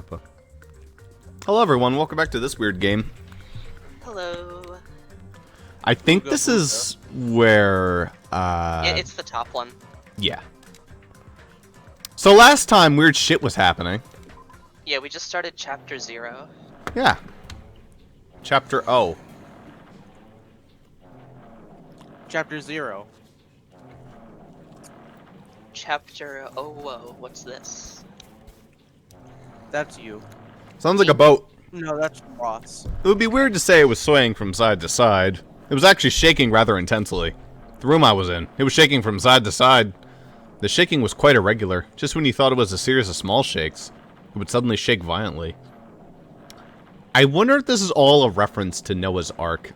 Danganronpa. Hello everyone, welcome back to this weird game. Hello. I think this is where, It's the top one. yeah. So last time, weird shit was happening. Yeah, we just started chapter 0. Yeah. Chapter O. Chapter 0. Chapter oh whoa, what's this? That's you. Sounds like a boat. No, that's Ross. It would be weird to say it was swaying from side to side. It was actually shaking rather intensely. The room I was in, it was shaking from side to side. The shaking was quite irregular. Just when you thought it was a series of small shakes, it would suddenly shake violently. I wonder if this is all a reference to Noah's Ark.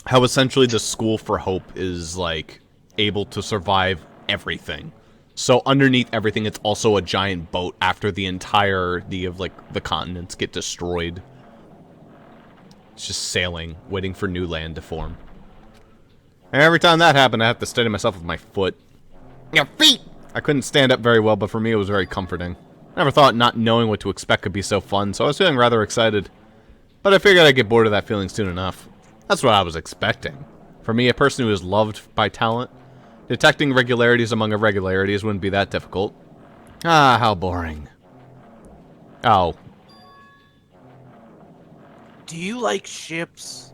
How essentially the School for Hope is, like, able to survive everything. So underneath everything, it's also a giant boat after the entirety of, like, the continents get destroyed. It's just sailing, waiting for new land to form. And every time that happened, I have to steady myself with my foot. Your feet! I couldn't stand up very well, but for me it was very comforting. I never thought not knowing what to expect could be so fun, so I was feeling rather excited. But I figured I'd get bored of that feeling soon enough. That's what I was expecting. For me, a person who is loved by talent, detecting regularities among irregularities wouldn't be that difficult. Ah, how boring. Oh. Do you like ships?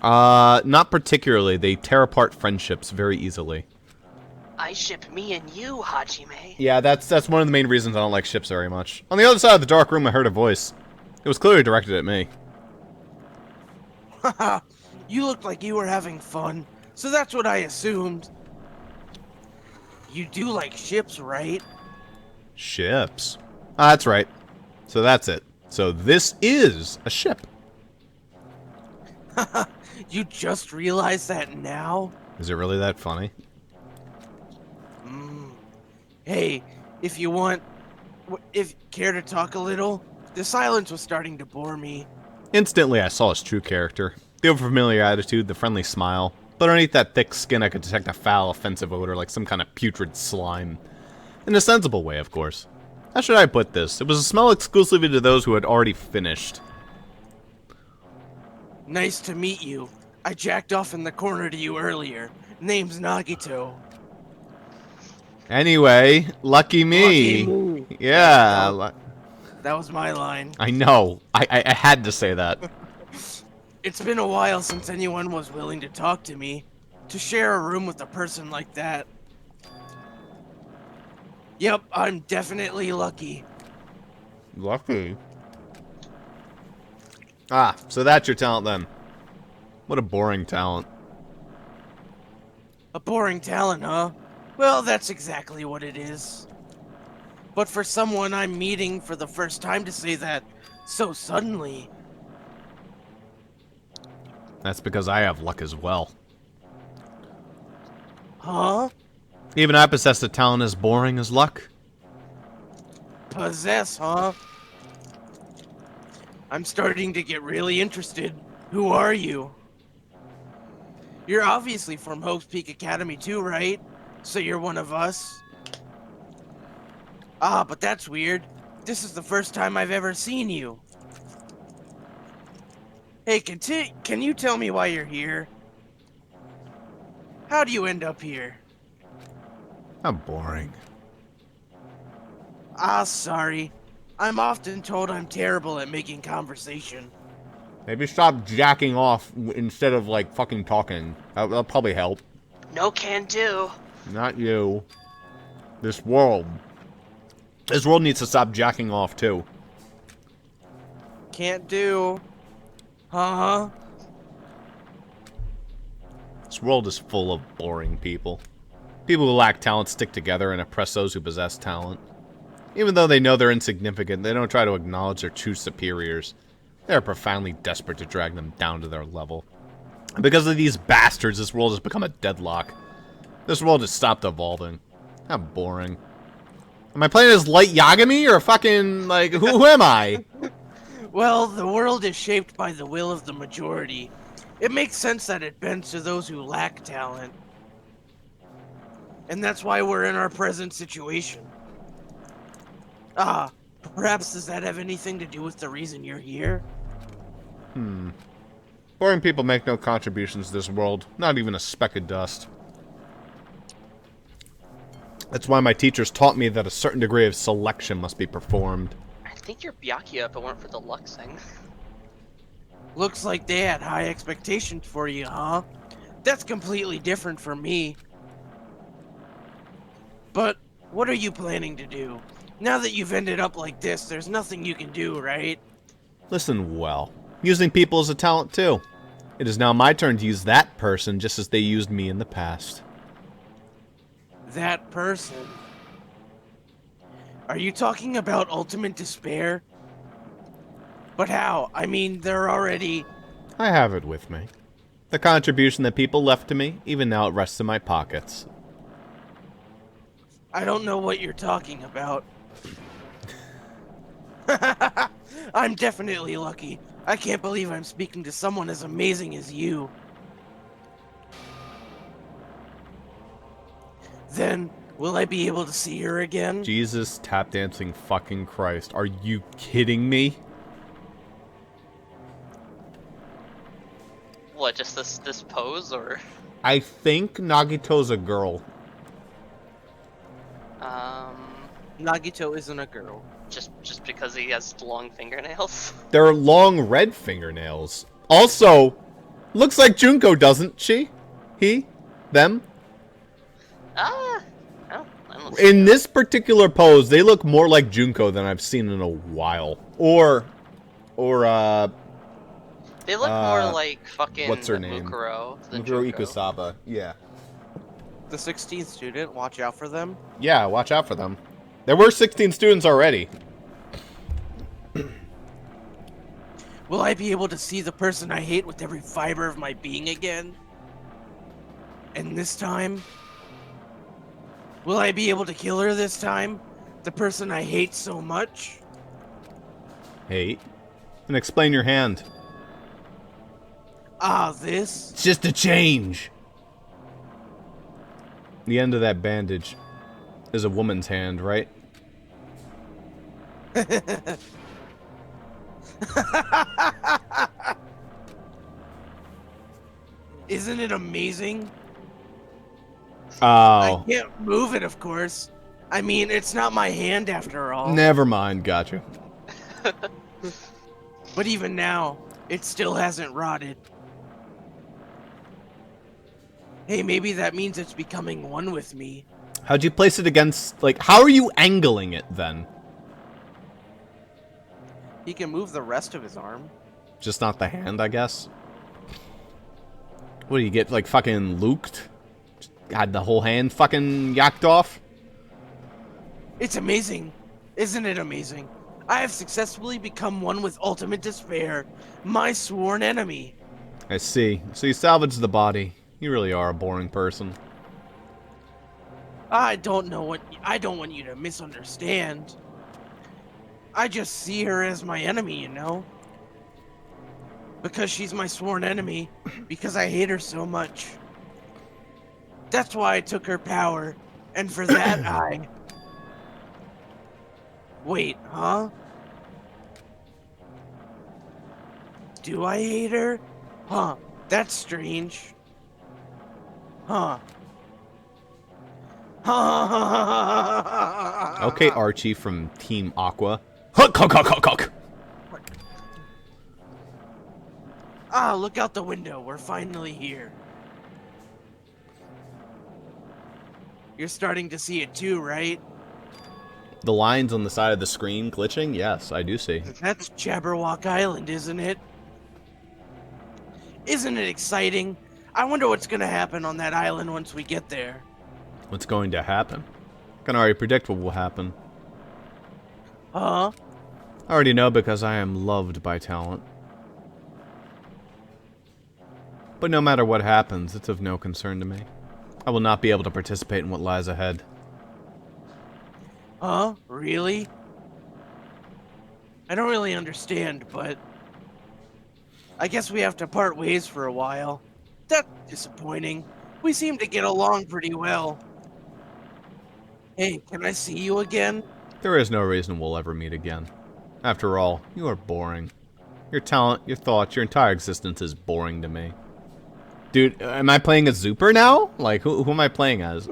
Not particularly. They tear apart friendships very easily. I ship me and you, Hajime. Yeah, that's one of the main reasons I don't like ships very much. On the other side of the dark room, I heard a voice. It was clearly directed at me. Haha, you looked like you were having fun, so that's what I assumed. You do like ships, right? Ships? Ah, that's right. So that's it. So this is a ship. Haha, you just realized that now? Is it really that funny? Hey, if you want, care to talk a little? The silence was starting to bore me. Instantly, I saw his true character. The overfamiliar attitude, the friendly smile. But underneath that thick skin, I could detect a foul, offensive odor like some kind of putrid slime. In a sensible way, of course. How should I put this? It was a smell exclusively to those who had already finished. Nice to meet you. I jacked off in the corner to you earlier. Name's Nagito. Anyway, lucky me. Lucky me. Yeah. That was my line. I know. I had to say that. It's been a while since anyone was willing to talk to me. To share a room with a person like that. Yep, I'm definitely lucky. Lucky. Ah, so that's your talent then. What a boring talent. A boring talent, huh? Well, that's exactly what it is. But for someone I'm meeting for the first time to say that so suddenly... That's because I have luck as well. Huh? Even I possess a talent as boring as luck. Possess, huh? I'm starting to get really interested. Who are you? You're obviously from Hope's Peak Academy too, right? So you're one of us? Ah, but that's weird. This is the first time I've ever seen you. Hey, can you tell me why you're here? How do you end up here? How boring. Ah, sorry. I'm often told I'm terrible at making conversation. Maybe stop jacking off instead of, like, fucking talking. That'll probably help. No can do. Not you. This world. This world needs to stop jacking off, too. Can't do. Huh? This world is full of boring people. People who lack talent stick together and oppress those who possess talent. Even though they know they're insignificant, they don't try to acknowledge their true superiors. They are profoundly desperate to drag them down to their level. And because of these bastards, this world has become a deadlock. This world has stopped evolving. How boring. Am I playing as Light Yagami or fucking, like, who am I? Well, the world is shaped by the will of the majority. It makes sense that it bends to those who lack talent. And that's why we're in our present situation. Ah, Perhaps does that have anything to do with the reason you're here? Boring people make no contributions to this world, not even a speck of dust. That's why my teachers taught me that a certain degree of selection must be performed. I think you're Byakuya if it weren't for the Luxing. Looks like they had high expectations for you, huh? That's completely different from me. But what are you planning to do? Now that you've ended up like this, there's nothing you can do, right? Listen well. Using people is a talent too. It is now my turn to use that person just as they used me in the past. That person. Are you talking about ultimate despair? But how? I mean, they're already... I have it with me. The contribution that people left to me, even now it rests in my pockets. I don't know what you're talking about. I'm definitely lucky. I can't believe I'm speaking to someone as amazing as you. Then, will I be able to see her again? Jesus tap dancing fucking Christ. Are you kidding me? What, just this pose, or? I think Nagito's a girl. Nagito isn't a girl. Just because he has long fingernails? They're long red fingernails. Also, looks like Junko doesn't she? He? Them? I don't see In that. this particular pose, they look more like Junko than I've seen in a while. Or They look more like fucking what's her name? Mukuro than Mukuro Junko. Ikusaba. Yeah. The 16th student, watch out for them. Yeah, watch out for them. There were 16 students already. Will I be able to see the person I hate with every fiber of my being again? And this time? Will I be able to kill her this time? The person I hate so much? Hey. And explain your hand. Ah, this? It's just a change. The end of that bandage is a woman's hand, right? Isn't it amazing? I Oh. can't move it, of course. I mean, it's not my hand after all. Never mind, gotcha. But even now, it still hasn't rotted. Hey, maybe that means it's becoming one with me. How'd you place it against, like, how are you angling it then? He can move the rest of his arm. Just not the hand, I guess? What do you get, like, fucking luked? Had the whole hand fucking yacked off? It's amazing. Isn't it amazing? I have successfully become one with ultimate despair, my sworn enemy. I see. So you salvaged the body. You really are a boring person. I don't want you to misunderstand. I just see her as my enemy, you know? Because she's my sworn enemy, because I hate her so much. That's why I took her power, and for that I... Wait, huh? Do I hate her? Huh, that's strange. Huh. Okay, Archie from Team Aqua. Huck, huck, huck, huck, huck. Ah, look out the window. We're finally here. You're starting to see it too, right? The lines on the side of the screen glitching? Yes, I do see. That's Jabberwock Island, isn't it? Isn't it exciting? I wonder what's gonna happen on that island once we get there. What's going to happen? I can already predict what will happen. Huh? I already know because I am loved by talent. But no matter what happens, it's of no concern to me. I will not be able to participate in what lies ahead. Huh? Really? I don't really understand, but... I guess we have to part ways for a while. That's disappointing. We seem to get along pretty well. Hey, can I see you again? There is no reason we'll ever meet again. After all, you are boring. Your talent, your thoughts, your entire existence is boring to me. Dude, am I playing as Zooper now? Like, who am I playing as?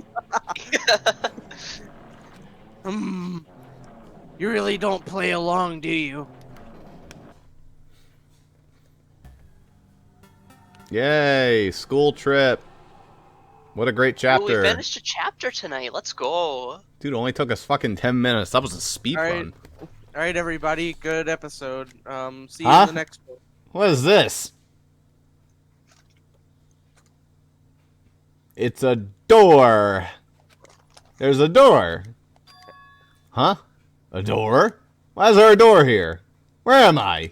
You really don't play along, do you? Yay, school trip. What a great Ooh, chapter. we finished a chapter tonight. Let's go. Dude, it only took us fucking 10 minutes. That was a speed All right. run. All right, everybody. Good episode. See you in the next one. What is this? It's a door. There's a door. Huh? A door? Why is there a door here? Where am I?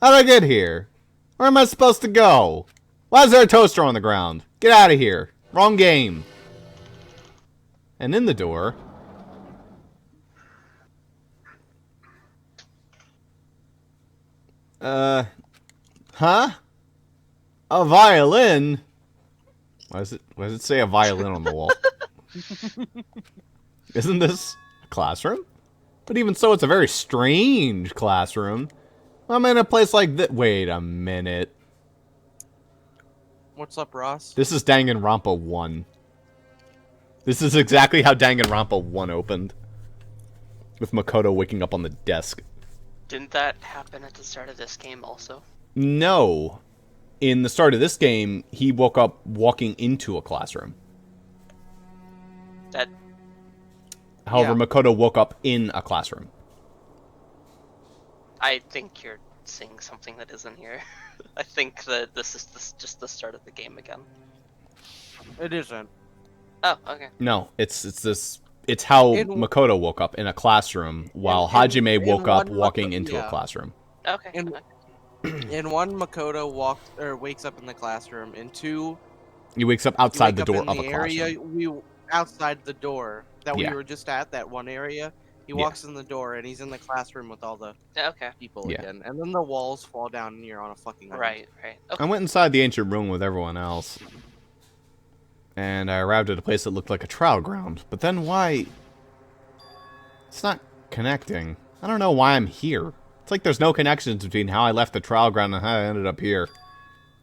How did I get here? Where am I supposed to go? Why is there a toaster on the ground? Get out of here. Wrong game. And in the door... Huh? A violin? Why does it say a violin on the wall? Isn't this a classroom? But even so, it's a very strange classroom. I'm in a place like this. Wait a minute. What's up, Ross? This is Danganronpa 1. This is exactly how Danganronpa 1 opened. With Makoto waking up on the desk. Didn't that happen at the start of this game also? No. In the start of this game, he woke up walking into a classroom. That... However, Yeah. Makoto woke up in a classroom. I think you're seeing something that isn't here. I think that this is just the start of the game again. It isn't. Oh, okay. No, it's how In- Makoto woke up in a classroom while in- Hajime in woke up one walking Mako- into a yeah. classroom. Okay. In- In one, Makoto wakes up in the classroom. In two, He wakes up you outside wake the up door in of the a area classroom. outside the door that Yeah. we were just at, that one area. He Yeah. walks in the door and he's in the classroom with all the Okay. people Yeah. again. And then the walls fall down and you're on a fucking island. Right. Okay. I went inside the ancient room with everyone else. And I arrived at a place that looked like a trial ground. But then why... It's not connecting. I don't know why I'm here. It's like there's no connections between how I left the trial ground and how I ended up here.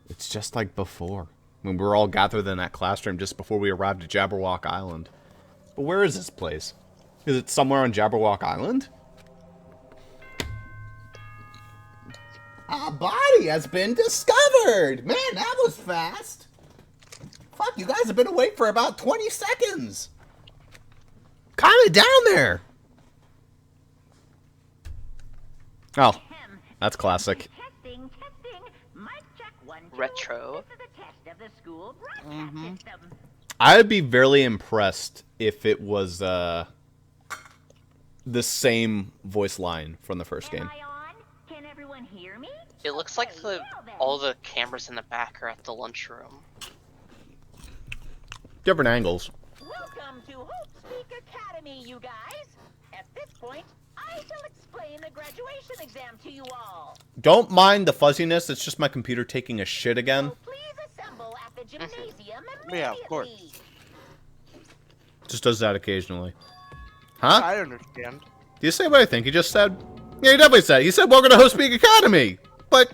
It's just like before. When we were all gathered in that classroom just before we arrived at Jabberwock Island. But where is this place? Is it somewhere on Jabberwock Island? A body has been discovered! Man, that was fast! Fuck, you guys have been awake for about 20 seconds! Calm it down there! Oh, that's classic. Testing. Mic check 1, 2. Retro. This is a test of the school broadcast Mhm. system. I'd be very impressed if it was the same voice line from the first game. Am I on? Can everyone hear me? It looks like Okay, well then. all the cameras in the back are at the lunchroom. Different angles. Welcome to Hope Speak Academy, you guys. At this point, I shall explain the graduation exam to you all. Don't mind the fuzziness, it's just my computer taking a shit again. So please assemble at the gymnasium immediately. Yeah, of course. Just does that occasionally. Huh? I understand. Do you say what I think he just said? Yeah, he definitely said. He said, welcome to Hope Speak Academy! But,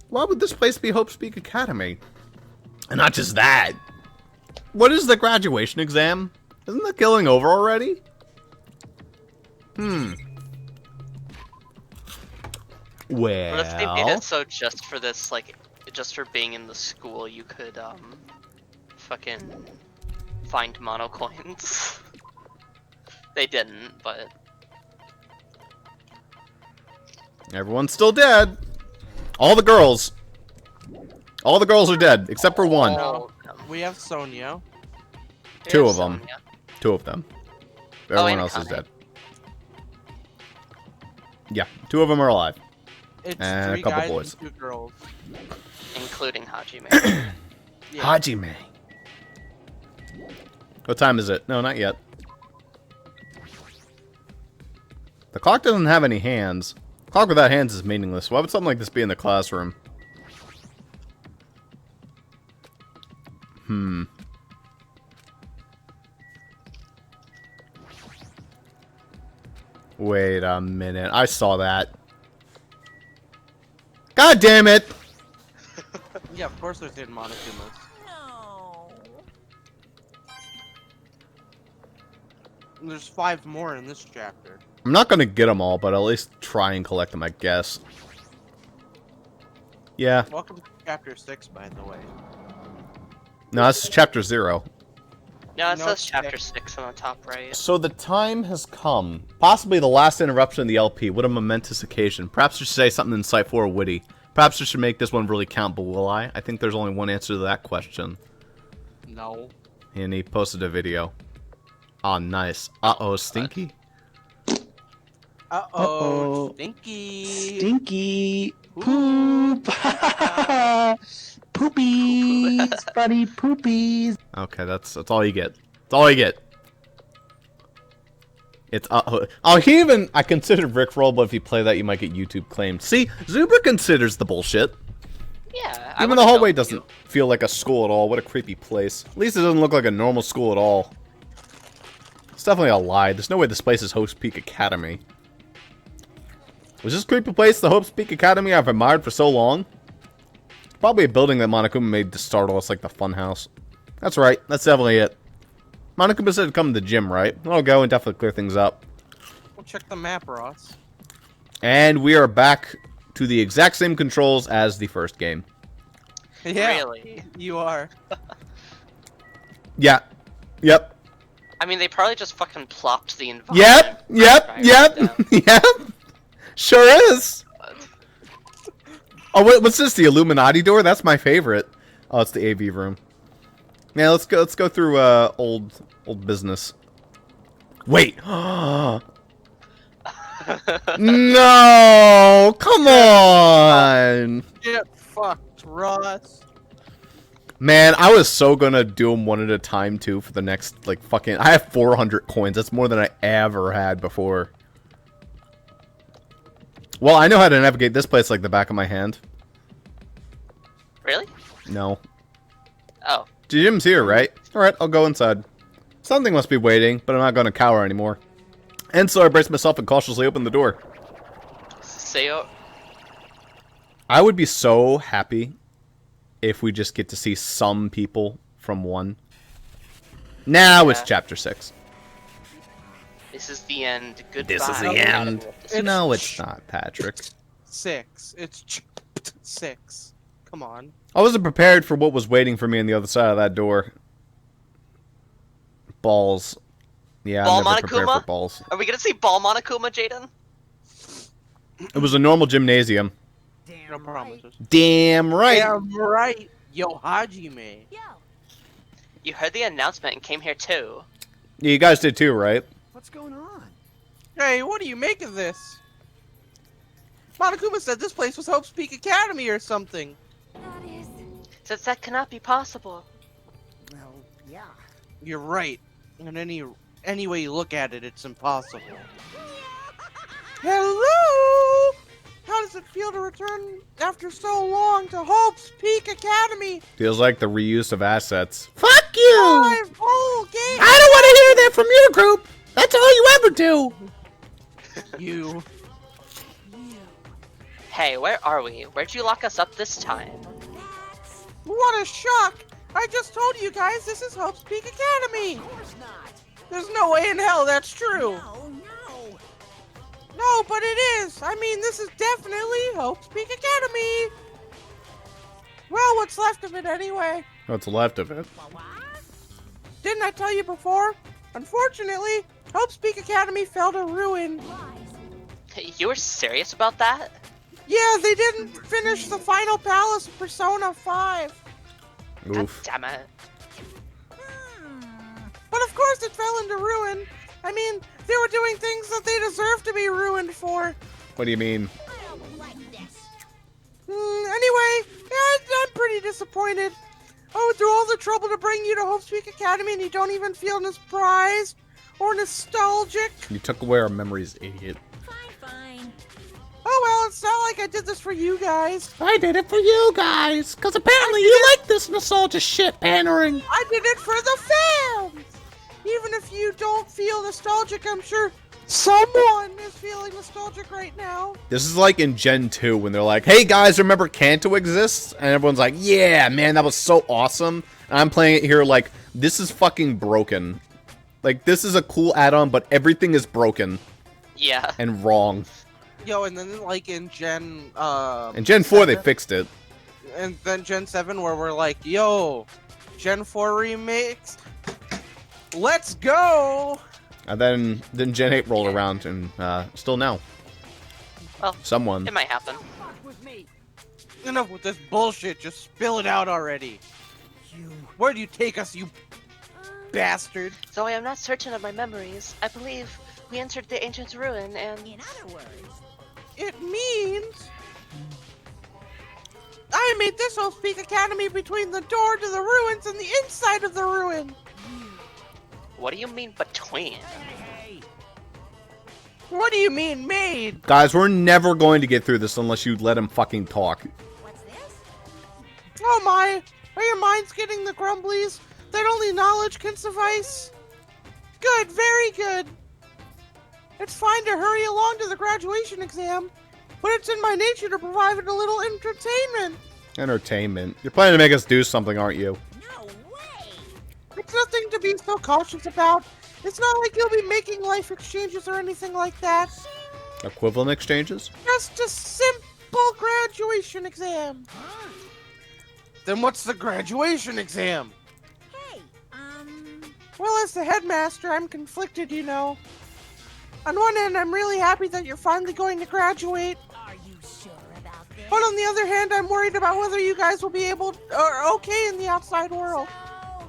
why would this place be Hope Speak Academy? And not just that. What is the graduation exam? Isn't the killing over already? Well... What if they made it so just for this, like, just for being in the school, you could, fucking find mono coins? They didn't, but... Everyone's still dead. All the girls. All the girls are dead, except for one. all of them. We have Sonia. Two Here's of them. Sonia. Two of them. Oh, Everyone and else is Akane. dead. Yeah, two of them are alive. It's And a 3 couple guys boys. and 2 girls. Including Hajime. Yeah. Hajime. What time is it? No, not yet. The clock doesn't have any hands. Clock without hands is meaningless. Why would something like this be in the classroom? Wait a minute. I saw that. God damn it! Yeah, of course there's hidden Monokumas. No. There's 5 more in this chapter. I'm not gonna get them all, but I'll at least try and collect them, I guess. Yeah. Welcome to chapter 6, by the way. No, this is chapter 0. No, it No, says it's chapter 6 on the top right. So the time has come. Possibly the last interruption of the LP. What a momentous occasion. Perhaps you should say something insightful or witty. Perhaps you should make this one really count, but will I? I think there's only one answer to that question. No. And he posted a video. Oh, nice. Uh-oh, Stinky? Uh-oh. Stinky. Stinky. Poop. Poopies, buddy, poopies. Okay, that's all you get. That's all you get. It's I considered Rickroll, but if you play that, you might get YouTube claimed. See, Zubra considers the bullshit. Yeah. Even the hallway doesn't feel like a school at all. What a creepy place. At least it doesn't look like a normal school at all. It's definitely a lie. There's no way this place is Hope's Peak Academy. Was this creepy place the Hope's Peak Academy I've admired for so long? Probably a building that Monokuma made to startle us like the funhouse. That's right. That's definitely it. Monokuma said to come to the gym, right? I'll go and definitely clear things up. We'll check the map, Ross. And we are back to the exact same controls as the first game. Yeah, Really? you are. Yeah. Yep. I mean, they probably just fucking plopped the environment. Yep. Yep. Sure is. Oh, what's this? The Illuminati door? That's my favorite. Oh, it's the AV room. Yeah, let's go through old business. Wait. No, come on. Get fucked, Ross. Man, I was so gonna do them one at a time too for the next like fucking. I have 400 coins. That's more than I ever had before. Well, I know how to navigate this place like the back of my hand. Really? No. Oh. The gym's here, right? Alright, I'll go inside. Something must be waiting, but I'm not going to cower anymore. And so I brace myself and cautiously open the door. Sayo. I would be so happy if we just get to see some people from 1. Now it's chapter 6. This is the end. Goodbye. This is the end. It's No, it's not, Patrick. 6. It's 6. Come on. I wasn't prepared for what was waiting for me on the other side of that door. Balls. Yeah, Ball I'm never prepared Monokuma? for balls. Are we gonna see Ball Monokuma, Jaden? It was a normal gymnasium. No promises. Damn right. Damn right. Yo, Hajime. Yo, You heard the announcement and came here too. Yeah, you guys did too, right? What's going on? Hey, what do you make of this? Monokuma said this place was Hope's Peak Academy or something. that is. Since that cannot be possible. Well, yeah. You're right. In any way you look at it, it's impossible. Hello! How does it feel to return after so long to Hope's Peak Academy? Feels like the reuse of assets. Fuck you! 5 whole games! I don't want to hear that from your group. That's all you ever do. You. Hey, where are we? Where'd you lock us up this time? What a shock! I just told you guys this is Hope's Peak Academy! Of course not. There's no way in hell that's true! No. No, but it is! I mean, this is definitely Hope's Peak Academy! Well, what's left of it anyway? What's left of it? Didn't I tell you before? Unfortunately, Hope's Peak Academy fell to ruin. You were serious about that? Yeah, they didn't finish the final palace of Persona 5. God Oof. damn it. But of course it fell into ruin. I mean, they were doing things that they deserve to be ruined for. What do you mean? Anyway, yeah, I'm pretty disappointed. I went through all the trouble to bring you to Hope's Peak Academy and you don't even feel surprised or nostalgic. You took away our memories, idiot. Fine. Oh well, it's not like I did this for you guys. I did it for you guys, because apparently you like this nostalgia shit pandering. I did it for the fans. Even if you don't feel nostalgic, I'm sure Someone is feeling nostalgic right now. This is like in Gen 2 when they're like, hey guys, remember Kanto exists? And everyone's like, yeah, man, that was so awesome. And I'm playing it here like, this is fucking broken. Like, this is a cool add-on, but everything is broken. Yeah. And wrong. Yo, and then like in Gen In Gen 4 they 7, fixed it. and then Gen 7 where we're like, yo, Gen 4 remakes, let's go. And then Gen 8 rolled around, and still now. Well, Someone. it might happen. Enough with this bullshit, just spill it out already. Where do you take us, you bastard? Though I am not certain of my memories, I believe we entered the ancient ruin and... In other words, It means I made this whole Speak Academy between the door to the ruins and the inside of the ruin. What do you mean between? What do you mean made? Guys, we're never going to get through this unless you let him fucking talk. what's this? Oh my, are your minds getting the grumblies that only knowledge can suffice? Good, very good. It's fine to hurry along to the graduation exam, but it's in my nature to provide a little entertainment. Entertainment. You're planning to make us do something, aren't you? No way! It's nothing to be so cautious about. It's not like you'll be making life exchanges or anything like that. Equivalent exchanges? Just a simple graduation exam. Then what's the graduation exam? Hey, Well, as the headmaster, I'm conflicted, you know. On one end, I'm really happy that you're finally going to graduate. are you sure about this? But on the other hand, I'm worried about whether you guys will be able or okay in the outside world. So,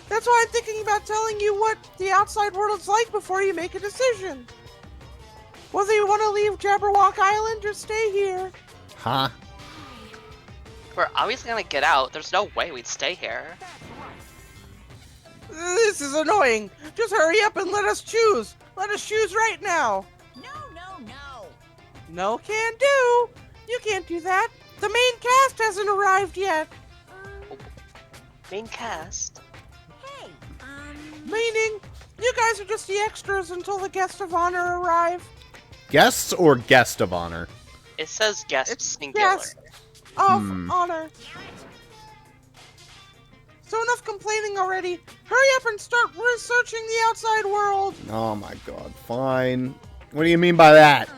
That's why I'm thinking about telling you what the outside world is like before you make a decision. Whether you want to leave Jabberwock Island or stay here. Huh? We're obviously gonna get out. There's no way we'd stay here. This is annoying. Just hurry up and let us choose. Let us choose right now. no. No can do. You can't do that. The main cast hasn't arrived yet. Main cast. Hey, Meaning, you guys are just the extras until the guests of honor arrive. Guests or guest of honor? It says guest It's singular. guests of honor. So enough complaining already. Hurry up and start researching the outside world. Oh my god, fine. What do you mean by that?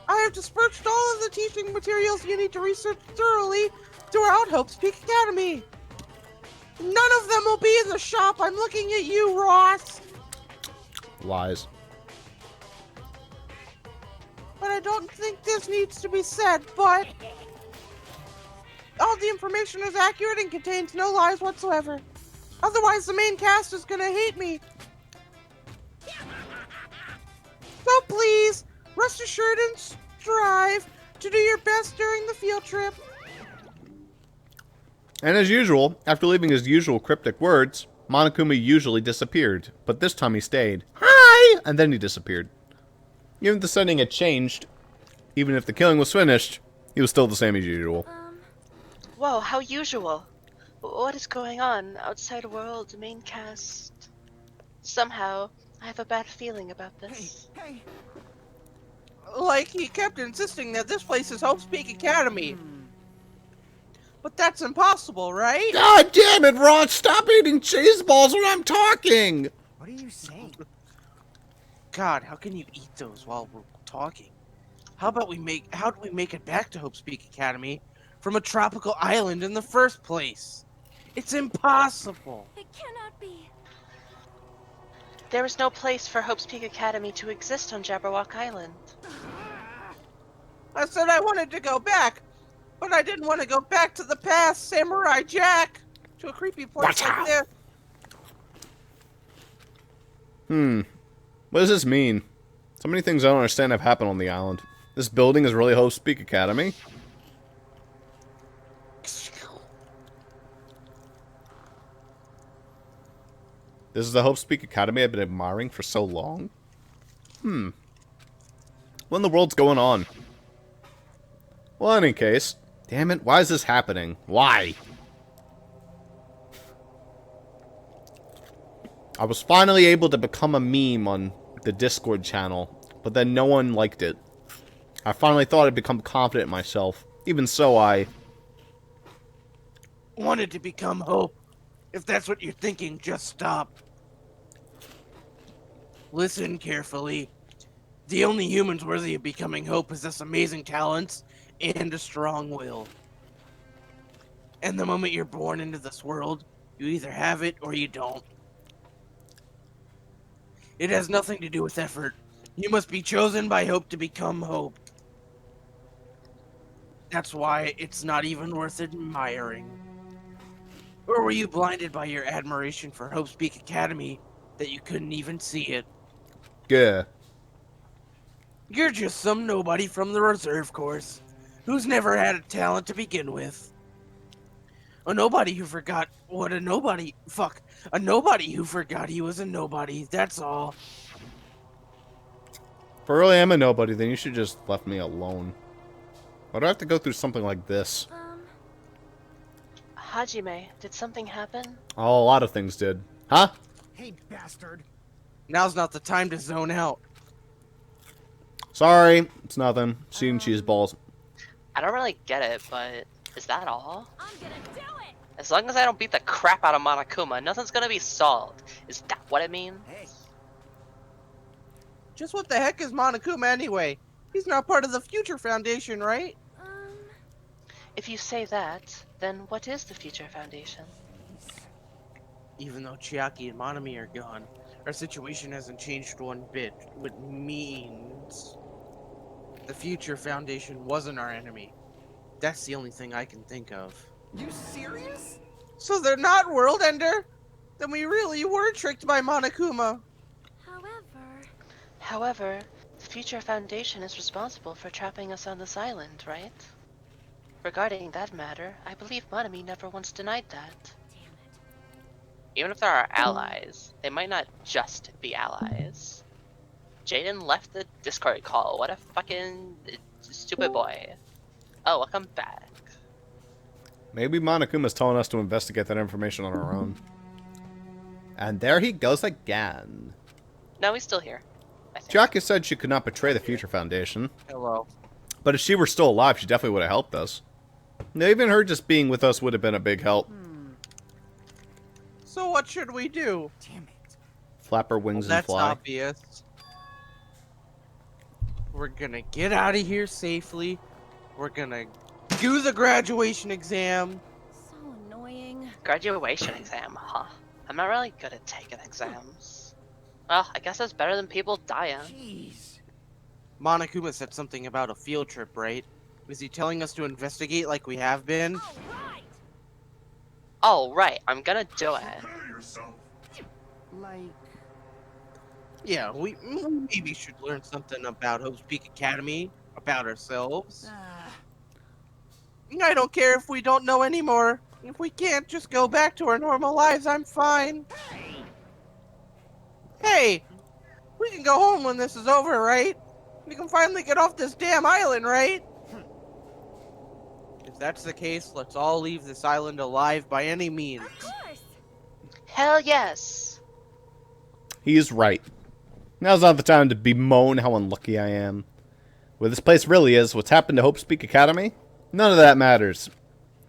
I have dispersed all of the teaching materials you need to research thoroughly throughout Hope's Peak Academy. None of them will be in the shop. I'm looking at you, Ross. Lies. But I don't think this needs to be said, but all the information is accurate and contains no lies whatsoever. Otherwise, the main cast is gonna hate me. So please, rest assured and strive to do your best during the field trip. And as usual, after leaving his usual cryptic words, Monokuma usually disappeared, but this time he stayed. Hi! And then he disappeared. Even if the setting had changed, even if the killing was finished, he was still the same as usual. Whoa, how usual. What is going on? Outside world, main cast. Somehow, I have a bad feeling about this. Like, he kept insisting that this place is Hope's Peak Academy. But that's impossible, right? God damn it, Ron! Stop eating cheese balls when I'm talking! What are you saying? God, how can you eat those while we're talking? How do we make it back to Hope's Peak Academy from a tropical island in the first place? It's impossible. It cannot be. There is no place for Hope's Peak Academy to exist on Jabberwock Island. I said I wanted to go back, but I didn't want to go back to the past, Samurai Jack, to a creepy place like this. What does this mean? So many things I don't understand have happened on the island. This building is really Hope's Peak Academy? This is the Hope's Peak Academy I've been admiring for so long? What in the world's going on? Well, in any case, damn it, why is this happening? Why? I was finally able to become a meme on the Discord channel, but then no one liked it. I finally thought I'd become confident in myself. Even so, I wanted to become Hope. If that's what you're thinking, just stop. Listen carefully. The only humans worthy of becoming Hope possess amazing talents and a strong will. And the moment you're born into this world, you either have it or you don't. It has nothing to do with effort. You must be chosen by Hope to become Hope. That's why it's not even worth admiring. Or were you blinded by your admiration for Hope's Peak Academy that you couldn't even see it? yeah. You're just some nobody from the reserve course, who's never had a talent to begin with. A nobody who forgot what a nobody... Fuck. A nobody who forgot he was a nobody, that's all. If I really am a nobody, then you should just left me alone. Why do I have to go through something like this? Hajime, did something happen? Oh, a lot of things did. Huh? Hey, bastard. Now's not the time to zone out. Sorry, it's nothing. Seeing cheese balls. I don't really get it, but is that all? I'm gonna do it! As long as I don't beat the crap out of Monokuma, nothing's gonna be solved. Is that what it means? Hey. Just what the heck is Monokuma anyway? He's not part of the Future Foundation, right? If you say that, then what is the Future Foundation? Even though Chiaki and Monami are gone, our situation hasn't changed one bit, which means the Future Foundation wasn't our enemy. That's the only thing I can think of. You serious? So they're not World Ender? Then we really were tricked by Monokuma. However, the Future Foundation is responsible for trapping us on this island, right? Regarding that matter, I believe Monami never once denied that. Even if there are allies, they might not just be allies. Jaden left the Discord call. What a fucking stupid boy. Oh, welcome back. Maybe Monokuma's telling us to investigate that information on our own. And there he goes again. No, he's still here. I think. Chiaki said she could not betray the Future Foundation. Hello. But if she were still alive, she definitely would have helped us. Now, even her just being with us would have been a big help. So what should we do? Damn it. Flap her wings and That's fly. obvious. We're gonna get out of here safely. We're gonna do the graduation exam. So annoying. Graduation exam, huh? I'm not really good at taking exams. Well, I guess that's better than people dying. Jeez. Monokuma said something about a field trip, right? Was he telling us to investigate like we have been? Alright! Oh, right, I'm gonna do it. Like, Yeah, we maybe should learn something about Hope's Peak Academy, about ourselves. I don't care if we don't know anymore. If we can't just go back to our normal lives, I'm fine. Hey! We can go home when this is over, right? We can finally get off this damn island, right? If that's the case, let's all leave this island alive by any means. Of course! Hell yes! He is right. Now's not the time to bemoan how unlucky I am. Where this place really is, what's happened to Hope's Peak Academy? None of that matters.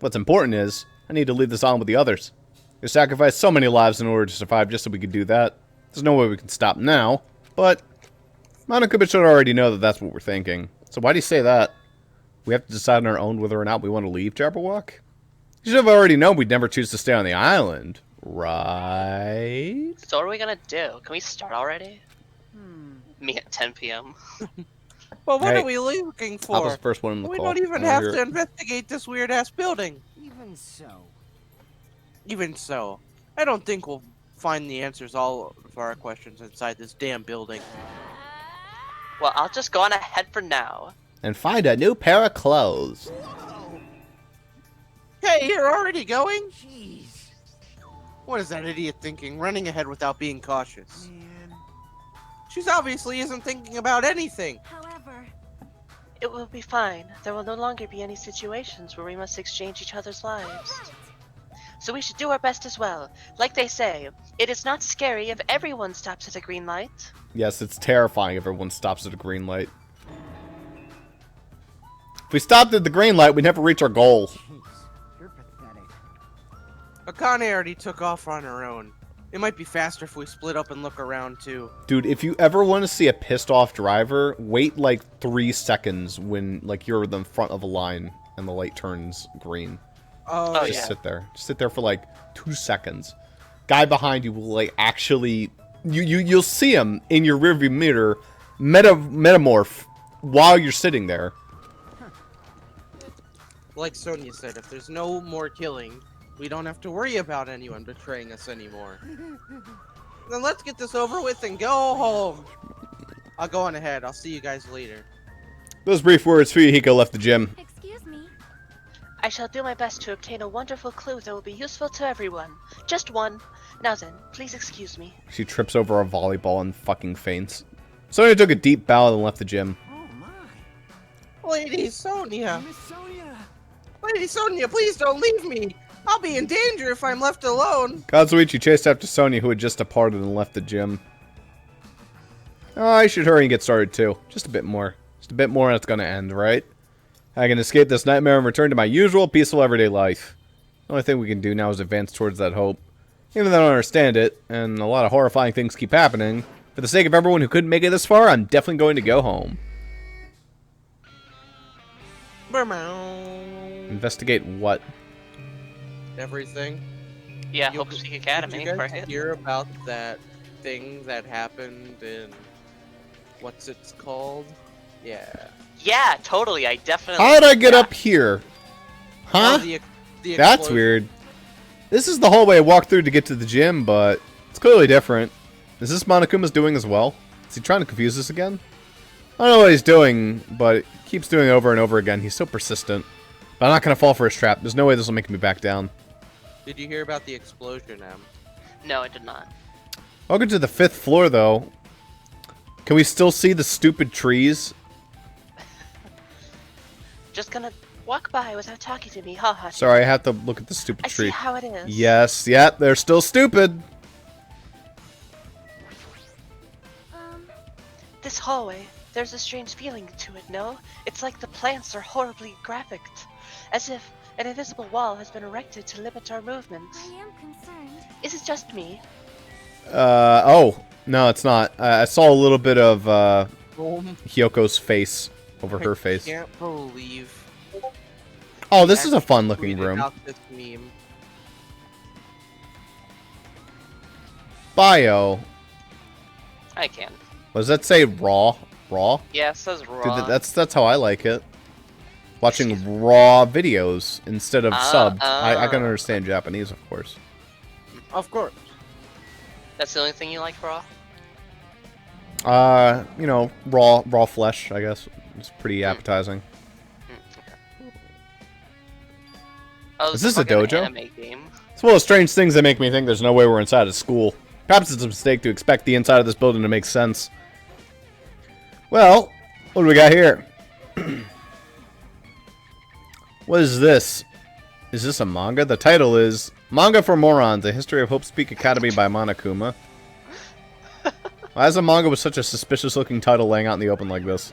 What's important is, I need to leave this island with the others. We sacrificed so many lives in order to survive just so we could do that. There's no way we can stop now, but Monokuma should already know that that's what we're thinking. So why do you say that? We have to decide on our own whether or not we want to leave Jabberwock? You should have already known we'd never choose to stay on the island, right? So what are we gonna do? Can we start already? Me at 10 p.m. Well, what Hey, are we looking I was for? the first one in the We call. don't even I have hear to it. investigate this weird-ass building. even so. Even so, I don't think we'll find the answers all of our questions inside this damn building. Well, I'll just go on ahead for now. And find a new pair of clothes. Hey, you're already going? Jeez. What is that idiot thinking, running ahead without being cautious? Man. She's obviously isn't thinking about anything. However, It will be fine. There will no longer be any situations where we must exchange each other's lives. so we should do our best as well. Like they say, it is not scary if everyone stops at a green light. Yes, it's terrifying if everyone stops at a green light. If we stopped at the green light, we'd never reach our goal. Jeez, you're pathetic. Akane already took off on her own. It might be faster if we split up and look around too. Dude, if you ever want to see a pissed off driver, wait like 3 seconds when like you're in the front of a line and the light turns green. Oh, Just sit there. Just sit there for like 2 seconds. Guy behind you will like actually you'll see him in your rearview mirror metamorph while you're sitting there. Like Sonia said, if there's no more killing, we don't have to worry about anyone betraying us anymore. Then let's get this over with and go home. I'll go on ahead. I'll see you guys later. Those brief words, Fuyuhiko left the gym. Excuse me. I shall do my best to obtain a wonderful clue that will be useful to everyone. Just one. Now then, please excuse me. She trips over a volleyball and fucking faints. Sonia took a deep bow and left the gym. Oh my. Lady Sonia. Miss Sonia. Lady Sonia, please don't leave me. I'll be in danger if I'm left alone. Kazuichi chased after Sonia, who had just departed and left the gym. Oh, I should hurry and get started too. Just a bit more. Just a bit more and it's gonna end, right? I can escape this nightmare and return to my usual peaceful everyday life. The only thing we can do now is advance towards that hope. Even though I don't understand it, and a lot of horrifying things keep happening, for the sake of everyone who couldn't make it this far, I'm definitely going to go home. Investigate what? Everything. Yeah, You- Hope Speak Academy, Did you guys right? hear about that thing that happened in what's it's called? Yeah. Yeah, totally. I definitely. How'd I get yeah. up here? Huh? Oh, the That's explosion. weird. This is the hallway I walked through to get to the gym, but it's clearly different. Is this Monokuma's doing as well? Is he trying to confuse us again? I don't know what he's doing, but he keeps doing it over and over again. He's so persistent. But I'm not going to fall for his trap. There's no way this will make me back down. Did you hear about the explosion, Em? No, I did not. Welcome to the 5th floor, though. Can we still see the stupid trees? Just gonna walk by without talking to me, haha. Sorry, I have to look at the stupid I tree. see how it is. Yes, yep, they're still stupid. This hallway, there's a strange feeling to it, no? It's like the plants are horribly graphicked. As if an invisible wall has been erected to limit our movements. I am concerned. Is it just me? Oh, no, it's not. I saw a little bit of Boom. Hyoko's face over her face. I can't believe. Oh, this is a actually fun-looking tweeted room. out this meme. Bio. I can. What does that say? Raw? Raw? Yeah, it says raw. Dude, that's how I like it. Watching raw videos instead of subbed. I can understand Japanese, of course. Of course. That's the only thing you like, raw? You know, raw flesh, I guess. It's pretty appetizing. Okay. Oh, Is it's this a fucking dojo? Anime game. It's one of those strange things that make me think there's no way we're inside a school. Perhaps it's a mistake to expect the inside of this building to make sense. Well, what do we got here? What is this? Is this a manga? The title is Manga for Morons, A History of Hope Speak Academy by Monokuma. Why is a manga with such a suspicious-looking title laying out in the open like this?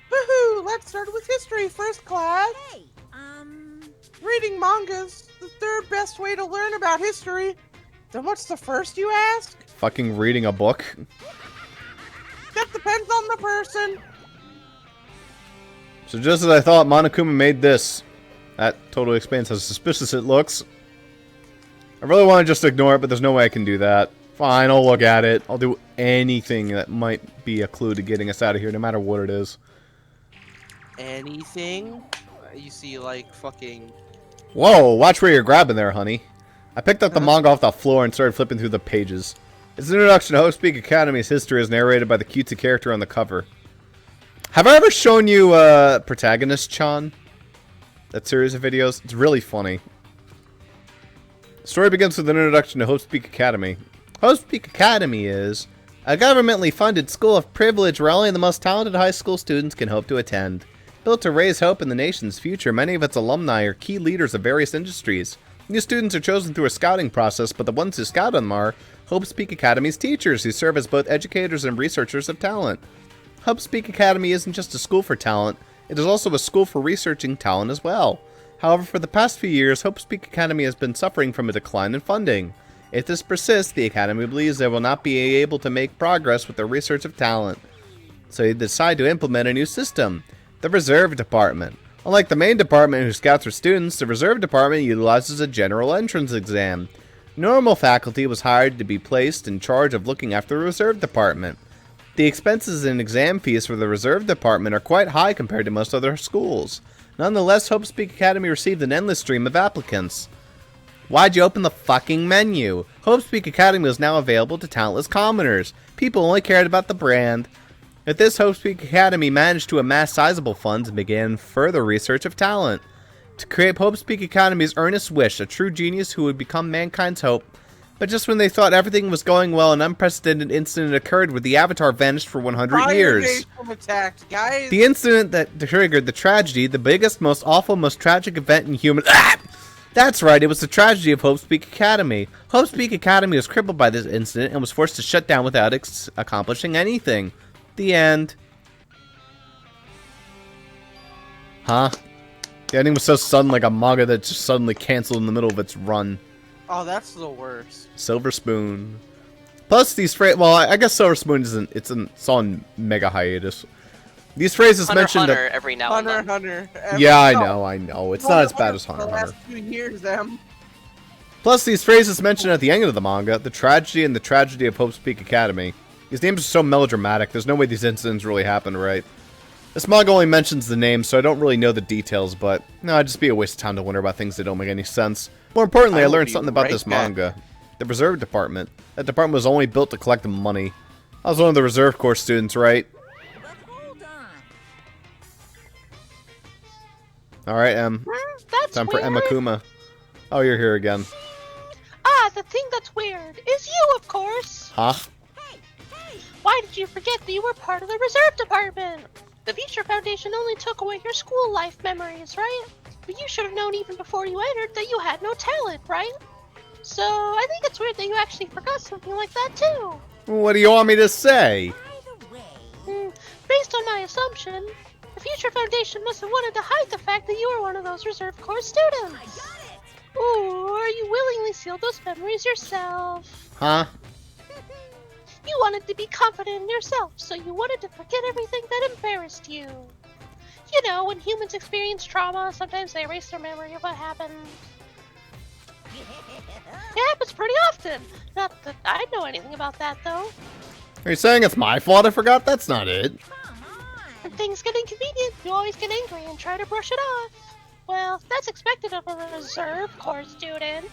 Woohoo! Let's start with history first class. Hey, Reading manga's the third best way to learn about history. Then what's the first, you ask? Fucking reading a book? That depends on the person. So just as I thought, Monokuma made this. That totally explains how suspicious it looks. I really want to just ignore it, but there's no way I can do that. Fine, I'll look at it. I'll do anything that might be a clue to getting us out of here, no matter what it is. Anything? You see, like, fucking... Whoa, watch where you're grabbing there, honey. I picked up the manga off the floor and started flipping through the pages. Its introduction to Hope Speak Academy's history is narrated by the cutesy character on the cover. Have I ever shown you Protagonist-chan? That series of videos? It's really funny. The story begins with an introduction to Hope Speak Academy. Hope Speak Academy is a governmentally funded school of privilege where only the most talented high school students can hope to attend. Built to raise hope in the nation's future, many of its alumni are key leaders of various industries, New students are chosen through a scouting process, but the ones who scout them are Hope's Peak Academy's teachers, who serve as both educators and researchers of talent. Hope's Peak Academy isn't just a school for talent, it is also a school for researching talent as well. However, for the past few years, Hope's Peak Academy has been suffering from a decline in funding. If this persists, the Academy believes they will not be able to make progress with their research of talent. So they decide to implement a new system, the Reserve Department. Unlike the main department who scouts for students, the Reserve Department utilizes a general entrance exam. Normal faculty was hired to be placed in charge of looking after the Reserve Department. The expenses and exam fees for the Reserve Department are quite high compared to most other schools. Nonetheless, Hope's Peak Academy received an endless stream of applicants. Why'd you open the fucking menu? Hope's Peak Academy is now available to talentless commoners. People only cared about the brand. At this, Hope's Peak Academy managed to amass sizable funds and began further research of talent. To create Hope's Peak Academy's earnest wish, a true genius who would become mankind's hope. But just when they thought everything was going well, an unprecedented incident occurred where the Avatar vanished for 100 years. Attacked, guys. The incident that triggered the tragedy, the biggest, most awful, most tragic event in human... That's right, it was the tragedy of Hope's Peak Academy. Hope's Peak Academy was crippled by this incident and was forced to shut down without accomplishing anything. The end. Huh? The ending was so sudden, like a manga that just suddenly canceled in the middle of its run. Oh, that's the worst. Silver Spoon. Plus these phrases, well, I guess Silver Spoon isn't, it's on mega hiatus. These phrases mentioned Hunter every now and then. Hunter. Yeah, I know. It's not as bad as Hunter The Hunter. last 2 years, them. Plus these phrases mentioned at the end of the manga, the tragedy and the tragedy of Hope's Peak Academy. These names are so melodramatic, there's no way these incidents really happened, right? This manga only mentions the names, so I don't really know the details, but no, it'd just be a waste of time to wonder about things that don't make any sense. More importantly, I learned something about this manga. The Reserve Department. That department was only built to collect money. I was one of the Reserve Corps students, right? Alright, That's time for weird. Emma Kuma. Oh, you're here again. Ah, the thing that's weird is you, of course. Huh? Why did you forget that you were part of the Reserve Department? The Future Foundation only took away your school life memories, right? But you should have known even before you entered that you had no talent, right? So, I think it's weird that you actually forgot something like that, too. What do you want me to say? Based on my assumption, the Future Foundation must have wanted to hide the fact that you were one of those Reserve Corps students. Or you willingly sealed those memories yourself. Huh? You wanted to be confident in yourself, so you wanted to forget everything that embarrassed you. You know, when humans experience trauma, sometimes they erase their memory of what happened. It happens pretty often. Not that I know anything about that, though. Are you saying it's my fault I forgot? That's not it. When things get inconvenient, you always get angry and try to brush it off. Well, that's expected of a Reserve Corps student.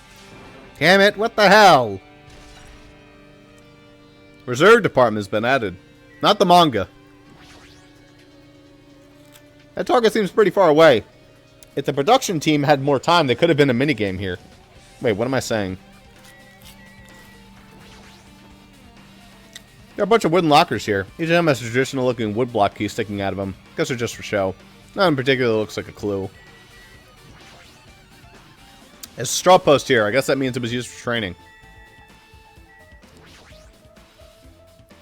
Damn it, what the hell? Reserve Department has been added. Not the manga. That target seems pretty far away. If the production team had more time, there could have been a minigame here. Wait, what am I saying? There are a bunch of wooden lockers here. Each of them has a traditional looking woodblock key sticking out of them. Guess they're just for show. None in particular looks like a clue. There's a straw post here. I guess that means it was used for training.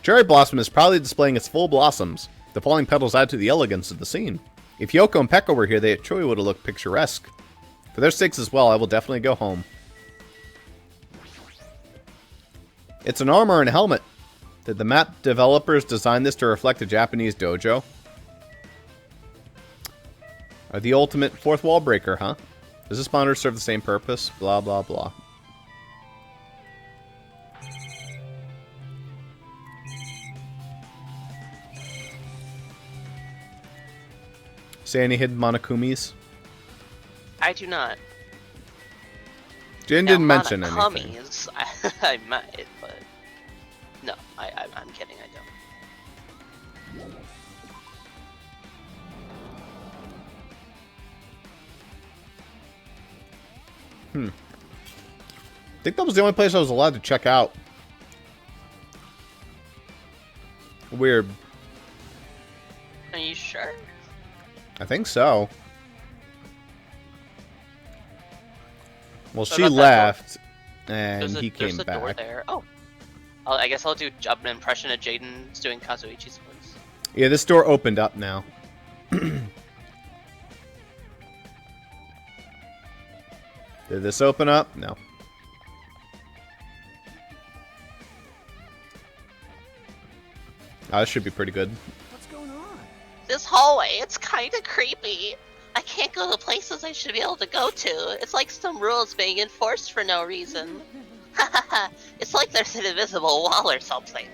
Cherry Blossom is proudly displaying its full blossoms. The falling petals add to the elegance of the scene. If Yoko and Pekka were here, they truly would have looked picturesque. For their sakes as well, I will definitely go home. It's an armor and a helmet. Did the map developers design this to reflect a Japanese dojo? Are the ultimate fourth wall breaker, huh? Does this monitor serve the same purpose? Blah, blah, blah. See any hidden Monokumis? I do not. Jin Now, didn't mention anything. Monokumis, I might, but no, I'm kidding. I don't. I think that was the only place I was allowed to check out. Weird. Are you sure? I think so. Well, What she about that door? left, and he came there's a door back. there. Oh. I guess I'll do an impression of Jaden's doing Kazuichi's voice. Yeah, this door opened up now. Did this open up? No. Oh, this should be pretty good. What's going on? This hallway, it's kinda creepy. I can't go to places I should be able to go to. It's like some rules being enforced for no reason. Hahaha, it's like there's an invisible wall or something.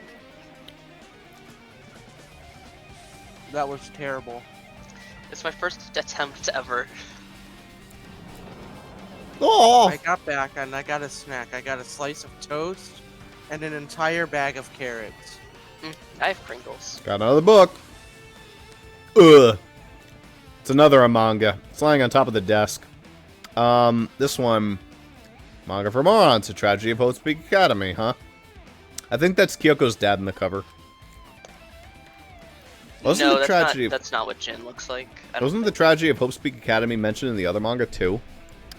That was terrible. It's my first attempt ever. Oh! I got back and I got a snack. I got a slice of toast and an entire bag of carrots. I have Pringles. Got another book. Ugh. It's another manga. It's lying on top of the desk. This one, Manga for Morons, A Tragedy of Hope Speak Academy, huh? I think that's Kyoko's dad in the cover. Wasn't No, the tragedy? that's not what Jin looks like. Wasn't the tragedy of Hope Speak Academy mentioned in the other manga too?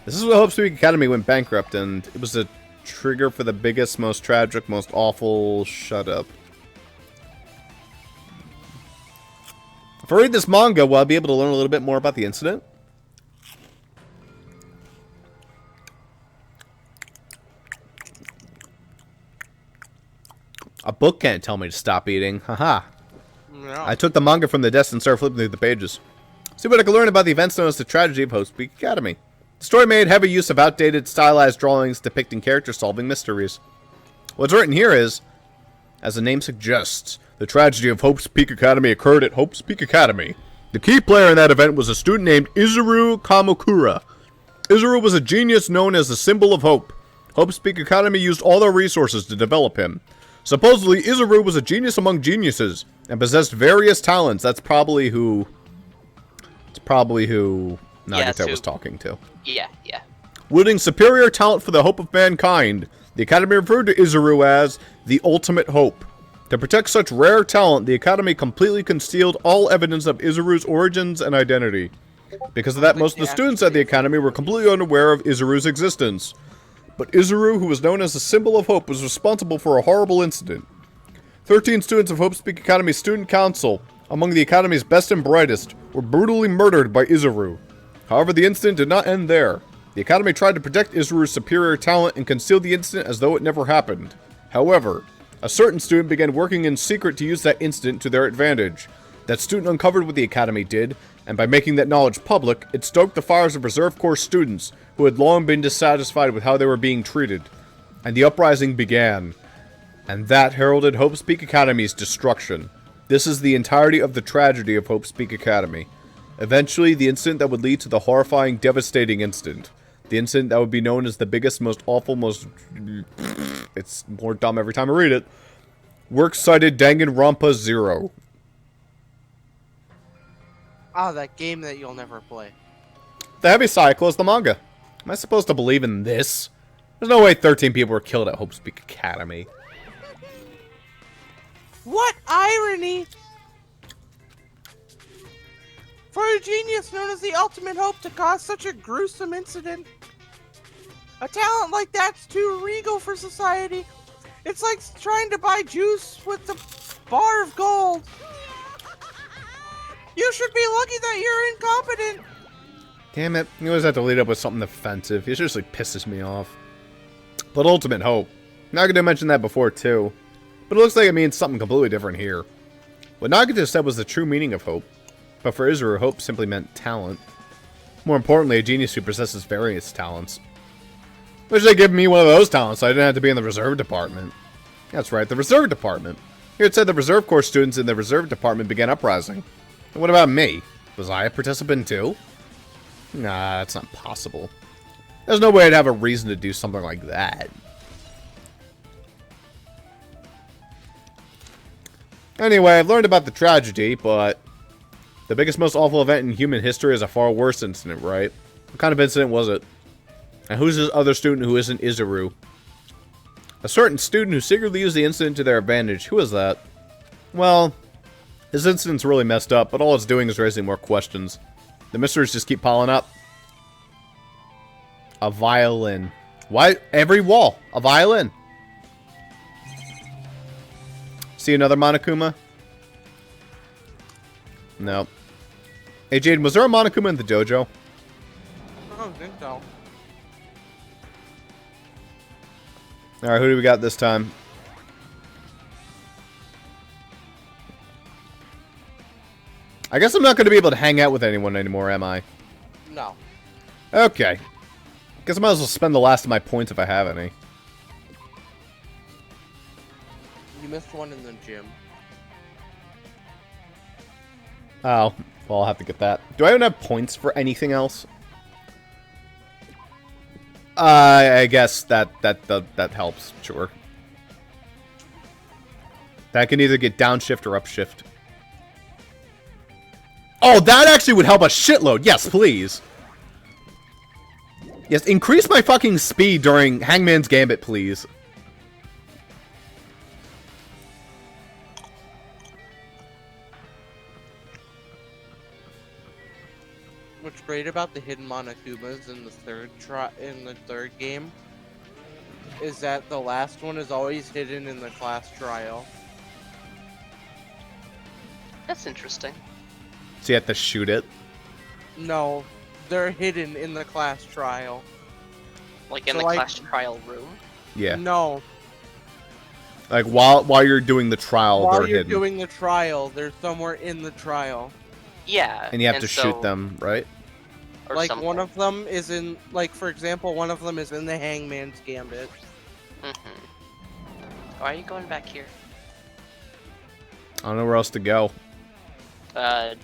This is what Hope Speak Academy went bankrupt, and it was a trigger for the biggest, most tragic, most awful. Shut up. If I read this manga, will I be able to learn a little bit more about the incident? A book can't tell me to stop eating. Haha. No. I took the manga from the desk and started flipping through the pages. See what I can learn about the events known as the tragedy of Hope Speak Academy. The story made heavy use of outdated, stylized drawings depicting characters solving mysteries. What's written here is, as the name suggests, the tragedy of Hope's Peak Academy occurred at Hope's Peak Academy. The key player in that event was a student named Izuru Kamakura. Izuru was a genius known as the symbol of hope. Hope's Peak Academy used all their resources to develop him. Supposedly, Izuru was a genius among geniuses and possessed various talents. That's probably who Nagito was talking to. Yeah. Wielding superior talent for the hope of mankind, the Academy referred to Izuru as the ultimate hope. To protect such rare talent, the Academy completely concealed all evidence of Izuru's origins and identity. Because of that, most of the students at the Academy were completely unaware of Izuru's existence. But Izuru, who was known as the symbol of hope, was responsible for a horrible incident. 13 students of Hope Speak Academy's student council, among the Academy's best and brightest, were brutally murdered by Izuru. However, the incident did not end there. The Academy tried to protect Izuru's superior talent and conceal the incident as though it never happened. However, a certain student began working in secret to use that incident to their advantage. That student uncovered what the Academy did, and by making that knowledge public, it stoked the fires of Reserve Corps students who had long been dissatisfied with how they were being treated. And the uprising began. And that heralded Hope Speak Academy's destruction. This is the entirety of the tragedy of Hope Speak Academy. Eventually, the incident that would lead to the horrifying, devastating incident. The incident that would be known as the biggest, most awful, most... It's more dumb every time I read it. Works cited Danganronpa 0. Ah, that game that you'll never play. The heavy cycle is the manga. Am I supposed to believe in this? There's no way 13 people were killed at Hope Speak Academy. What irony! For a genius known as the ultimate hope to cause such a gruesome incident. A talent like that's too regal for society. It's like trying to buy juice with a bar of gold. You should be lucky that you're incompetent. Damn it. You always have to lead up with something offensive. It just pisses me off. But ultimate hope. Nagito mentioned that before too. But it looks like it means something completely different here. What Nagito said was the true meaning of hope. But for Izuru, hope simply meant talent. More importantly, a genius who possesses various talents. Wish they'd give me one of those talents so I didn't have to be in the reserve department. That's right, the reserve department. Here it said the reserve corps students in the reserve department began uprising. And what about me? Was I a participant too? Nah, that's not possible. There's no way I'd have a reason to do something like that. Anyway, I've learned about the tragedy, but the biggest, most awful event in human history is a far worse incident, right? What kind of incident was it? And who's this other student who isn't Izuru? A certain student who secretly used the incident to their advantage. Who is that? Well, his incident's really messed up, but all it's doing is raising more questions. The mysteries just keep piling up. A violin. Why? Every wall. A violin. See another Monokuma? No. Hey, Jaden, was there a Monokuma in the dojo? I don't think so. Alright, who do we got this time? I guess I'm not going to be able to hang out with anyone anymore, am I? No. Okay. Guess I might as well spend the last of my points if I have any. You missed one in the gym. Oh, well, I'll have to get that. Do I even have points for anything else? I guess that helps, sure. That can either get downshift or upshift. Oh, that actually would help a shitload. Yes, please. Yes, increase my fucking speed during Hangman's Gambit, please. What's great about the hidden Monokumas in the third game is that the last one is always hidden in the class trial. That's interesting. So you have to shoot it. No, they're hidden in the class trial. Like in So, the like- class trial room? Yeah. No, Like while you're doing the trial, while they're you're hidden. doing the trial, they're somewhere in the trial. Yeah. And you have to so- shoot them, right? or Like something. one of them is in, like for example, one of them is in the Hangman's Gambit. Why are you going back here? I don't know where else to go. Are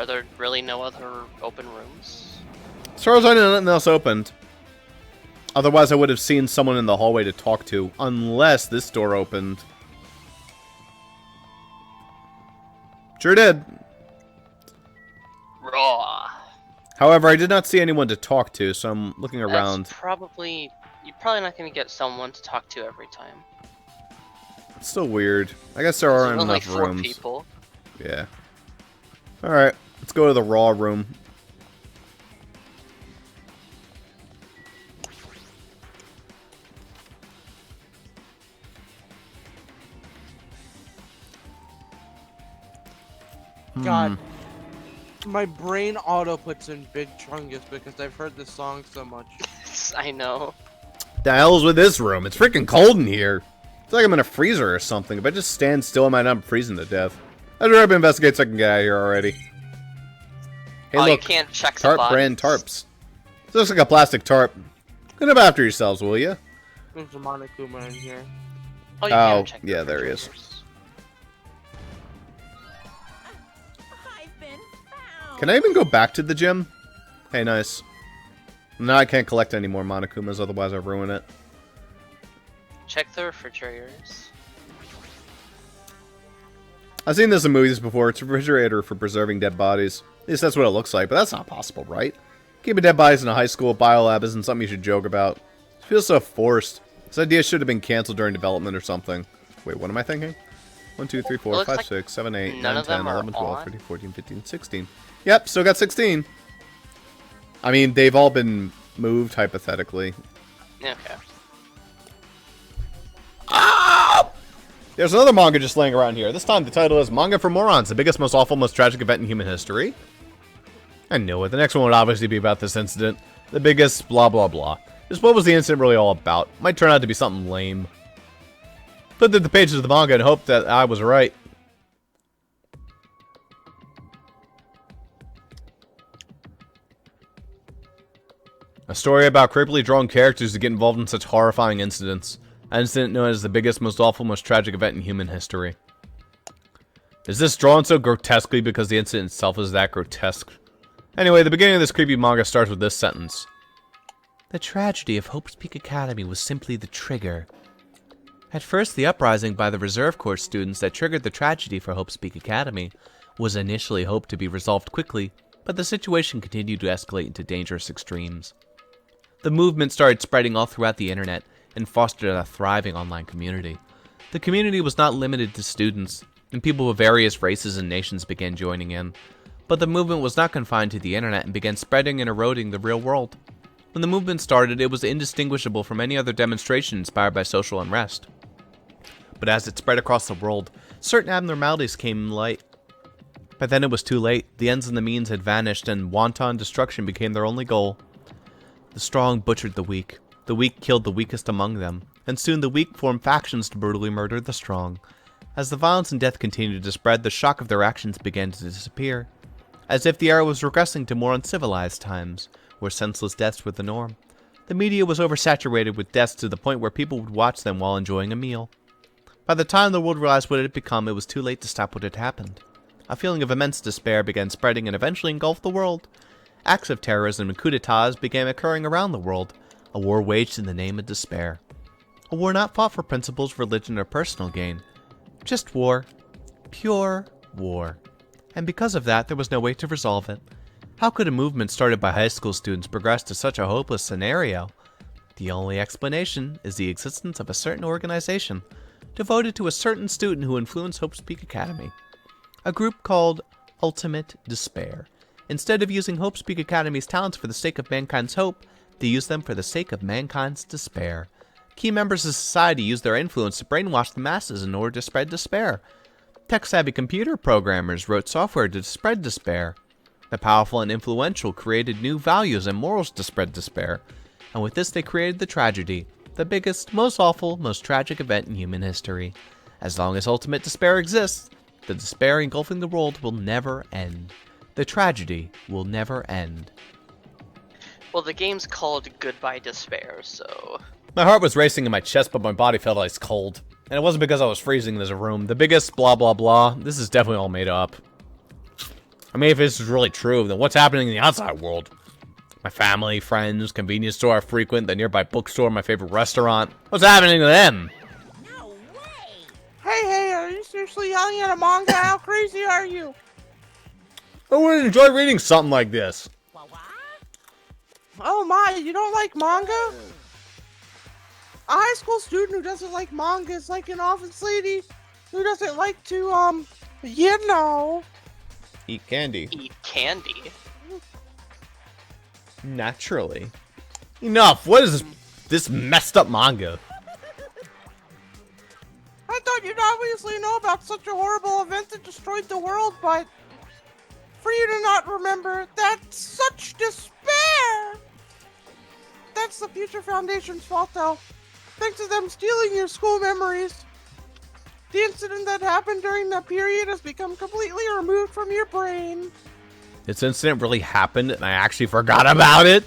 there really no other open rooms? As far as I know, nothing else opened. Otherwise, I would have seen someone in the hallway to talk to. Unless this door opened. Sure did. Raw. However, I did not see anyone to talk to, so I'm looking around. That's probably... You're probably not going to get someone to talk to every time. It's still weird. I guess there There's aren't only enough 4 rooms. people. Yeah. Alright, let's go to the raw room. God, my brain auto puts in Big Chungus because I've heard this song so much. I know. The hell's with this room? It's freaking cold in here. It's like I'm in a freezer or something. If I just stand still, I might not be freezing to death. I'd rather investigate so I can get out of here already. Hey, Oh, you look. can't check the Tarp bodies. brand tarps. This looks like a plastic tarp. Clean up after yourselves, will you? There's a Monokuma in here. Oh, you Oh, can check the yeah, there he is. refrigerators. I've been found. Can I even go back to the gym? Hey, nice. No, I can't collect any more Monokumas, otherwise I ruin it. Check the refrigerators. I've seen this in movies before. It's a refrigerator for preserving dead bodies. At least that's what it looks like, but that's not possible, right? Keeping dead bodies in a high school biolab isn't something you should joke about. It feels so forced. This idea should have been canceled during development or something. Wait, what am I thinking? 1, 2, 3, 4, Looks 5, like 6, 7, 8, none 9, of 10, them are 11, 12, on. 13, 14, 15, 16. Yep, still got 16. I mean, they've all been moved, hypothetically. Okay. There's another manga just laying around here. This time the title is Manga for Morons, the biggest, most awful, most tragic event in human history. I knew it. The next one would obviously be about this incident. The biggest blah blah blah. Just what was the incident really all about? Might turn out to be something lame. Flipped through the pages of the manga and hoped that I was right. A story about creepily drawn characters that get involved in such horrifying incidents. An incident known as the biggest, most awful, most tragic event in human history. Is this drawn so grotesquely because the incident itself is that grotesque? Anyway, the beginning of this creepy manga starts with this sentence. The tragedy of Hope's Peak Academy was simply the trigger. At first, the uprising by the Reserve Corps students that triggered the tragedy for Hope's Peak Academy was initially hoped to be resolved quickly, but the situation continued to escalate into dangerous extremes. The movement started spreading all throughout the internet and fostered a thriving online community. The community was not limited to students, and people of various races and nations began joining in. But the movement was not confined to the internet and began spreading and eroding the real world. When the movement started, it was indistinguishable from any other demonstration inspired by social unrest. But as it spread across the world, certain abnormalities came to light. By then it was too late. The ends and the means had vanished, and wanton destruction became their only goal. The strong butchered the weak killed the weakest among them, and soon the weak formed factions to brutally murder the strong. As the violence and death continued to spread, the shock of their actions began to disappear, as if the era was regressing to more uncivilized times, where senseless deaths were the norm. The media was oversaturated with deaths to the point where people would watch them while enjoying a meal. By the time the world realized what it had become, it was too late to stop what had happened. A feeling of immense despair began spreading and eventually engulfed the world. Acts of terrorism and coups d'etats began occurring around the world, a war waged in the name of despair. A war not fought for principles, religion, or personal gain. Just war. Pure war. And because of that, there was no way to resolve it. How could a movement started by high school students progress to such a hopeless scenario? The only explanation is the existence of a certain organization devoted to a certain student who influenced Hope's Peak Academy. A group called Ultimate Despair. Instead of using Hope's Peak Academy's talents for the sake of mankind's hope, they used them for the sake of mankind's despair. Key members of society used their influence to brainwash the masses in order to spread despair. Tech-savvy computer programmers wrote software to spread despair. The powerful and influential created new values and morals to spread despair. And with this they created the tragedy, the biggest, most awful, most tragic event in human history. As long as ultimate despair exists, the despair engulfing the world will never end. The tragedy will never end. Well, the game's called Goodbye Despair, so... My heart was racing in my chest, but my body felt ice cold. And it wasn't because I was freezing in this room. The biggest blah blah blah, this is definitely all made up. I mean, if this is really true, then what's happening in the outside world? My family, friends, convenience store I frequent, the nearby bookstore, my favorite restaurant. What's happening to them? No way! Hey, are you seriously yelling at a manga? How crazy are you? I would enjoy reading something like this. What? Oh my, you don't like manga? A high school student who doesn't like manga is like an office lady who doesn't like to, you know. Eat candy. Eat candy. Naturally. Enough! What is this messed up manga? I thought you'd obviously know about such a horrible event that destroyed the world, but for you to not remember, that's such despair! That's the Future Foundation's fault, though. Thanks to them stealing your school memories. The incident that happened during that period has become completely removed from your brain. This incident really happened and I actually forgot about it?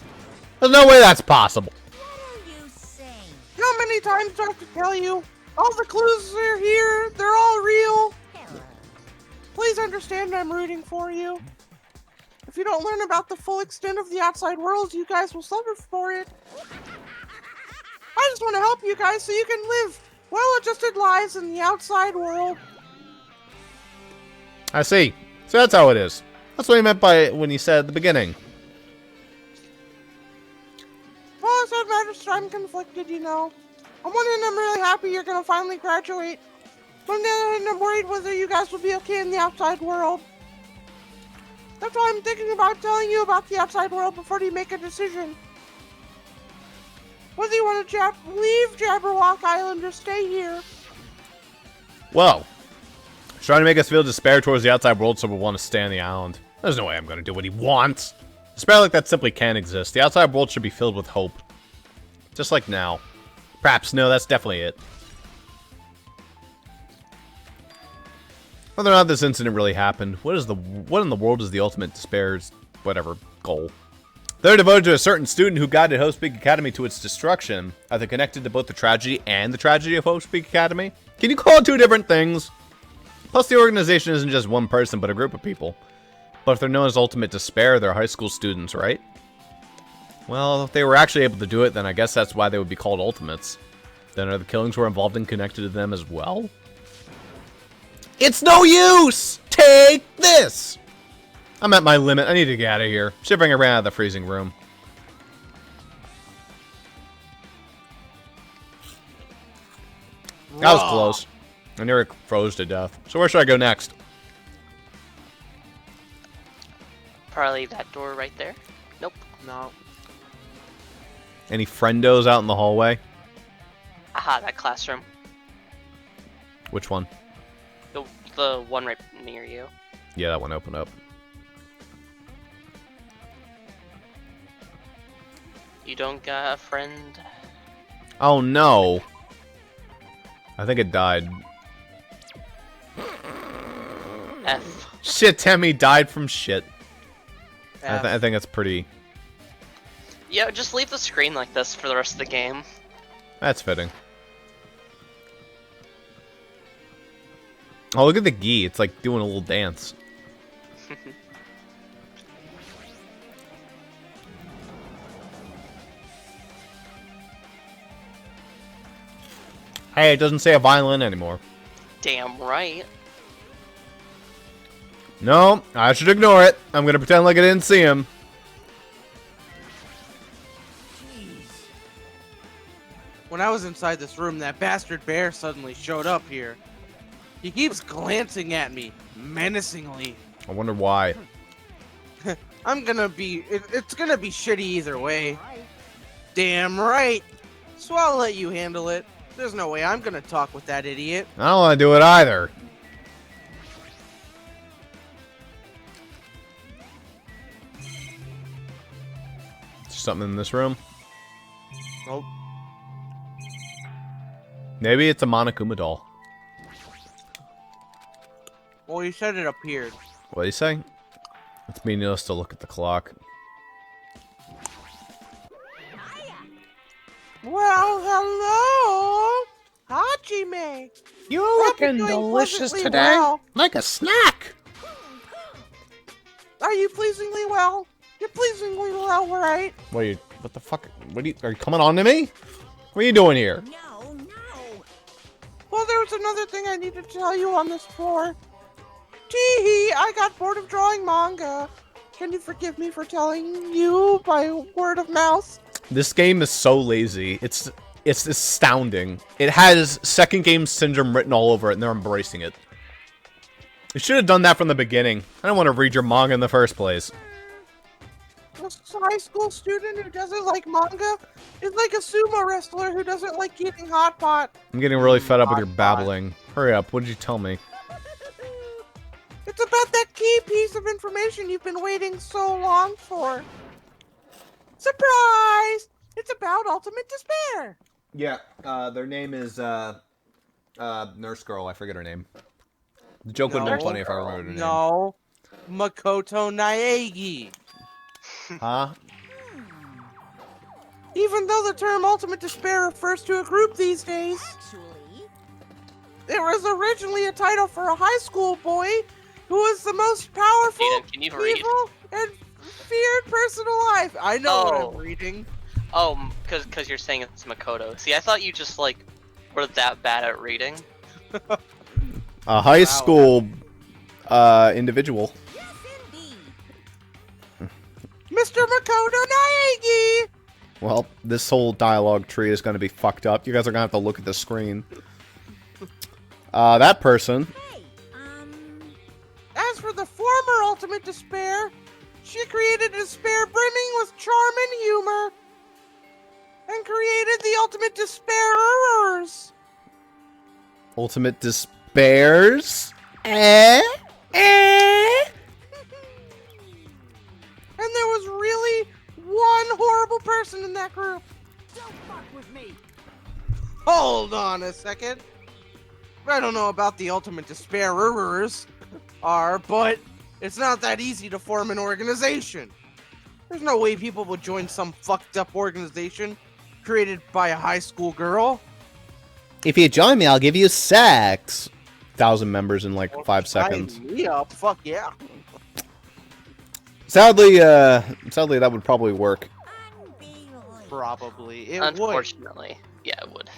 There's no way that's possible. What are you saying? How many times do I have to tell you? All the clues are here. They're all real. Hello. Please understand I'm rooting for you. If you don't learn about the full extent of the outside world, you guys will suffer for it. I just want to help you guys so you can live well-adjusted lives in the outside world. I see. So that's how it is. That's what he meant by when he said at the beginning. Well, as that matters, I'm conflicted, you know. On one hand, I'm really happy you're gonna finally graduate. But on the other hand, I'm worried whether you guys will be okay in the outside world. That's why I'm thinking about telling you about the outside world before you make a decision. Whether you want to leave Jabberwock Island or stay here. Whoa. He's trying to make us feel despair towards the outside world so we'll want to stay on the island. There's no way I'm going to do what he wants. Despair like that simply can't exist. The outside world should be filled with hope. Just like now. Perhaps, no, that's definitely it. Whether or not this incident really happened, what in the world is the ultimate despair's, whatever, goal? They're devoted to a certain student who guided Hope's Peak Academy to its destruction. Are they connected to both the tragedy and the tragedy of Hope's Peak Academy? Can you call it two different things? Plus, the organization isn't just one person, but a group of people. But if they're known as Ultimate Despair, they're high school students, right? Well, if they were actually able to do it, then I guess that's why they would be called Ultimates. Then are the killings were involved and connected to them as well? It's no use! Take this! I'm at my limit. I need to get out of here. Shivering, I ran out of the freezing room. That was close. I nearly froze to death. So where should I go next? Probably that door right there. Nope. No. Any friendos out in the hallway? Aha, that classroom. Which one? The one right near you. Yeah, that one opened up. You don't got a friend? Oh no! I think it died. F. Shit, Temmie died from shit. F. I think that's pretty... Yeah, just leave the screen like this for the rest of the game. That's fitting. Oh, look at the gi. It's like doing a little dance. Hey, it doesn't say a violin anymore. Damn right. No, I should ignore it. I'm gonna pretend like I didn't see him. When I was inside this room, that bastard bear suddenly showed up here. He keeps glancing at me, menacingly. I wonder why. I'm gonna be... it's gonna be shitty either way. Damn right. So I'll let you handle it. There's no way I'm gonna talk with that idiot. I don't want to do it either. Something in this room? Nope. Maybe it's a Monokuma doll. Well, you said it appeared. What do you say? It's meaningless to look at the clock. Well, hello, Hajime. You're looking delicious today, like a snack. Are you pleasingly well? You're pleasingly well, right? What the fuck? Are you coming on to me? What are you doing here? No, no. Well, there was another thing I need to tell you on this floor. Teehee, I got bored of drawing manga. Can you forgive me for telling you by word of mouth? This game is so lazy. It's astounding. It has second game syndrome written all over it, and they're embracing it. You should have done that from the beginning. I don't want to read your manga in the first place. A high school student who doesn't like manga is like a sumo wrestler who doesn't like eating hot pot. I'm getting really fed up with your babbling. Hurry up. What did you tell me? It's about that key piece of information you've been waiting so long for. Surprise! It's about Ultimate Despair. Yeah, their name is, Nurse Girl. I forget her name. The joke would have been funny if I remembered her name. No. Makoto Naegi. Huh? Even though the term Ultimate Despair refers to a group these days, it was originally a title for a high school boy who was the most powerful, Jaden, can you read? evil, and feared person alive. I know what I'm reading. Oh, cause you're saying it's Makoto. See, I thought you just like were that bad at reading. A high school, individual. Mr. Makoto Naegi! Well, this whole dialogue tree is going to be fucked up. You guys are going to have to look at the screen. That person. As for the former Ultimate Despair, she created a despair brimming with charm and humor, and created the Ultimate Despairers. Ultimate Despairs? And there was really one horrible person in that group. Don't fuck with me. Hold on a second. I don't know about the Ultimate Despairers but it's not that easy to form an organization. There's no way people would join some fucked up organization created by a high school girl. If you join me, I'll give you sex. 1,000 members in like 5 seconds. Sign me up, fuck yeah. Sadly, that would probably work. Probably. It would. Unfortunately, yeah, it would.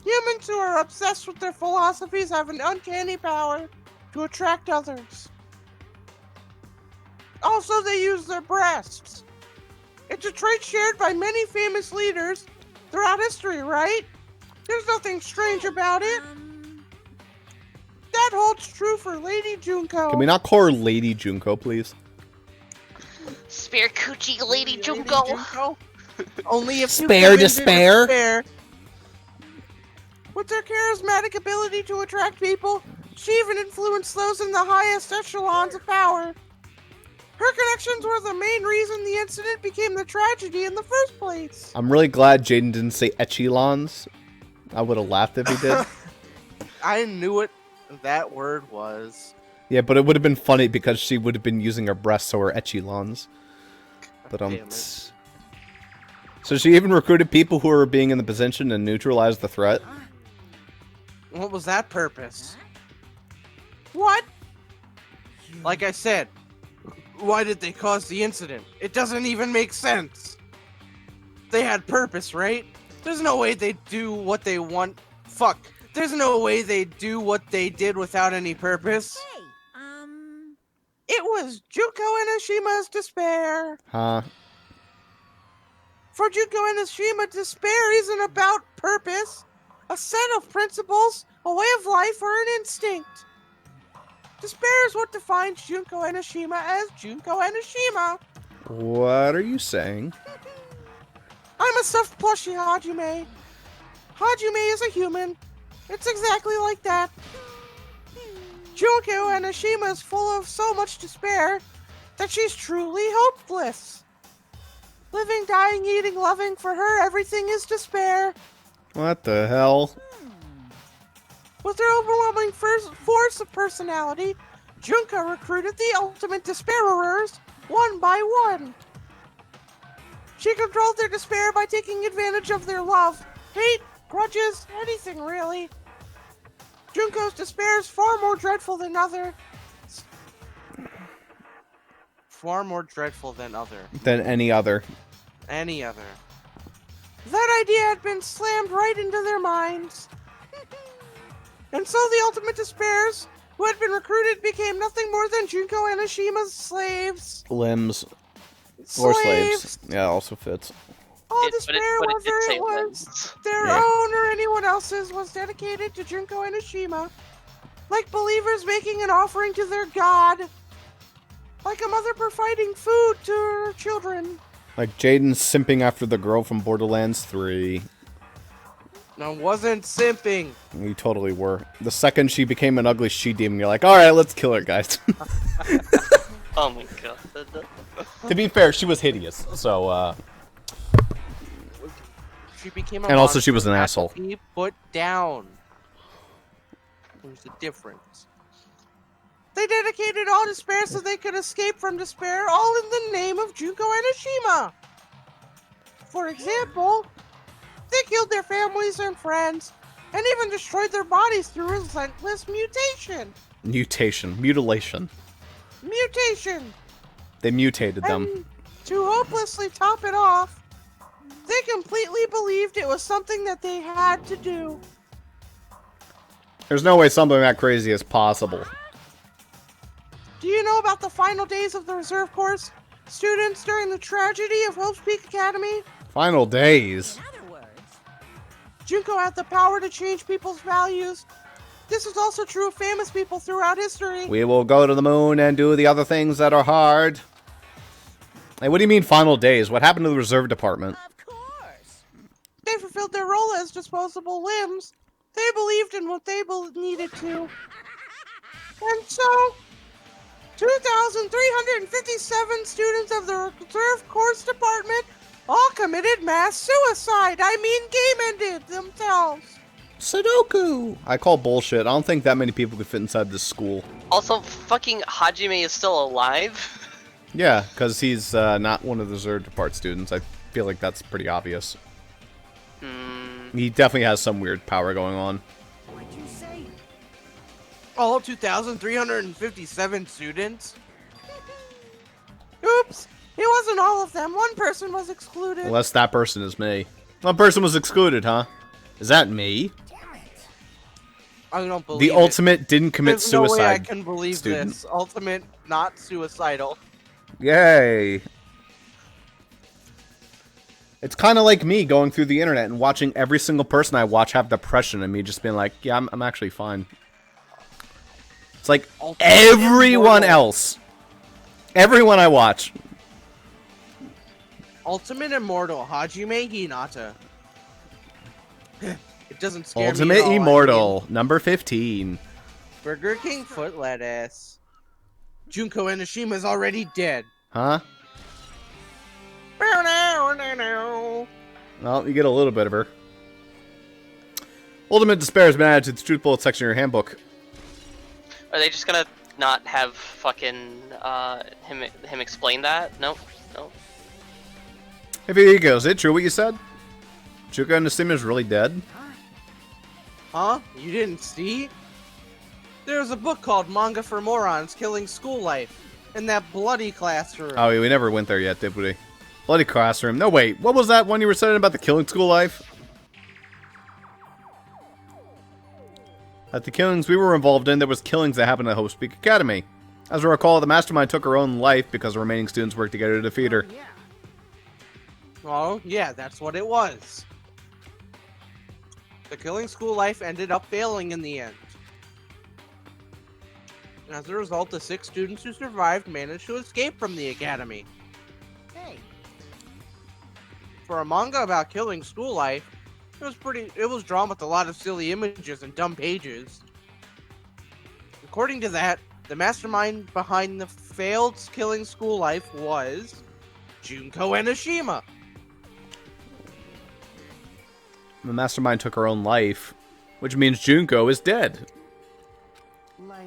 Humans who are obsessed with their philosophies have an uncanny power to attract others. Also, they use their breasts. It's a trait shared by many famous leaders throughout history, right? There's nothing strange about it. That holds true for Lady Junko. Can we not call her Lady Junko, please? Spear Coochie Lady Junko. Only if Spare you to spare? despair. With her charismatic ability to attract people, she even influenced those in the highest echelons of power. Her connections were the main reason the incident became the tragedy in the first place. I'm really glad Jaden didn't say echelons. I would have laughed if he did. I knew what that word was. Yeah, but it would have been funny because she would have been using her breasts, so her echelons. But Damn it. So she even recruited people who were being in the position to neutralize the threat. What was that purpose? What? Like I said, why did they cause the incident? It doesn't even make sense. They had purpose, right? There's no way they do what they want. Fuck. There's no way they do what they did without any purpose. Hey, It was Junko Enoshima's despair. Huh? For Junko Enoshima, despair isn't about purpose, a set of principles, a way of life, or an instinct. Despair is what defines Junko Enoshima as Junko Enoshima. What are you saying? I'm a stuffed plushie Hajime. Hajime is a human. It's exactly like that. Junko Enoshima is full of so much despair that she's truly hopeless. Living, dying, eating, loving, for her everything is despair. What the hell? With her overwhelming force of personality, Junko recruited the ultimate despairers one by one. She controlled their despair by taking advantage of their love, hate, grudges, anything really. Junko's despair is far more dreadful than other. Far more dreadful than other. Than any other. Any other. That idea had been slammed right into their minds. And so the ultimate despairs, who had been recruited, became nothing more than Junko Enoshima's slaves. Limbs. Or slaves. Yeah, also fits. All despair, but it whether did say it was limbs. their Yeah. own or anyone else's, was dedicated to Junko Enoshima. Like believers making an offering to their god. Like a mother providing food to her children. Like Jaden simping after the girl from Borderlands 3. No, wasn't simping. You totally were. The second she became an ugly she-demon, you're like, alright, let's kill her, guys. Oh my god. To be fair, she was hideous, so, She became a And also monster she was an that asshole. could be put down. There's a difference. They dedicated all despair so they could escape from despair, all in the name of Junko Enoshima. For example, they killed their families and friends, and even destroyed their bodies through relentless mutation. Mutilation. Mutation! They mutated them. And to hopelessly top it off, they completely believed it was something that they had to do. There's no way something that crazy is possible. Do you know about the final days of the reserve course? Students during the tragedy of Hope's Peak Academy? Final days. in other words, Junko had the power to change people's values. This is also true of famous people throughout history. We will go to the moon and do the other things that are hard. Hey, what do you mean final days? What happened to the reserve department? of course. They fulfilled their role as disposable limbs. They believed in what they needed to. And so, 2,357 students of the reserve course department all committed mass suicide. I mean game-ended themselves. Sudoku! I call bullshit. I don't think that many people could fit inside this school. Also, fucking Hajime is still alive. Yeah, because he's not one of the reserve depart students. I feel like that's pretty obvious. He definitely has some weird power going on. What'd you say? All 2,357 students? Oops! It wasn't all of them. One person was excluded. Unless that person is me. One person was excluded, huh? Is that me? Damn it. I don't believe The it. ultimate didn't commit There's no way I suicide. can believe student. this. Ultimate, not suicidal. Yay! It's kind of like me going through the internet and watching every single person I watch have depression and me just being like, yeah, I'm actually fine. It's like Ultimate everyone immortal. else. Everyone I watch. Ultimate Immortal Hajime Hinata. It doesn't scare me Ultimate at all. Immortal, number 15. Burger King foot lettuce. Junko Enoshima's already dead. Huh? Well, you get a little bit of her. Ultimate Despair has been added to the Truth Bullet section of your handbook. Are they just gonna not have fucking him explain that? Nope. Nope. Hey, Vigo, is it true what you said? Junko Enoshima's really dead? Huh? You didn't see? There's a book called Manga for Morons Killing School Life in that bloody classroom. Oh, we never went there yet, did we? Bloody classroom. No, wait. What was that one you were saying about the killing school life? At the killings we were involved in, there was killings that happened at Hope Speak Academy. As I recall, the mastermind took her own life because the remaining students worked together to defeat her. Oh, yeah, that's what it was. The Killing School Life ended up failing in the end. As a result, the 6 students who survived managed to escape from the academy. Hey, For a manga about killing school life, it was drawn with a lot of silly images and dumb pages. According to that, the mastermind behind the failed Killing School Life was Junko Enoshima. The mastermind took her own life, which means Junko is dead. like,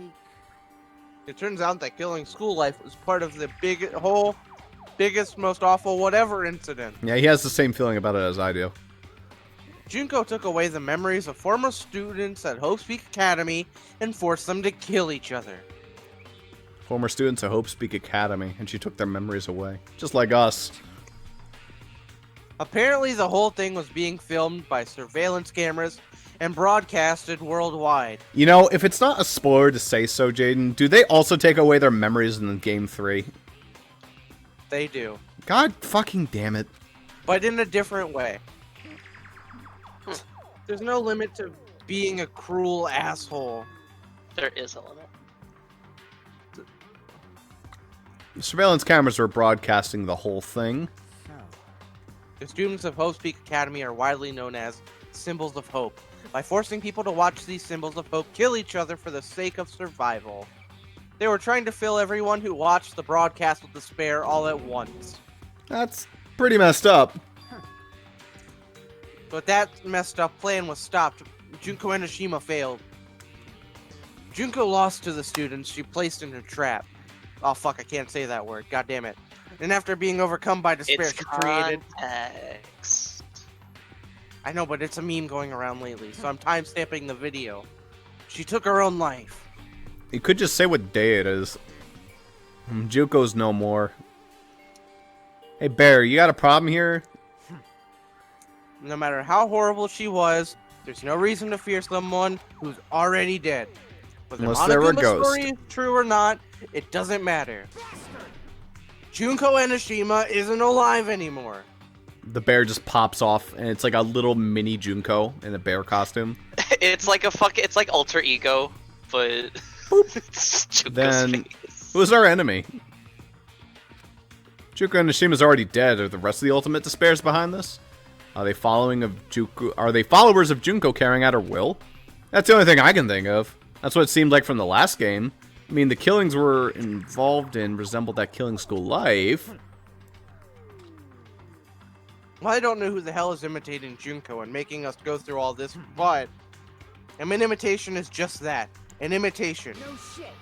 It turns out that Killing School Life was part of the biggest, most awful whatever incident. Yeah, he has the same feeling about it as I do. Junko took away the memories of former students at Hope Speak Academy and forced them to kill each other. Former students at Hope Speak Academy, and she took their memories away. Just like us. Apparently, the whole thing was being filmed by surveillance cameras and broadcasted worldwide. You know, if it's not a spoiler to say so, Jaden, do they also take away their memories in Game 3? They do. God fucking damn it. But in a different way. There's no limit to being a cruel asshole. There is a limit. The surveillance cameras were broadcasting the whole thing. so. The students of Hope Speak Academy are widely known as Symbols of Hope, by forcing people to watch these symbols of hope kill each other for the sake of survival. They were trying to fill everyone who watched the broadcast with despair all at once. That's pretty messed up. But that messed up plan was stopped. Junko Enoshima failed. Junko lost to the students she placed in her trap. Oh fuck, I can't say that word. God damn it. And after being overcome by despair, It's she created... context. I know, but it's a meme going around lately, so I'm timestamping the video. She took her own life. You could just say what day it is. Junko's no more. Hey, Bear, you got a problem here? No matter how horrible she was, there's no reason to fear someone who's already dead. Whether Unless they were a Monokuma's ghost. story is true or not, it doesn't matter. Junko Enoshima isn't alive anymore. The bear just pops off, and it's like a little mini Junko in a bear costume. It's like it's like alter ego, but it's Junko's Then, face. who's our enemy? Junko Enoshima's already dead. Are the rest of the Ultimate Despairs behind this? Are they followers of Junko carrying out her will? That's the only thing I can think of. That's what it seemed like from the last game. I mean, the killings were involved in resembled that killing school life. Well, I don't know who the hell is imitating Junko and making us go through all this, but an imitation is just that, an imitation. No shit.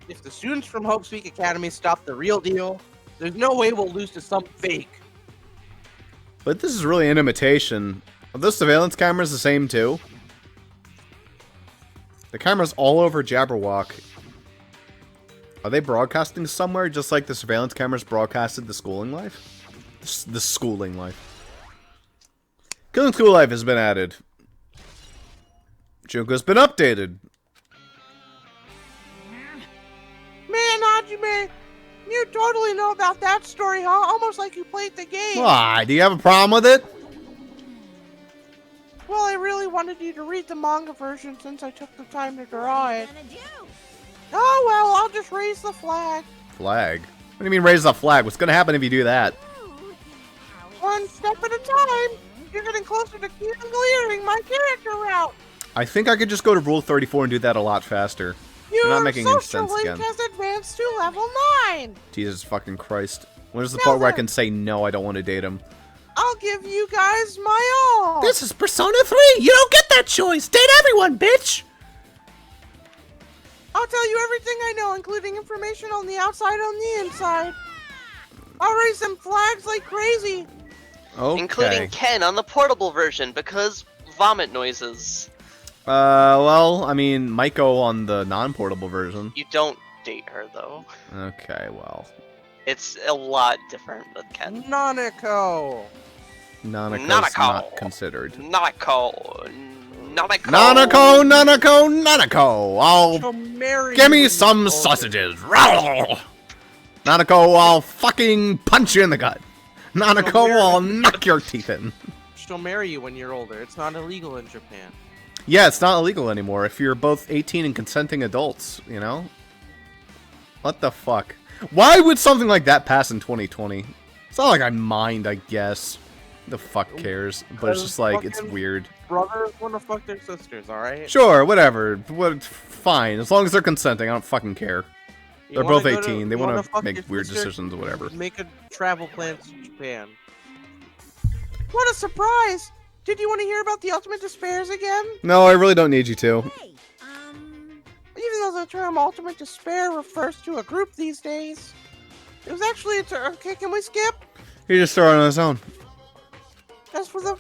If the students from Hope Speak Academy stop the real deal, there's no way we'll lose to some fake. But this is really an imitation. Are those surveillance cameras the same too? The cameras all over Jabberwock. Are they broadcasting somewhere just like the surveillance cameras broadcasted the schooling life? The schooling life. Killing School Life has been added. Junko's been updated. Man, Hajime, you totally know about that story, huh? Almost like you played the game. Why? Do you have a problem with it? Well, I really wanted you to read the manga version since I took the time to draw it. Oh well, I'll just raise the flag. Flag? What do you mean raise the flag? What's gonna happen if you do that? step at a time. You're getting closer to clearing my character route. I think I could just go to Rule 34 and do that a lot faster. You're not making any sense link again. has advanced to level 9. Jesus fucking Christ. Where's the Now part where I then. can say no, I don't want to date him? I'll give you guys my all. This is Persona 3! You don't get that choice! Date everyone, bitch! I'll tell you everything I know, including information on the outside and the inside. I'll raise them flags like crazy. Okay. Including Ken on the portable version because vomit noises. Well, I mean, might go on the non-portable version. You don't date her though. Okay, well. It's a lot different with Ken. Nanako. Nanako's Nanako. not considered. Nanako. Nanako! She'll marry Give you me when some you're older. sausages! Nanako, I'll fucking punch you in the gut! Nanako, I'll knock your teeth in. She'll marry you when you're older. It's not illegal in Japan. Yeah, it's not illegal anymore if you're both 18 and consenting adults, you know? What the fuck? Why would something like that pass in 2020? It's not like I mind, I guess. The fuck cares? But it's just like, it's weird. Brothers want to fuck their sisters, alright? Sure, whatever. Fine. As long as they're consenting, I don't fucking care. They're both 18. They want to make weird decisions or whatever. Make a travel plan to Japan. What a surprise! Did you want to hear about the Ultimate Despairs again? No, I really don't need you to. Hey, Even though the term Ultimate Despair refers to a group these days, it was actually a term. Okay, can we skip? He just throw it on his own. As for the...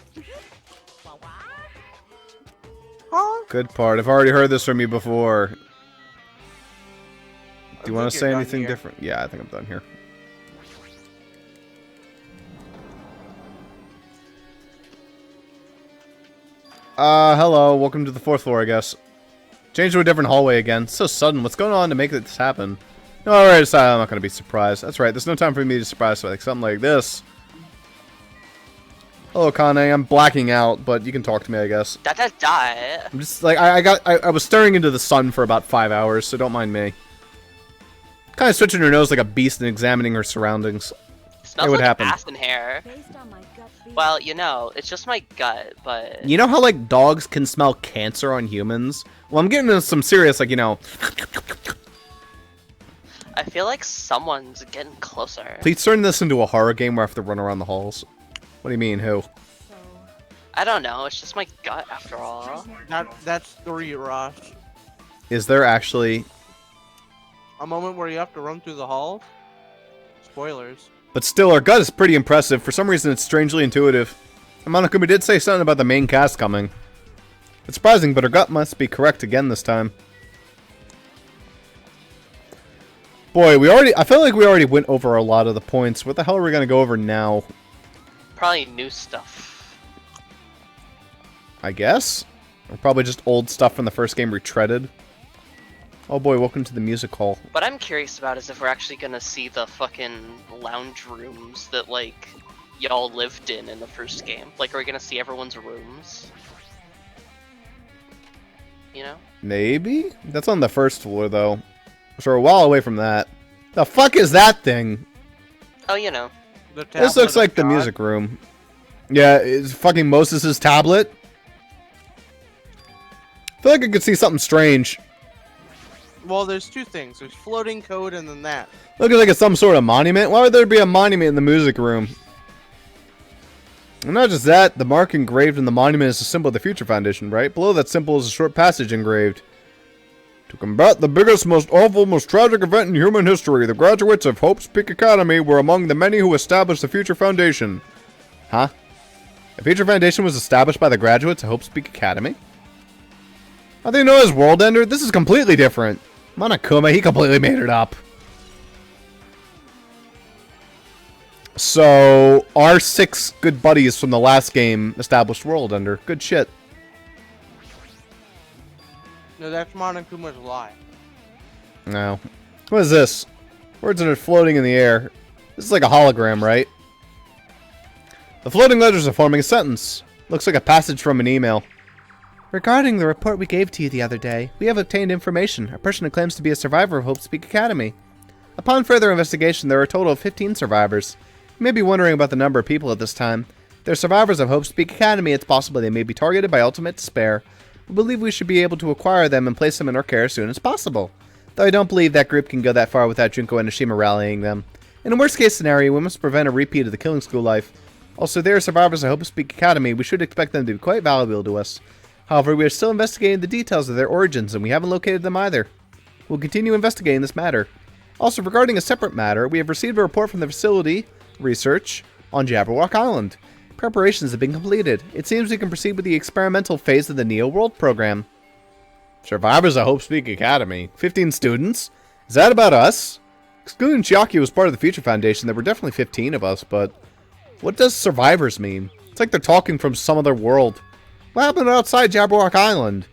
Huh? Good part. I've already heard this from you before. Do you think want to you're say done anything here. different? Yeah, I think I'm done here. Hello. Welcome to the 4th floor, I guess. Change to a different hallway again. So sudden. What's going on to make this happen? No, I already decided I'm not going to be surprised. That's right. There's no time for me to be surprised by like something like this. Hello, Kane. I'm blacking out, but you can talk to me, I guess. Die. I'm just like I was staring into the sun for about 5 hours, so don't mind me. Kind of switching her nose like a beast and examining her surroundings. Smells would like happen. ass and hair. based on my gut feeling. Well, you know, it's just my gut, but You know how like dogs can smell cancer on humans? Well, I'm getting into some serious like, you know. I feel like someone's getting closer. Please turn this into a horror game where I have to run around the halls. What do you mean, who? I don't know, it's just my gut after all. That's 3, Rosh. Is there actually? A moment where you have to run through the halls? Spoilers. But still, our gut is pretty impressive. For some reason, it's strangely intuitive. Monokuma did say something about the main cast coming. It's surprising, but our gut must be correct again this time. Boy, I feel like we already went over a lot of the points. What the hell are we gonna go over now? Probably new stuff. I guess? Or probably just old stuff from the first game retreaded. Oh boy, welcome to the music hall. What I'm curious about is if we're actually gonna see the fucking lounge rooms that, like, y'all lived in the first game. Like, are we gonna see everyone's rooms? You know? Maybe? That's on the first floor, though. So we're a while away from that. The fuck is that thing? Oh, you know. The This tablet looks like of the God. music room. Yeah, it's fucking Moses' tablet. I feel like I could see something strange. Well, there's 2 things. There's floating code and then that. Looks like it's some sort of monument. Why would there be a monument in the music room? And not just that, the mark engraved in the monument is a symbol of the Future Foundation, right? Below that symbol is a short passage engraved. To combat the biggest, most awful, most tragic event in human history, the graduates of Hope's Peak Academy were among the many who established the Future Foundation. Huh? The Future Foundation was established by the graduates of Hope's Peak Academy? Are they known as World Ender? This is completely different. Monokuma, he completely made it up. So, our 6 good buddies from the last game established World Ender. Good shit. No, that's Monokuma's lie. No. What is this? Words that are floating in the air. This is like a hologram, right? The floating letters are forming a sentence. Looks like a passage from an email. Regarding the report we gave to you the other day, we have obtained information. A person who claims to be a survivor of Hope's Peak Academy. Upon further investigation, there are a total of 15 survivors. You may be wondering about the number of people at this time. They're survivors of Hope's Peak Academy. It's possible they may be targeted by ultimate despair. We believe we should be able to acquire them and place them in our care as soon as possible. Though I don't believe that group can go that far without Junko and Ashima rallying them. In a worst-case scenario, we must prevent a repeat of the killing school life. Also, they are survivors of Hope's Peak Academy. We should expect them to be quite valuable to us. However, we are still investigating the details of their origins, and we haven't located them either. We'll continue investigating this matter. Also, regarding a separate matter, we have received a report from the facility research on Jabberwock Island. Preparations have been completed. It seems we can proceed with the experimental phase of the Neo World program. Survivors of Hope's Peak Academy. 15 students? Is that about us? Excluding Chiaki was part of the Future Foundation, there were definitely 15 of us, but what does survivors mean? It's like they're talking from some other world. What happened outside Jabberwock Island?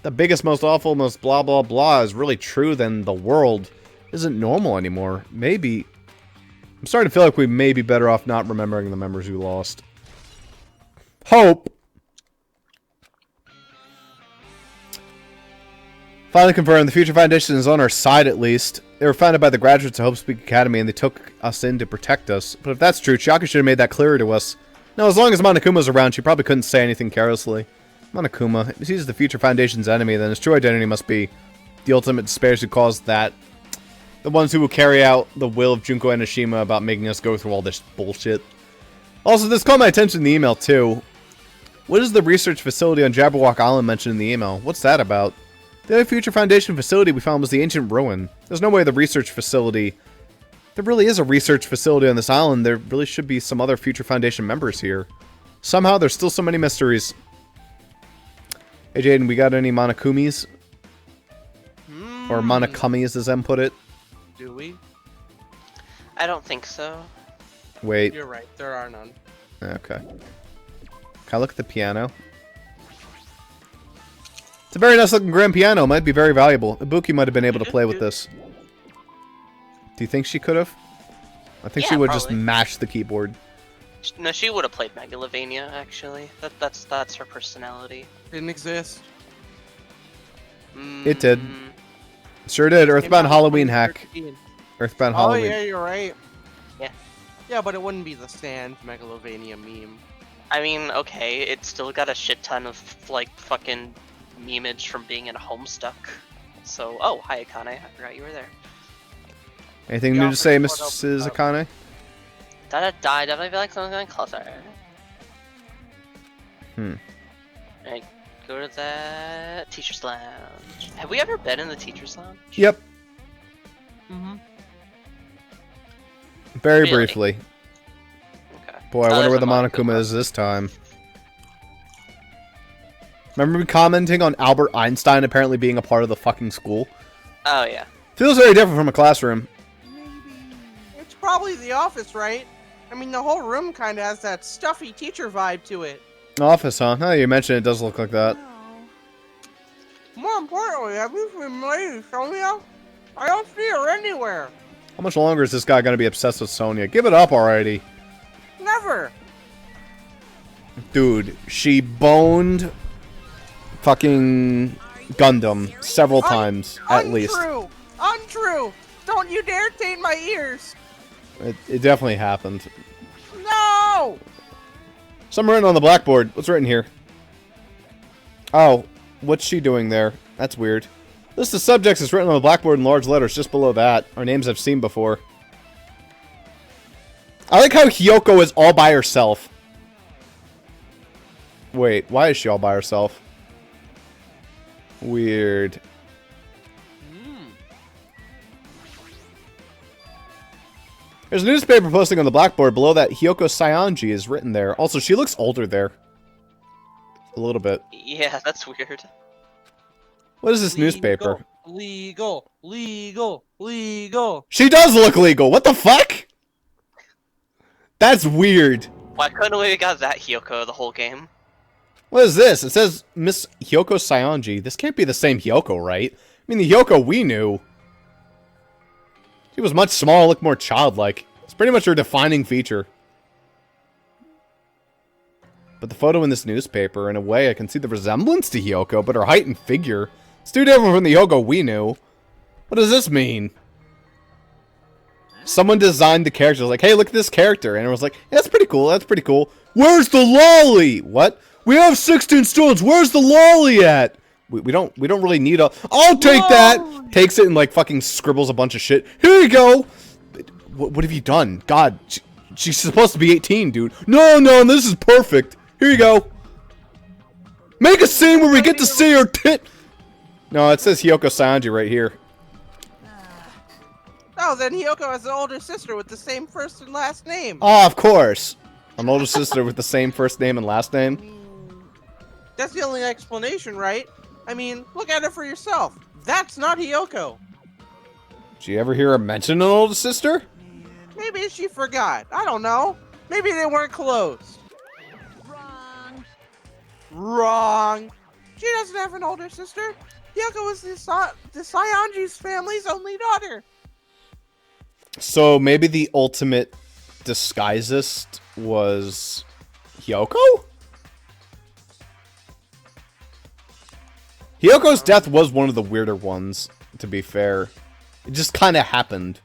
The biggest, most awful, most blah blah blah is really true, then the world isn't normal anymore. Maybe. I'm starting to feel like we may be better off not remembering the members we lost. Hope! Finally confirmed, the Future Foundation is on our side at least. They were founded by the graduates of Hope's Peak Academy and they took us in to protect us. But if that's true, Chiaki should have made that clearer to us. Now, as long as Monokuma's around, she probably couldn't say anything carelessly. Monokuma, if he's the Future Foundation's enemy, then his true identity must be the ultimate despairs who caused that. The ones who will carry out the will of Junko and Ashima about making us go through all this bullshit. Also, this caught my attention in the email, too. What is the research facility on Jabberwock Island mentioned in the email? What's that about? The only Future Foundation facility we found was the ancient ruin. There's no way the research facility... There really is a research facility on this island. There really should be some other Future Foundation members here. Somehow, there's still so many mysteries. Hey, Jaden, we got any Monokumis? Or Monokumis, as Em put it? Do we? I don't think so. Wait. You're right, there are none. Okay. Can I look at the piano? It's a very nice looking grand piano. Might be very valuable. Ibuki might have been able to play with this. Do you think she could have? I think she would just mash the keyboard. No, she would have played Megalovania, actually. That's her personality. Didn't exist. It did. Sure did. Earthbound Halloween hack. Earthbound Halloween. Oh yeah, you're right. Yeah. Yeah, but it wouldn't be the Sand Megalovania meme. I mean, okay, it still got a shit ton of, like, fucking memeage from being in Homestuck. So, oh, hi Akane, I forgot you were there. Anything new to say, Mrs. Akane? I definitely feel like something's closer. Alright, go to the Teacher's Lounge. Have we ever been in the Teacher's Lounge? Yep. Mm-hmm. Very briefly. Okay. Boy, I wonder where the Monokuma is this time. Remember me commenting on Albert Einstein apparently being a part of the fucking school? Oh, yeah. Feels very different from a classroom. Maybe. It's probably the office, right? I mean, the whole room kind of has that stuffy teacher vibe to it. Office, huh? Now you mention it, does look like that. More importantly, have you seen Lady Sonia? I don't see her anywhere. How much longer is this guy going to be obsessed with Sonia? Give it up already. Never. Dude, she boned fucking Gundam several times, at least. Untrue! Untrue! Don't you dare taint my ears! It definitely happened. No! Something written on the blackboard. What's written here? Oh, what's she doing there? That's weird. List of subjects is written on the blackboard in large letters just below that. Our names I've seen before. I like how Hyoko is all by herself. Wait, why is she all by herself? Weird. There's a newspaper posting on the blackboard. Below that, Hyoko Saionji is written there. Also, she looks older there. A little bit. Yeah, that's weird. What is this newspaper? Legal. Legal. Legal. She does look legal. What the fuck? That's weird. Why couldn't we have got that Hyoko the whole game? What is this? It says Miss Hyoko Saionji. This can't be the same Hyoko, right? I mean, the Hyoko we knew. She was much smaller, looked more childlike. It's pretty much her defining feature. But the photo in this newspaper, in a way, I can see the resemblance to Hyoko, but her height and figure, it's too different from the Hyoko we knew. What does this mean? Someone designed the character, like, hey, look at this character. And it was like, yeah, that's pretty cool, that's pretty cool. Where's the lolly? What? We have 16 stones. Where's the lolly at? We don't really need a... I'll take that! Takes it and, like, fucking scribbles a bunch of shit. Here you go! What have you done? God, she's supposed to be 18, dude. No, this is perfect. Here you go. Make a scene where we get to see her tit... No, it says Hiyoko Sanji right here. Oh, then Hiyoko has an older sister with the same first and last name. Oh, of course. An older sister with the same first name and last name. That's the only explanation, right? I mean, look at it for yourself. That's not Hiyoko. Did you ever hear her mention an older sister? Maybe she forgot. I don't know. Maybe they weren't close. Wrong. Wrong. She doesn't have an older sister. Hiyoko was the Saionji's family's only daughter. So maybe the ultimate disguisist was Hiyoko? Hyoko's death was one of the weirder ones, to be fair. It just kind of happened.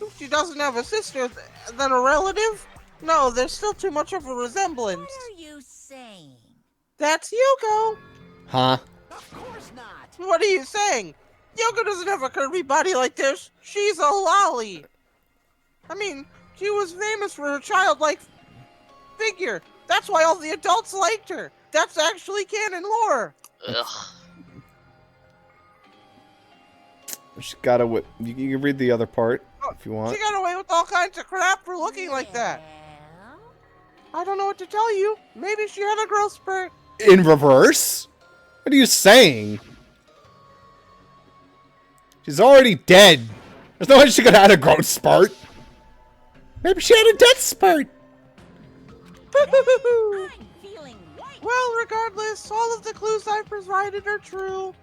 If she doesn't have a sister, then a relative? No, there's still too much of a resemblance. What are you saying? That's Hiyoko. Huh? Of course not. What are you saying? Hiyoko doesn't have a curvy body like this. She's a lolly. I mean, she was famous for her childlike figure. That's why all the adults liked her. That's actually canon lore. Ugh. She got away. You can read the other part if you want. She got away with all kinds of crap for looking like that. Well, I don't know what to tell you. Maybe she had a growth spurt. In reverse? What are you saying? She's already dead. There's no way she could have had a growth spurt. Maybe she had a death spurt. I'm feeling white. Well, regardless, all of the clues I've provided are true.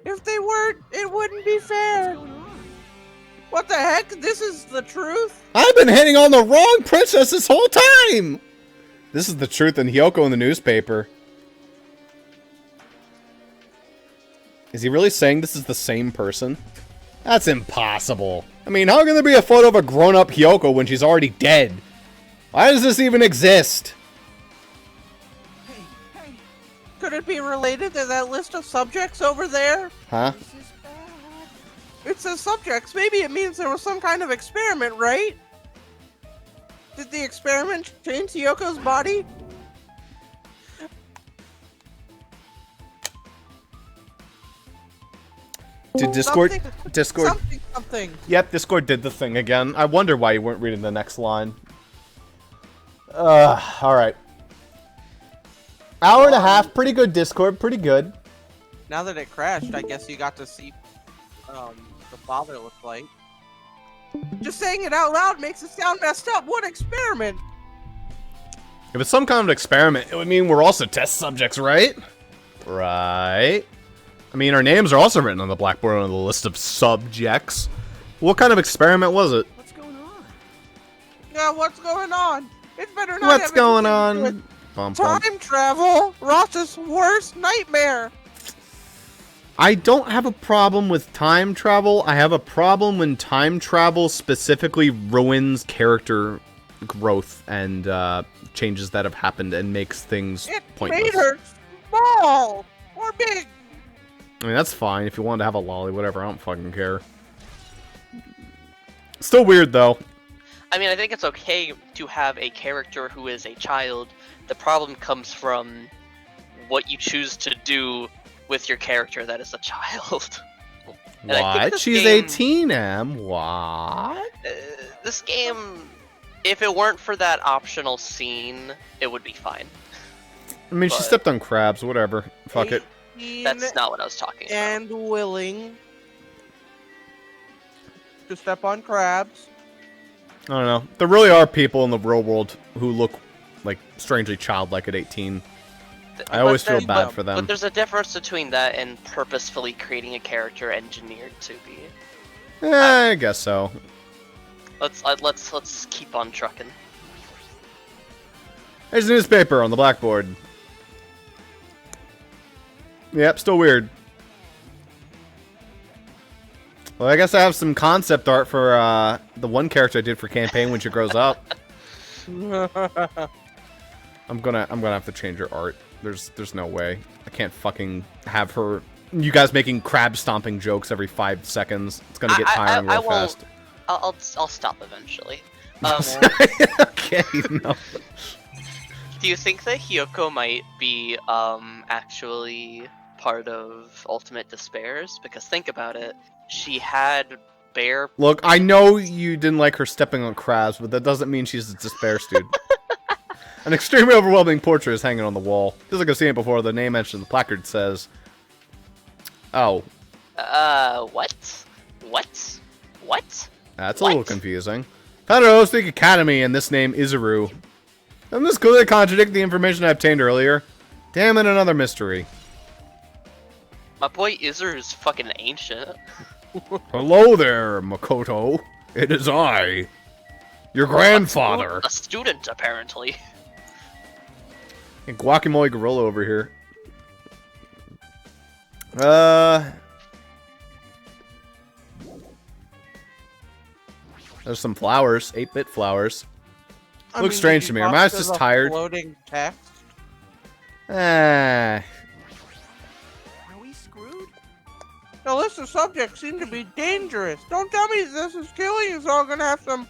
If they weren't, it wouldn't be fair. What the heck? This is the truth? I've been hitting on the wrong princess this whole time. This is the truth in Hiyoko in the newspaper. Is he really saying this is the same person? That's impossible. I mean, how can there be a photo of a grown-up Hiyoko when she's already dead? Why does this even exist? Hey, Could it be related to that list of subjects over there? Huh? this is bad. It says subjects. Maybe it means there was some kind of experiment, right? Did the experiment change Hiyoko's body? Did Discord... Something. Yep, Discord did the thing again. I wonder why you weren't reading the next line. Alright. Hour and a half. Pretty good, Discord. Pretty good. Now that it crashed, I guess you got to see the father look like. Just saying it out loud makes it sound messed up. What experiment? If it's some kind of experiment, it would mean we're also test subjects, right? Right. I mean, our names are also written on the blackboard on the list of subjects. What kind of experiment was it? What's going on? Yeah, what's going on? It's better not What's have going anything to do on? with Bum, bum. time travel. Ross's worst nightmare. I don't have a problem with time travel. I have a problem when time travel specifically ruins character growth and changes that have happened and makes things It pointless. made her small or big. I mean, that's fine. If you wanted to have a lolly, whatever. I don't fucking care. Still weird, though. I mean, I think it's okay to have a character who is a child. The problem comes from what you choose to do with your character that is a child. And I think What? this She's game- 18, Em. What? This game, if it weren't for that optional scene, it would be fine. I mean, she But- stepped on crabs. Whatever. Fuck it. 18 That's not what I was talking about. and willing to step on crabs. I don't know. There really are people in the real world who look like strangely childlike at 18. I always feel bad for them. But there's a difference between that and purposefully creating a character engineered to be. I guess so. Let's keep on trucking. There's a newspaper on the blackboard. Yep, still weird. Well, I guess I have some concept art for the one character I did for campaign when she grows up. I'm gonna have to change her art. There's no way. I can't fucking have her. You guys making crab stomping jokes every 5 seconds. It's gonna get tiring real fast. I'll stop eventually. Okay, no. Do you think that Hiyoko might be actually part of Ultimate Despairs? Because think about it, she had bear. Look, I know you didn't like her stepping on crabs, but that doesn't mean she's a Despair student. An extremely overwhelming portrait is hanging on the wall. Just like I've seen it before, the name mentioned in the placard says... Oh. What? What? What? That's a little confusing. Found an Speak Academy, and this name Izuru. Doesn't this clearly contradict the information I obtained earlier? Damn it, another mystery. My boy Izuru is fucking ancient. Hello there, Makoto. It is I, your grandfather. A student, apparently. And Guacamole Gorilla over here. There's some flowers, 8-bit flowers. Looks strange to me. Am I just tired? Floating text. Ah. Are we screwed? The list of subjects seem to be dangerous. Don't tell me this is killing us all gonna have some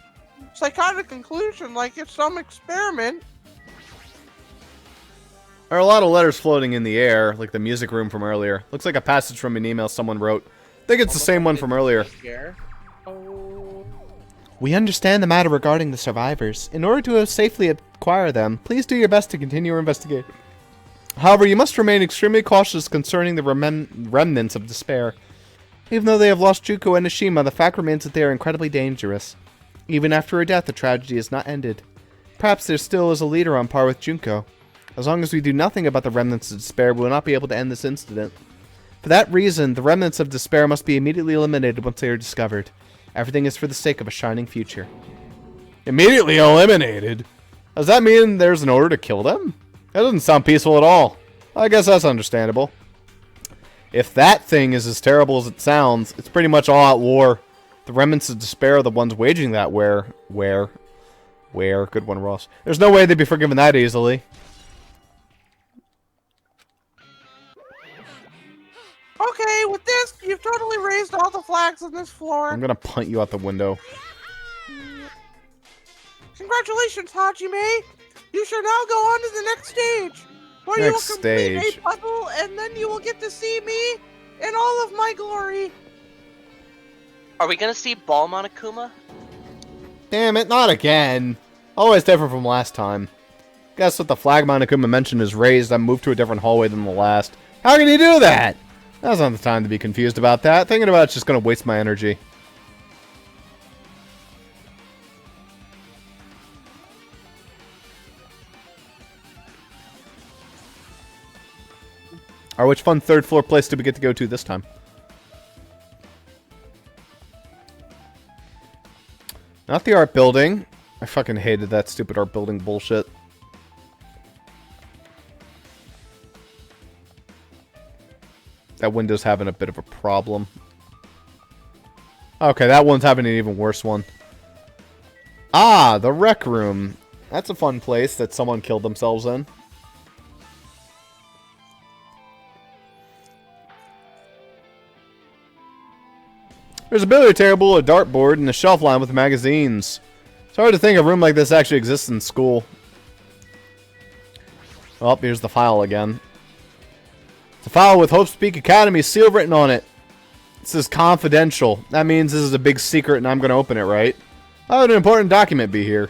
psychotic conclusion like it's some experiment. There are a lot of letters floating in the air, like the music room from earlier. Looks like a passage from an email someone wrote. I think it's the same one from earlier. We understand the matter regarding the survivors. In order to safely acquire them, please do your best to continue your investigation. However, you must remain extremely cautious concerning the remnants of despair. Even though they have lost Juko and Nishima, the fact remains that they are incredibly dangerous. Even after her death, the tragedy is not ended. Perhaps there still is a leader on par with Junko. As long as we do nothing about the remnants of despair, we will not be able to end this incident. For that reason, the remnants of despair must be immediately eliminated once they are discovered. Everything is for the sake of a shining future. Immediately eliminated? Does that mean there's an order to kill them? That doesn't sound peaceful at all. I guess that's understandable. If that thing is as terrible as it sounds, it's pretty much all out war. The remnants of despair are the ones waging that where? Good one, Ross. There's no way they'd be forgiven that easily. Okay, with this, you've totally raised all the flags on this floor. I'm gonna punt you out the window. Congratulations, Hajime! You shall now go on to the next stage, where you will complete a puzzle, and then you will get to see me in all of my glory. Are we gonna see Ball Monokuma? Damn it, not again. Always different from last time. Guess what the flag Monokuma mentioned is raised, I moved to a different hallway than the last. How can you do that? Now's not the time to be confused about that. Thinking about it's just gonna waste my energy. Alright, which fun third floor place do we get to go to this time? Not the art building. I fucking hated that stupid art building bullshit. That window's having a bit of a problem. Okay, that one's having an even worse one. Ah, the rec room. That's a fun place that someone killed themselves in. There's a billiard table, a dartboard, and a shelf line with magazines. It's hard to think a room like this actually exists in school. Oh, here's the file again. It's a file with Hope Speak Academy seal written on it. It says confidential. That means this is a big secret and I'm going to open it, right? How would an important document be here?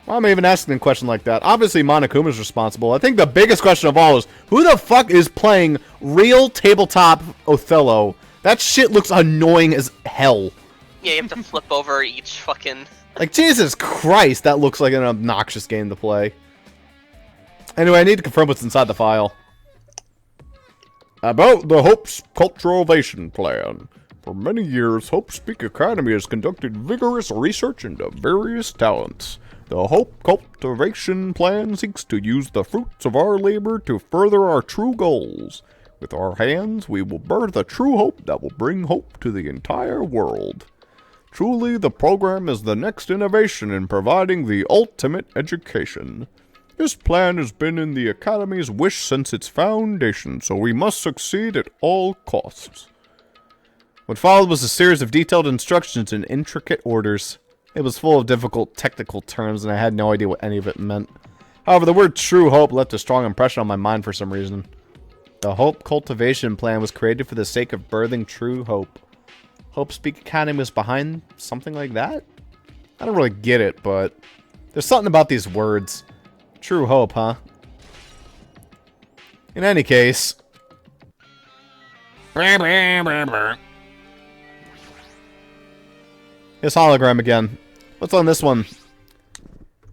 Why am I even asking a question like that? Obviously, Monokuma's responsible. I think the biggest question of all is, who the fuck is playing real tabletop Othello? That shit looks annoying as hell. Yeah, you have to flip over each fucking... Like, Jesus Christ, that looks like an obnoxious game to play. Anyway, I need to confirm what's inside the file. About the Hope's Culturalization Plan. For many years, Hope Speak Academy has conducted vigorous research into various talents. The Hope Cultivation Plan seeks to use the fruits of our labor to further our true goals. With our hands, we will birth a true hope that will bring hope to the entire world. Truly, the program is the next innovation in providing the ultimate education. This plan has been in the Academy's wish since its foundation, so we must succeed at all costs. What followed was a series of detailed instructions in intricate orders. It was full of difficult technical terms, and I had no idea what any of it meant. However, the word true hope left a strong impression on my mind for some reason. The Hope Cultivation Plan was created for the sake of birthing true hope. Hope Speak Academy was behind something like that? I don't really get it, but there's something about these words. True hope, huh? In any case... His hologram again. What's on this one?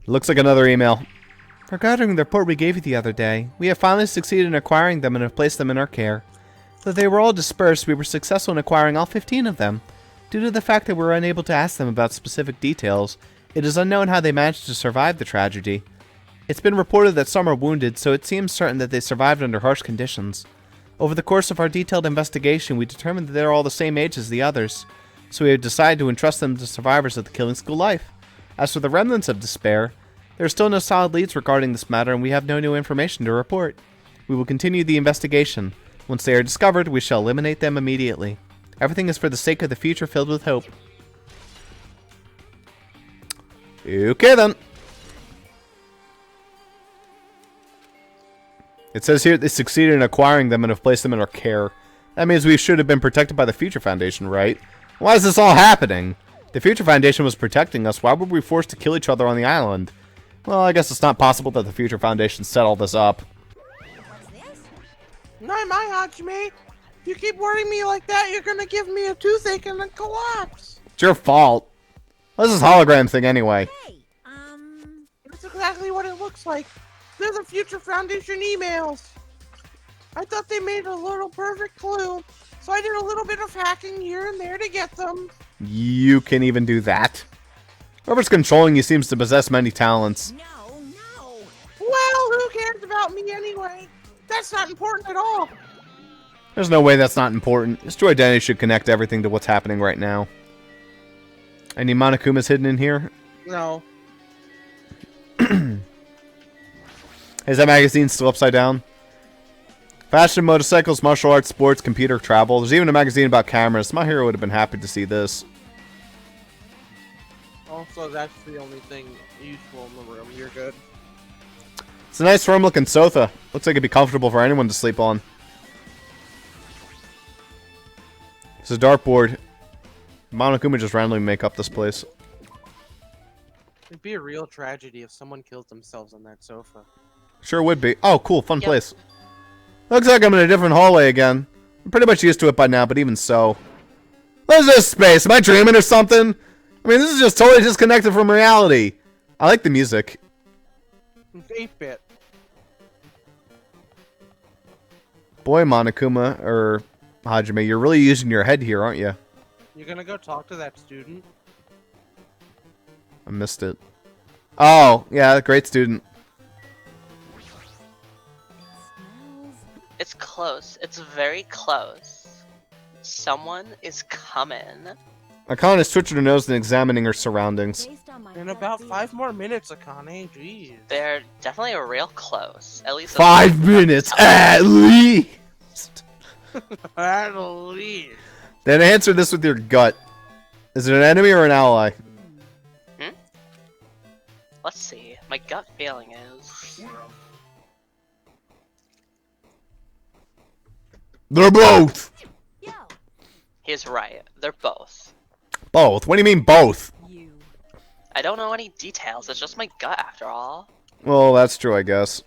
Looks like another email. Regarding the report we gave you the other day, we have finally succeeded in acquiring them and have placed them in our care. Though they were all dispersed, we were successful in acquiring all 15 of them. Due to the fact that we were unable to ask them about specific details, it is unknown how they managed to survive the tragedy. It's been reported that some are wounded, so it seems certain that they survived under harsh conditions. Over the course of our detailed investigation, we determined that they're all the same age as the others, so we have decided to entrust them to survivors of the killing school life. As for the remnants of despair, there are still no solid leads regarding this matter, and we have no new information to report. We will continue the investigation. Once they are discovered, we shall eliminate them immediately. Everything is for the sake of the future filled with hope. Okay then. It says here they succeeded in acquiring them and have placed them in our care. That means we should have been protected by the Future Foundation, right? Why is this all happening? The Future Foundation was protecting us. Why were we forced to kill each other on the island? Well, I guess it's not possible that the Future Foundation set all this up. Not my Hajime. If you keep worrying me like that, you're gonna give me a toothache and then collapse. It's your fault. What's this hologram thing anyway? That's exactly what it looks like. They're the Future Foundation emails. I thought they made a little perfect clue, so I did a little bit of hacking here and there to get them. You can even do that? Whoever's controlling you seems to possess many talents. Well, who cares about me anyway? That's not important at all. There's no way that's not important. This true identity should connect everything to what's happening right now. Any Monokumas hidden in here? No. Is that magazine still upside down? Fashion, motorcycles, martial arts, sports, computer, travel. There's even a magazine about cameras. My hero would have been happy to see this. Also, that's the only thing useful in the room. You're good. It's a nice firm looking sofa. Looks like it'd be comfortable for anyone to sleep on. It's a dartboard. Monokuma just randomly make up this place. It'd be a real tragedy if someone killed themselves on that sofa. Sure would be. Oh, cool. Fun place. Looks like I'm in a different hallway again. I'm pretty much used to it by now, but even so. What is this space? Am I dreaming or something? I mean, this is just totally disconnected from reality. I like the music. It's 8-bit. Boy, Monokuma, or Hajime, you're really using your head here, aren't you? You gonna go talk to that student? I missed it. Oh, yeah, great student. It's close. It's very close. Someone is coming. Akane is twitching her nose and examining her surroundings. In about 5 more minutes, Akane. Jeez. They're definitely real close. At least 5 minutes at least. At least. Then answer this with your gut. Is it an enemy or an ally? Let's see. My gut feeling is They're both. he's right. They're both. Both? What do you mean both? I don't know any details. It's just my gut after all. Well, that's true, I guess.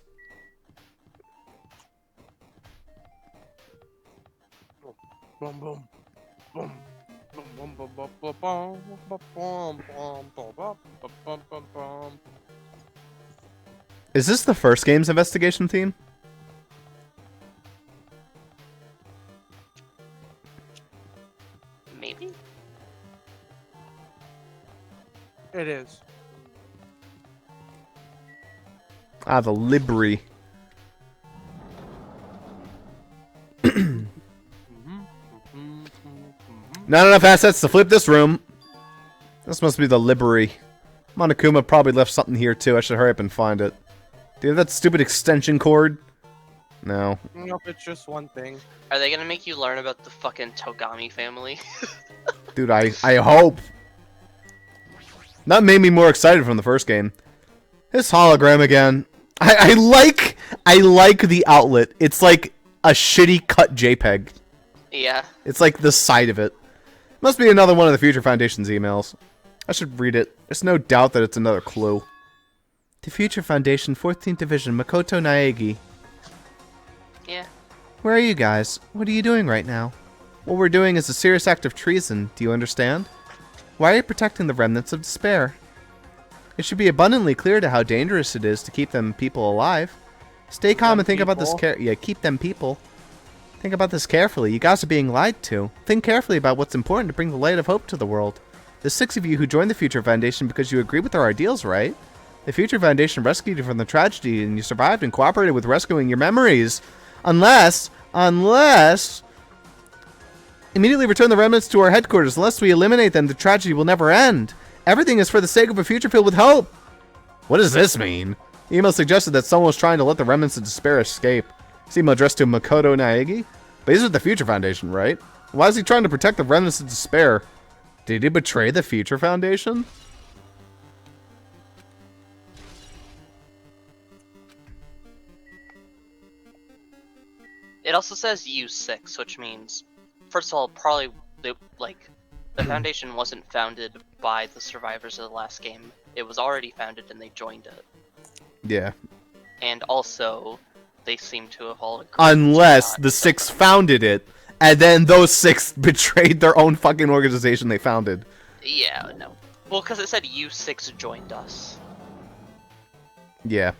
Boom, boom. Boom. Boom, boom, boom, boom, boom, boom, boom, boom, boom, boom, boom, boom. Is this the first game's investigation theme? Maybe? It is. Ah, the Libri. Not enough assets to flip this room. This must be the library. Monokuma probably left something here too. I should hurry up and find it. Do you have that stupid extension cord? No. Nope, it's just one thing. Are they gonna make you learn about the fucking Togami family? Dude, I hope. That made me more excited from the first game. This hologram again. I like the outlet. It's like a shitty cut JPEG. Yeah. It's like the side of it. Must be another one of the Future Foundation's emails. I should read it. There's no doubt that it's another clue. The Future Foundation, 14th Division, Makoto Naegi. Yeah. Where are you guys? What are you doing right now? What we're doing is a serious act of treason. Do you understand? Why are you protecting the remnants of despair? It should be abundantly clear to how dangerous it is to keep them people alive. Stay calm and think about this keep them people. Think about this carefully. You guys are being lied to. Think carefully about what's important to bring the light of hope to the world. There's 6 of you who joined the Future Foundation because you agree with our ideals, right? The Future Foundation rescued you from the tragedy and you survived and cooperated with rescuing your memories. Unless... Immediately return the remnants to our headquarters. Unless we eliminate them, the tragedy will never end. Everything is for the sake of a future filled with hope. What does this mean? The email suggested that someone was trying to let the remnants of despair escape. This email addressed to Makoto Naegi? But he's with the Future Foundation, right? Why is he trying to protect the remnants of despair? Did he betray the Future Foundation? It also says U6, which means, first of all, probably the Foundation wasn't founded by the survivors of the last game. It was already founded and they joined it. Yeah. And also, they seem to have all agreed. Unless the 6 founded it, and then those 6 betrayed their own fucking organization they founded. Yeah, no. Well, because it said U6 joined us. Yeah.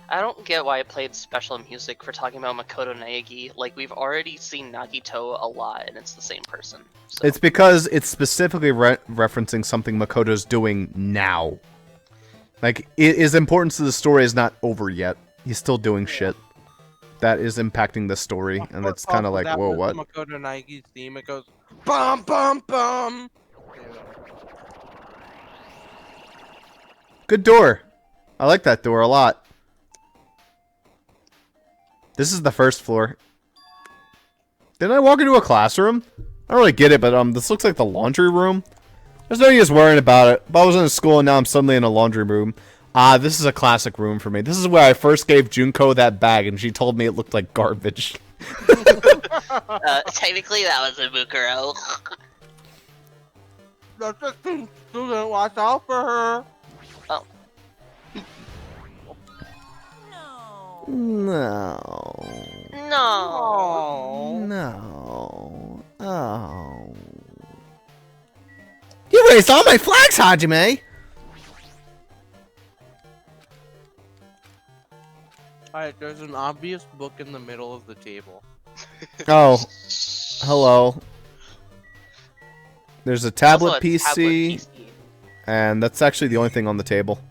I don't get why it played special music for talking about Makoto Naegi. Like, we've already seen Nagito a lot, and it's the same person. So. It's because it's specifically referencing something Makoto's doing now. Like, his importance to the story is not over yet. He's still doing shit that is impacting the story, and it's kind of like, whoa, what? Makoto Naigi's theme, it goes, bum, bum, bum. Good door. I like that door a lot. This is the first floor. Didn't I walk into a classroom? I don't really get it, but this looks like the laundry room. There's no use worrying about it. If I was in school and now I'm suddenly in a laundry room. This is a classic room for me. This is where I first gave Junko that bag and she told me it looked like garbage. Technically that was a Mukuro. The student, watch out for her. Oh. No. No. No. Oh. You raised all my flags, Hajime! Alright, there's an obvious book in the middle of the table. Oh. Hello. There's a tablet Also a PC, tablet PC. and that's actually the only thing on the table.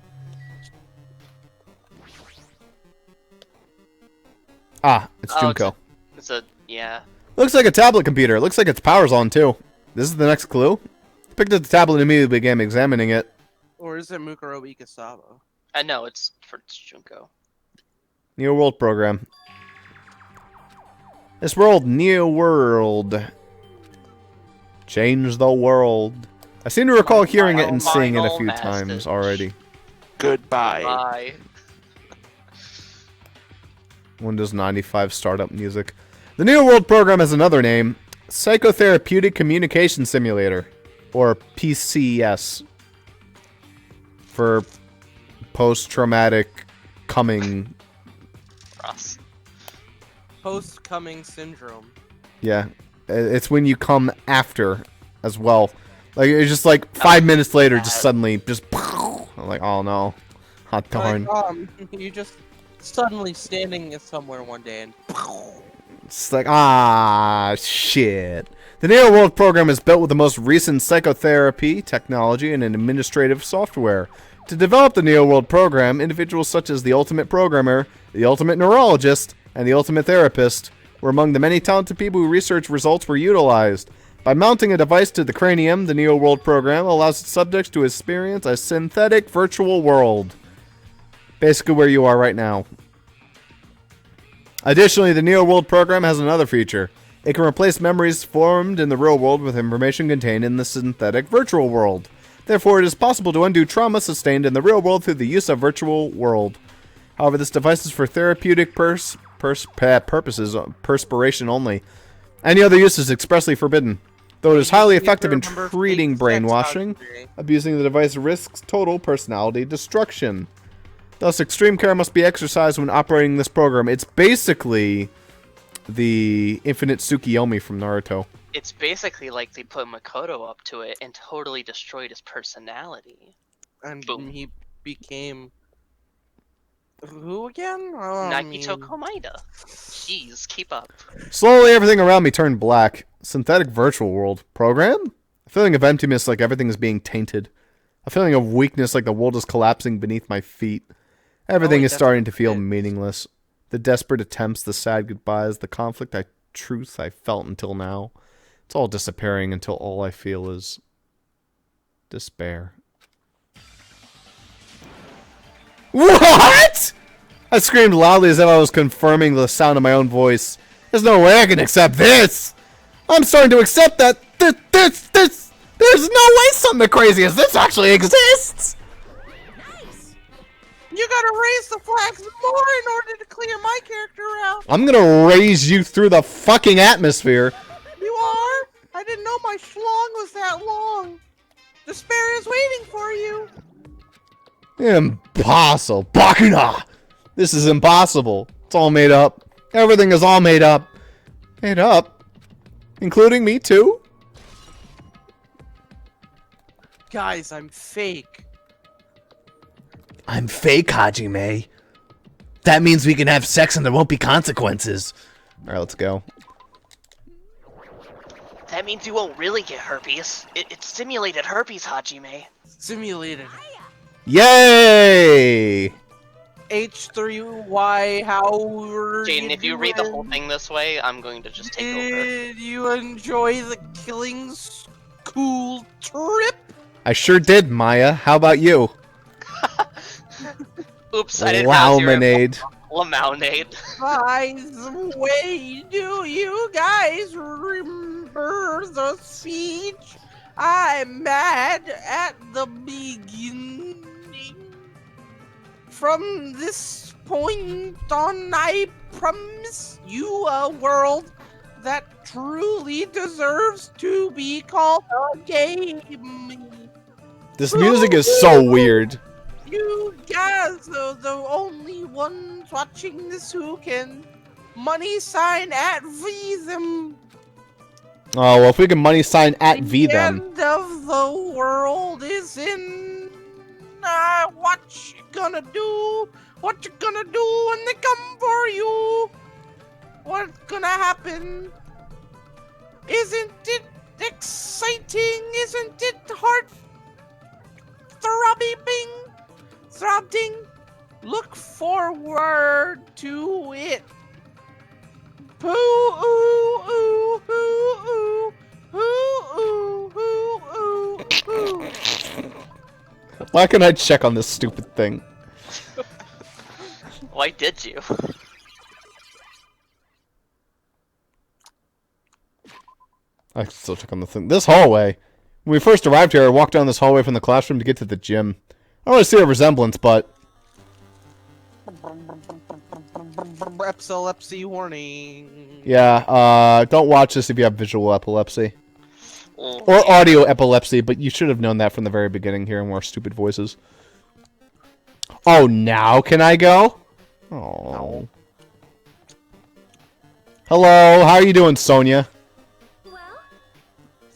Ah, it's Junko. Yeah. Looks like a tablet computer. Looks like its power's on, too. This is the next clue. Picked up the tablet and immediately began examining it. Or is it Mukuro Ikasawa? I know, it's Junko. Neo World program. This world, Neo World. Change the world. I seem to recall hearing it and seeing it a few times already. Goodbye. Bye. Windows 95 startup music. The Neo World program has another name. Psychotherapeutic Communication Simulator. Or PCS. For post-traumatic coming. Ross. Post-coming syndrome. Yeah. It's when you come after as well. Like, it's just like 5 minutes later, just suddenly, just. I'm like, oh no. Hot darn. Like, you just suddenly standing somewhere one day and. It's like, ah, shit. The Neo World program is built with the most recent psychotherapy technology and an administrative software. To develop the Neo World program, individuals such as the Ultimate Programmer, the Ultimate Neurologist, and the Ultimate Therapist were among the many talented people whose research results were utilized. By mounting a device to the cranium, the Neo World program allows its subjects to experience a synthetic virtual world. Basically where you are right now. Additionally, the Neo World program has another feature. It can replace memories formed in the real world with information contained in the synthetic virtual world. Therefore, it is possible to undo trauma sustained in the real world through the use of virtual world. However, this device is for therapeutic purposes, perspiration only. Any other use is expressly forbidden. Though it is highly effective in treating brainwashing, abusing the device risks total personality destruction. Thus, extreme care must be exercised when operating this program. It's basically the infinite Tsukiyomi from Naruto. It's basically like they put Makoto up to it and totally destroyed his personality. And Boom. he became... Who again? Nagito Komaeda. Jeez, keep up. Slowly, everything around me turned black. Synthetic virtual world. Program? A feeling of emptiness like everything is being tainted. A feeling of weakness like the world is collapsing beneath my feet. Everything is starting to feel meaningless. The desperate attempts, the sad goodbyes, the truth I felt until now. It's all disappearing until all I feel is despair. What?! I screamed loudly as if I was confirming the sound of my own voice. There's no way I can accept this! I'm starting to accept that there's no way something crazy as this actually exists! Nice. You gotta raise the flags more in order to clear my character out. I'm gonna raise you through the fucking atmosphere. You are? I didn't know my schlong was that long. Despair is waiting for you. Impossible. Bakuna! This is impossible. It's all made up. Everything is all made up. Made up? Including me too? Guys, I'm fake. I'm fake, Hajime. That means we can have sex and there won't be consequences. Alright, let's go. That means you won't really get herpes. It's simulated herpes, Hajime. Simulated. Yay! H3Y, how are Jaden, if you read the whole thing this way, I'm going to just take over. Did you enjoy the killing school trip? I sure did, Maya. How about you? Oops, I didn't realize you were Lauminade. Lamounade. By the way, do you guys remember the speech I made at the beginning? From this point on, I promise you a world that truly deserves to be called a game. This music is so weird. You guys are the only ones watching this who can money sign at V them. Oh, well, if we can money sign at V The them. end of the world is in. What you gonna do? What you gonna do when they come for you? What's gonna happen? Isn't it exciting? Isn't it heart throbbing? Look forward to it. Poo ooh ooh ooh ooh ooh ooh ooh ooh. Why can't I check on this stupid thing? Why did you? I can still check on the thing. This hallway. When we first arrived here, I walked down this hallway from the classroom to get to the gym. I don't really see a resemblance, but... Epilepsy warning. Yeah, don't watch this if you have visual epilepsy. Or audio epilepsy, but you should have known that from the very beginning, hearing our stupid voices. Oh, now can I go? Oh. Hello, how are you doing, Sonia?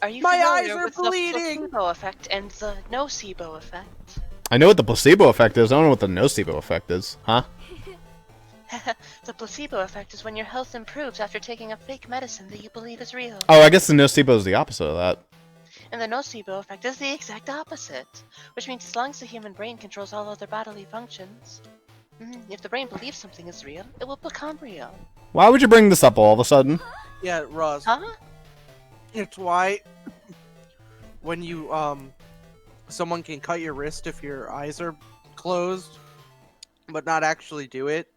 Are you My eyes familiar are with bleeding. the placebo effect and the nocebo effect? I know what the placebo effect is, I don't know what the nocebo effect is. Huh? The placebo effect is when your health improves after taking a fake medicine that you believe is real. Oh, I guess the nocebo is the opposite of that. And the nocebo effect is the exact opposite, which means as long as the human brain controls all other bodily functions, if the brain believes something is real, it will become real. Why would you bring this up all of a sudden? Yeah, Ross. Huh? It's why when you someone can cut your wrist if your eyes are closed, but not actually do it,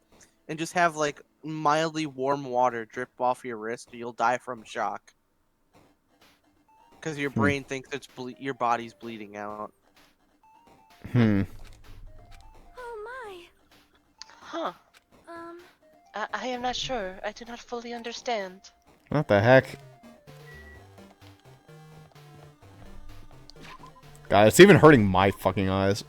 and just have like mildly warm water drip off your wrist, you'll die from shock. Because your brain thinks it's your body's bleeding out. Hmm. Oh my. Huh. I am not sure. I do not fully understand. What the heck? God, it's even hurting my fucking eyes.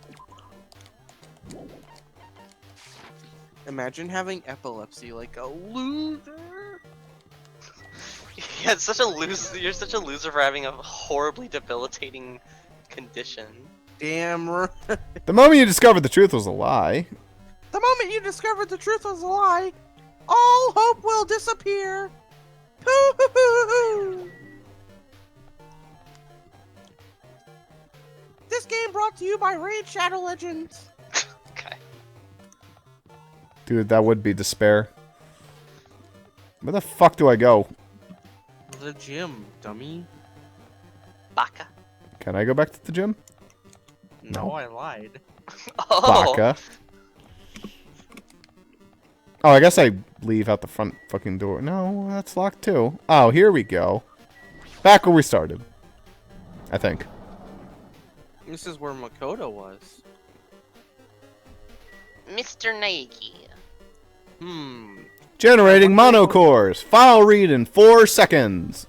Imagine having epilepsy like a loser. Yeah, it's such a loser. You're such a loser for having a horribly debilitating condition. Damn right. The moment you discovered the truth was a lie. The moment you discovered the truth was a lie, all hope will disappear. Pooh. This game brought to you by Raid Shadow Legends. Okay. Dude, that would be despair. Where the fuck do I go? The gym, dummy. Baka. Can I go back to the gym? No, I lied. Oh. Baka. Oh, I guess I leave out the front fucking door. No, that's locked too. Oh, here we go. Back where we started. I think. This is where Makoto was. Mr. Nagi. Generating monocores. File read in 4 seconds.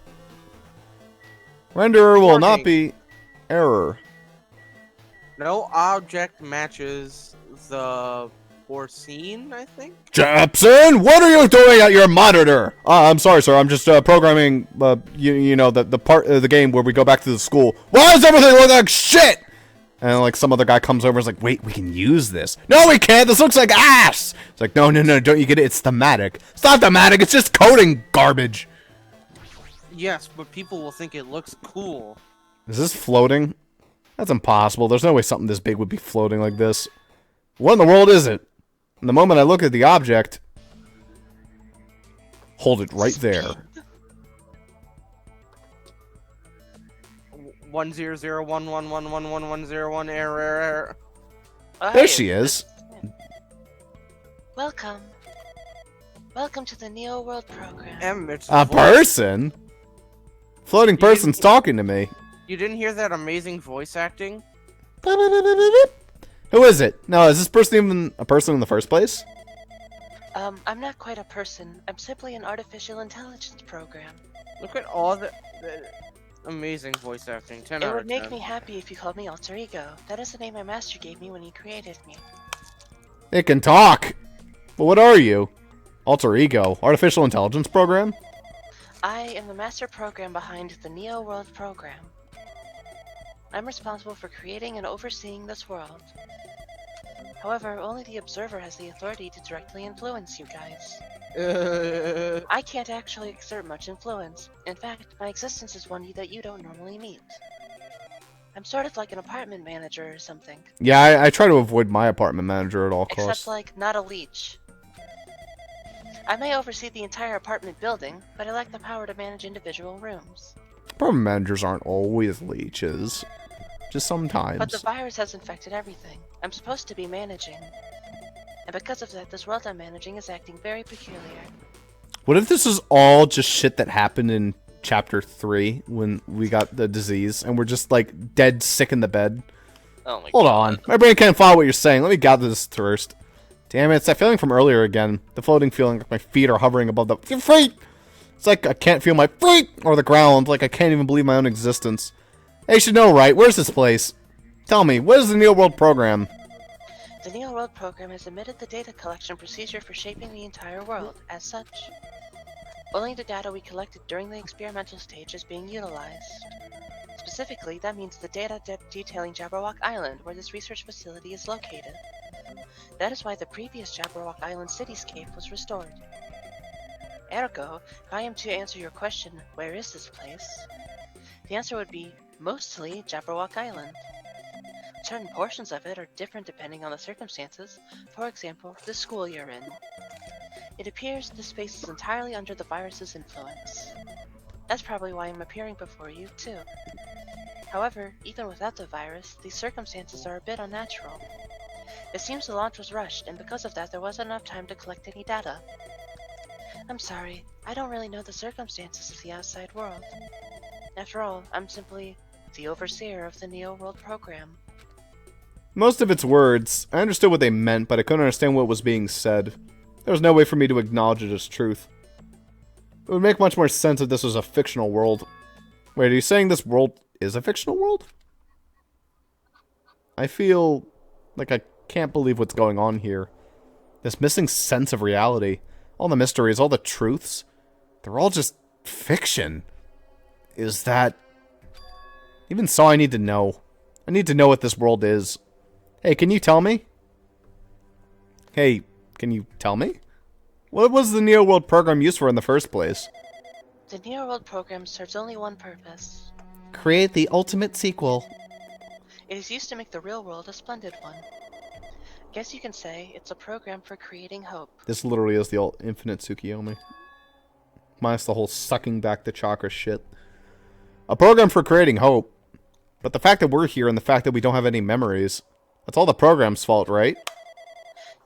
Renderer will not be error. No object matches the foreseen, I think? Japson, what are you doing at your monitor? I'm sorry, sir. I'm just programming, you know, the part of the game where we go back to the school. Why does everything look like shit? And like some other guy comes over and is like, wait, we can use this. No, we can't. This looks like ass. It's like, no, don't you get it? It's thematic. It's not thematic. It's just coding garbage. Yes, but people will think it looks cool. Is this floating? That's impossible. There's no way something this big would be floating like this. What in the world is it? And the moment I look at the object, hold it right there. 10011111101 error. There she is. Welcome. Welcome to the Neo World program. It's A voice. person? Floating person's talking to me. You didn't hear that amazing voice acting? Who is it? No, is this person even a person in the first place? I'm not quite a person. I'm simply an artificial intelligence program. Look at all the amazing voice acting. 10 It out would of make 10. me happy if you called me Alter Ego. That is the name my master gave me when he created me. It can talk. But what are you? Alter Ego. Artificial intelligence program? I am the master program behind the Neo World program. I'm responsible for creating and overseeing this world. However, only the observer has the authority to directly influence you guys. I can't actually exert much influence. In fact, my existence is one that you don't normally meet. I'm sort of like an apartment manager or something. Yeah, I try to avoid my apartment manager at all costs. Except, like, not a leech. I may oversee the entire apartment building, but I lack the power to manage individual rooms. Apartment managers aren't always leeches. Just sometimes. But the virus has infected everything. I'm supposed to be managing. And because of that, this world I'm managing is acting very peculiar. What if this is all just shit that happened in Chapter 3 when we got the disease and we're just, like, dead sick in the bed? Oh my Hold god. on. My brain can't follow what you're saying. Let me gather this first. Damn it, it's that feeling from earlier again. The floating feeling like my feet are hovering above the feet! It's like I can't feel my feet or the ground, like I can't even believe my own existence. Hey, you should know, right? Where's this place? Tell me, what is the Neo World program? The Neo World program has omitted the data collection procedure for shaping the entire world. As such, only the data we collected during the experimental stage is being utilized. Specifically, that means the data detailing Jabberwock Island, where this research facility is located. That is why the previous Jabberwock Island cityscape was restored. Ergo, if I am to answer your question, where is this place? The answer would be mostly Jabberwock Island. Certain portions of it are different depending on the circumstances, for example, the school you're in. It appears this space is entirely under the virus's influence. That's probably why I'm appearing before you, too. However, even without the virus, these circumstances are a bit unnatural. It seems the launch was rushed, and because of that there wasn't enough time to collect any data. I'm sorry, I don't really know the circumstances of the outside world. After all, I'm simply the overseer of the Neo World program. Most of its words, I understood what they meant, but I couldn't understand what was being said. There was no way for me to acknowledge it as truth. It would make much more sense if this was a fictional world. Wait, are you saying this world is a fictional world? I feel like I can't believe what's going on here. This missing sense of reality. All the mysteries, all the truths. They're all just fiction. Is that... Even so, I need to know. I need to know what this world is. Hey, can you tell me? Hey, can you tell me? What was the Neo World program used for in the first place? The Neo World program serves only one purpose. Create the ultimate sequel. It is used to make the real world a splendid one. Guess you can say it's a program for creating hope. This literally is the infinite Tsukiyomi. Minus the whole sucking back the chakra shit. A program for creating hope. But the fact that we're here and the fact that we don't have any memories, that's all the program's fault, right?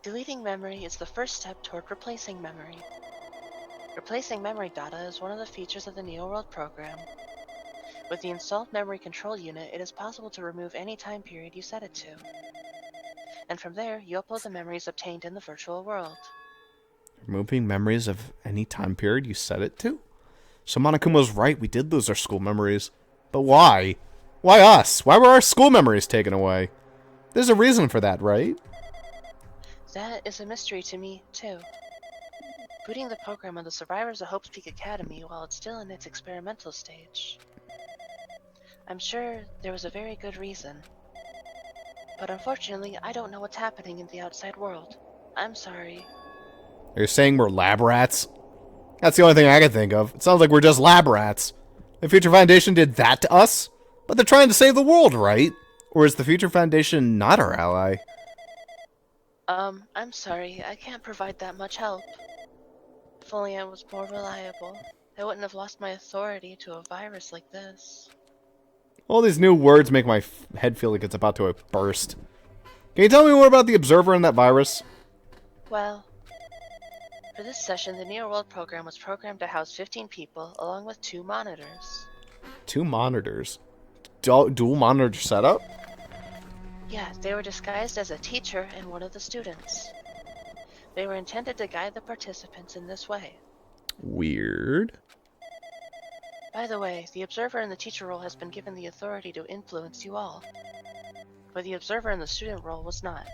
Deleting memory is the first step toward replacing memory. Replacing memory data is one of the features of the Neo World program. With the installed memory control unit, it is possible to remove any time period you set it to. And from there, you upload the memories obtained in the virtual world. Removing memories of any time period you set it to? So Monokuma was right, we did lose our school memories. But why? Why us? Why were our school memories taken away? There's a reason for that, right? That is a mystery to me, too. Booting the program on the survivors of Hope's Peak Academy while it's still in its experimental stage. I'm sure there was a very good reason. But unfortunately, I don't know what's happening in the outside world. I'm sorry. Are you saying we're lab rats? That's the only thing I can think of. It sounds like we're just lab rats. The Future Foundation did that to us? But they're trying to save the world, right? Or is the Future Foundation not our ally? I'm sorry, I can't provide that much help. If only I was more reliable, I wouldn't have lost my authority to a virus like this. All these new words make my head feel like it's about to burst. Can you tell me more about the Observer and that virus? Well, for this session, the Neo World program was programmed to house 15 people, along with 2 monitors. 2 monitors? Dual monitor setup? Yeah, they were disguised as a teacher and one of the students. They were intended to guide the participants in this way. Weird. By the way, the Observer in the teacher role has been given the authority to influence you all. But the Observer in the student role was not.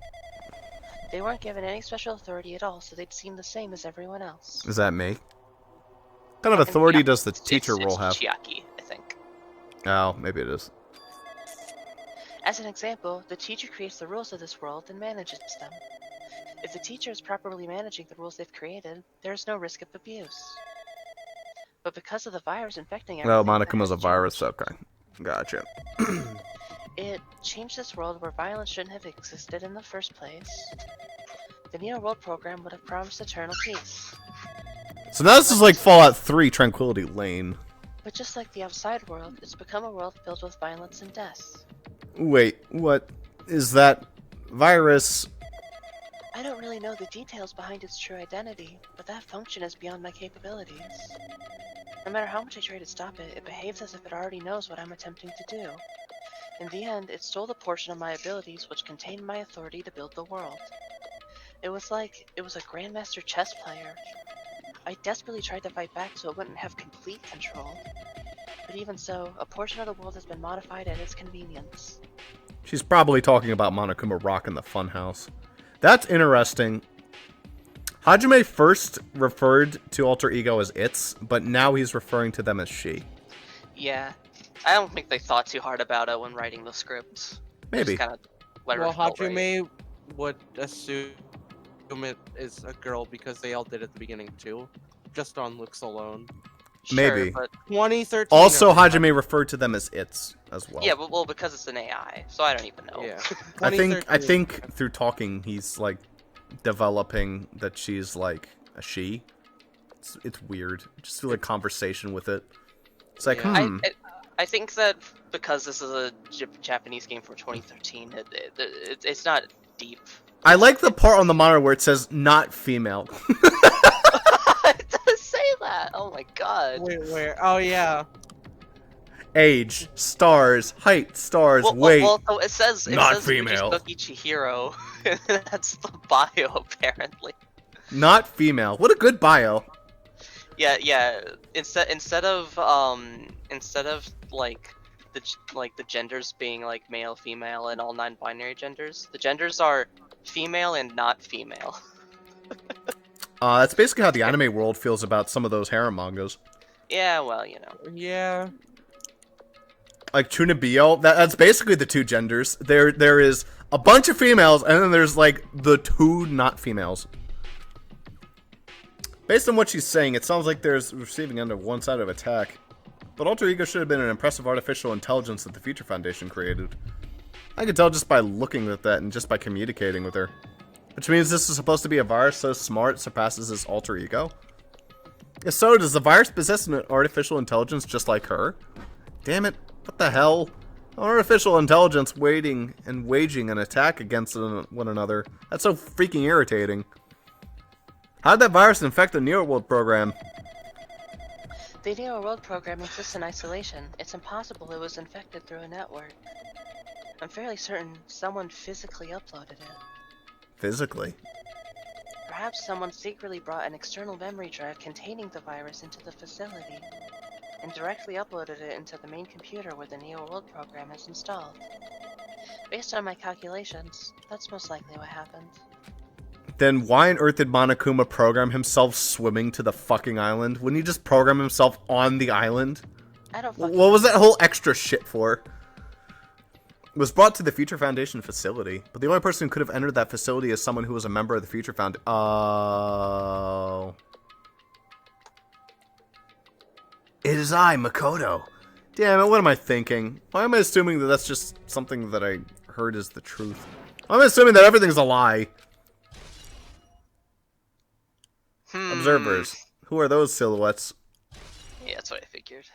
They weren't given any special authority at all, so they'd seem the same as everyone else. Is that me? What kind of authority does the teacher role have? Chiaki, I think. Oh, maybe it is. As an example, the teacher creates the rules of this world and manages them. If the teacher is properly managing the rules they've created, there is no risk of abuse. But because of the virus infecting everything... Oh, Monokuma's a virus, okay. Gotcha. It changed this world where violence shouldn't have existed in the first place. The Neo World program would have promised eternal peace. So now this is like Fallout 3 Tranquility Lane. But just like the outside world, it's become a world filled with violence and death. Wait, what is that virus? I don't really know the details behind its true identity, but that function is beyond my capabilities. No matter how much I try to stop it, it behaves as if it already knows what I'm attempting to do. In the end, it stole the portion of my abilities which contained my authority to build the world. It was like it was a grandmaster chess player. I desperately tried to fight back so it wouldn't have complete control. But even so, a portion of the world has been modified at its convenience. She's probably talking about Monokuma rocking the funhouse. That's interesting. Hajime first referred to alter ego as its, but now he's referring to them as she. Yeah, I don't think they thought too hard about it when writing the script. Maybe. Just kind of let Well, her felt right. Hajime would assume it is a girl because they all did at the beginning too, just on looks alone. Maybe. but 2013. Also, Hajime referred to them as its as well. yeah, well, because it's an AI, so I don't even know. Yeah. I 2013. think through talking, he's like developing that she's like a she. It's weird. Just feel like conversation with it. It's like, Yeah. I think that because this is a Japanese game from 2013, it's not deep. I like the part on the monitor where it says "not female." It does say that. Oh my god. Wait, where? Oh yeah. Age, stars, height, stars, Well, weight. so it says Not it says female. Uchi's Chihiro. That's the bio apparently. Not female. What a good bio. Yeah. Instead of like the genders being like male, female, and all non-binary genders, the genders are female and not female. That's basically how the anime world feels about some of those harem mangas. Yeah, well, you know. Yeah. Like Chunibyo, that's basically the two genders. There is a bunch of females, and then there's like the two not females. Based on what she's saying, it sounds like there's receiving end of one side of attack. But Alter Ego should have been an impressive artificial intelligence that the Future Foundation created. I could tell just by looking at that and just by communicating with her. Which means this is supposed to be a virus so smart it surpasses its alter ego? If so, does the virus possess an artificial intelligence just like her? Damn it, what the hell? An artificial intelligence waging an attack against one another. That's so freaking irritating. How did that virus infect the Neo World program? The Neo World program exists in isolation. It's impossible it was infected through a network. I'm fairly certain someone physically uploaded it. Physically? Perhaps someone secretly brought an external memory drive containing the virus into the facility, and directly uploaded it into the main computer where the Neo World program is installed. Based on my calculations, that's most likely what happened. Then why on earth did Monokuma program himself swimming to the fucking island? Wouldn't he just program himself on the island? I don't fucking What was that whole extra shit for? It was brought to the Future Foundation facility, but the only person who could have entered that facility is someone who was a member of the Future Foundation. Oh. It is I, Makoto. Damn it, what am I thinking? Why am I assuming that that's just something that I heard is the truth? Why am I assuming that everything's a lie? Observers. Who are those silhouettes? Yeah, that's what I figured.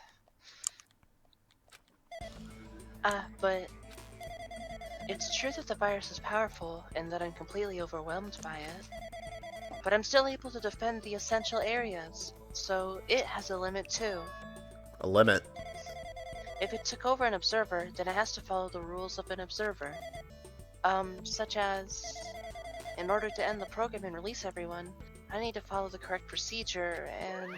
But it's true that the virus is powerful and that I'm completely overwhelmed by it. But I'm still able to defend the essential areas, so it has a limit too. A limit. If it took over an observer, then it has to follow the rules of an observer. Such as, in order to end the program and release everyone, I need to follow the correct procedure, and...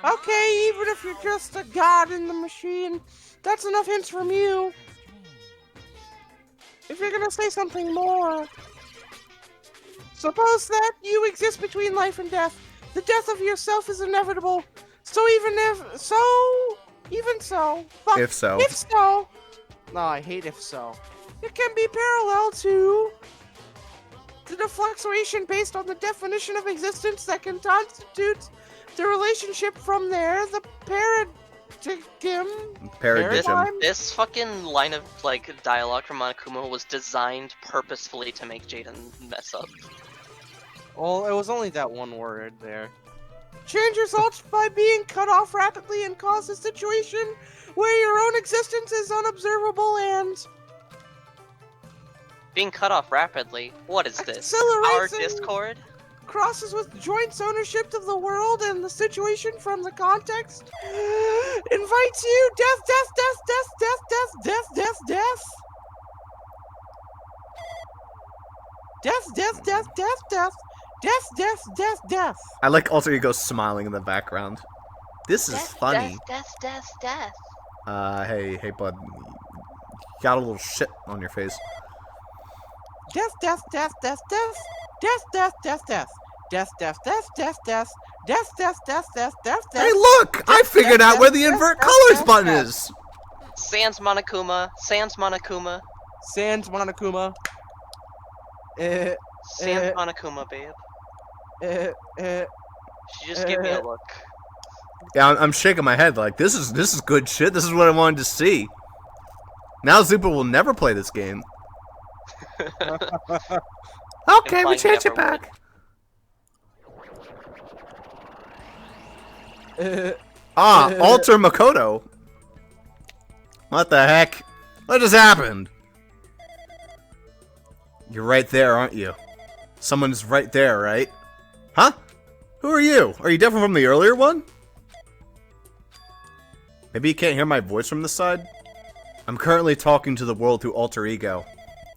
Okay, even if you're just a god in the machine, that's enough hints from you. If you're gonna say something more, suppose that you exist between life and death. The death of yourself is inevitable. So even so, fuck, If so. if so, no, I hate if so. It can be parallel to the fluctuation based on the definition of existence that can constitute the relationship from there, the paradigm. This fucking line of like dialogue from Monokuma was designed purposefully to make Jaden mess up. Well, it was only that one word there. Change results by being cut off rapidly and cause a situation where your own existence is unobservable and... Being cut off rapidly? What is this? Our Discord? Crosses with joint ownership of the world and the situation from the context. Invites you death. Death. I like Alter Ego smiling in the background. This is funny. Death. Hey, bud. You got a little shit on your face. Death. Hey, look! I figured out where the invert colors button is! Sans Monokuma. Sans Monokuma. Sans Monokuma, babe. She just gave me a look. Yeah, I'm shaking my head like, this is good shit. This is what I wanted to see. Now Zupa will never play this game. Okay, we change it back. Alter Makoto. What the heck? What just happened? You're right there, aren't you? Someone's right there, right? Huh? Who are you? Are you different from the earlier one? Maybe you can't hear my voice from this side? I'm currently talking to the world through alter ego.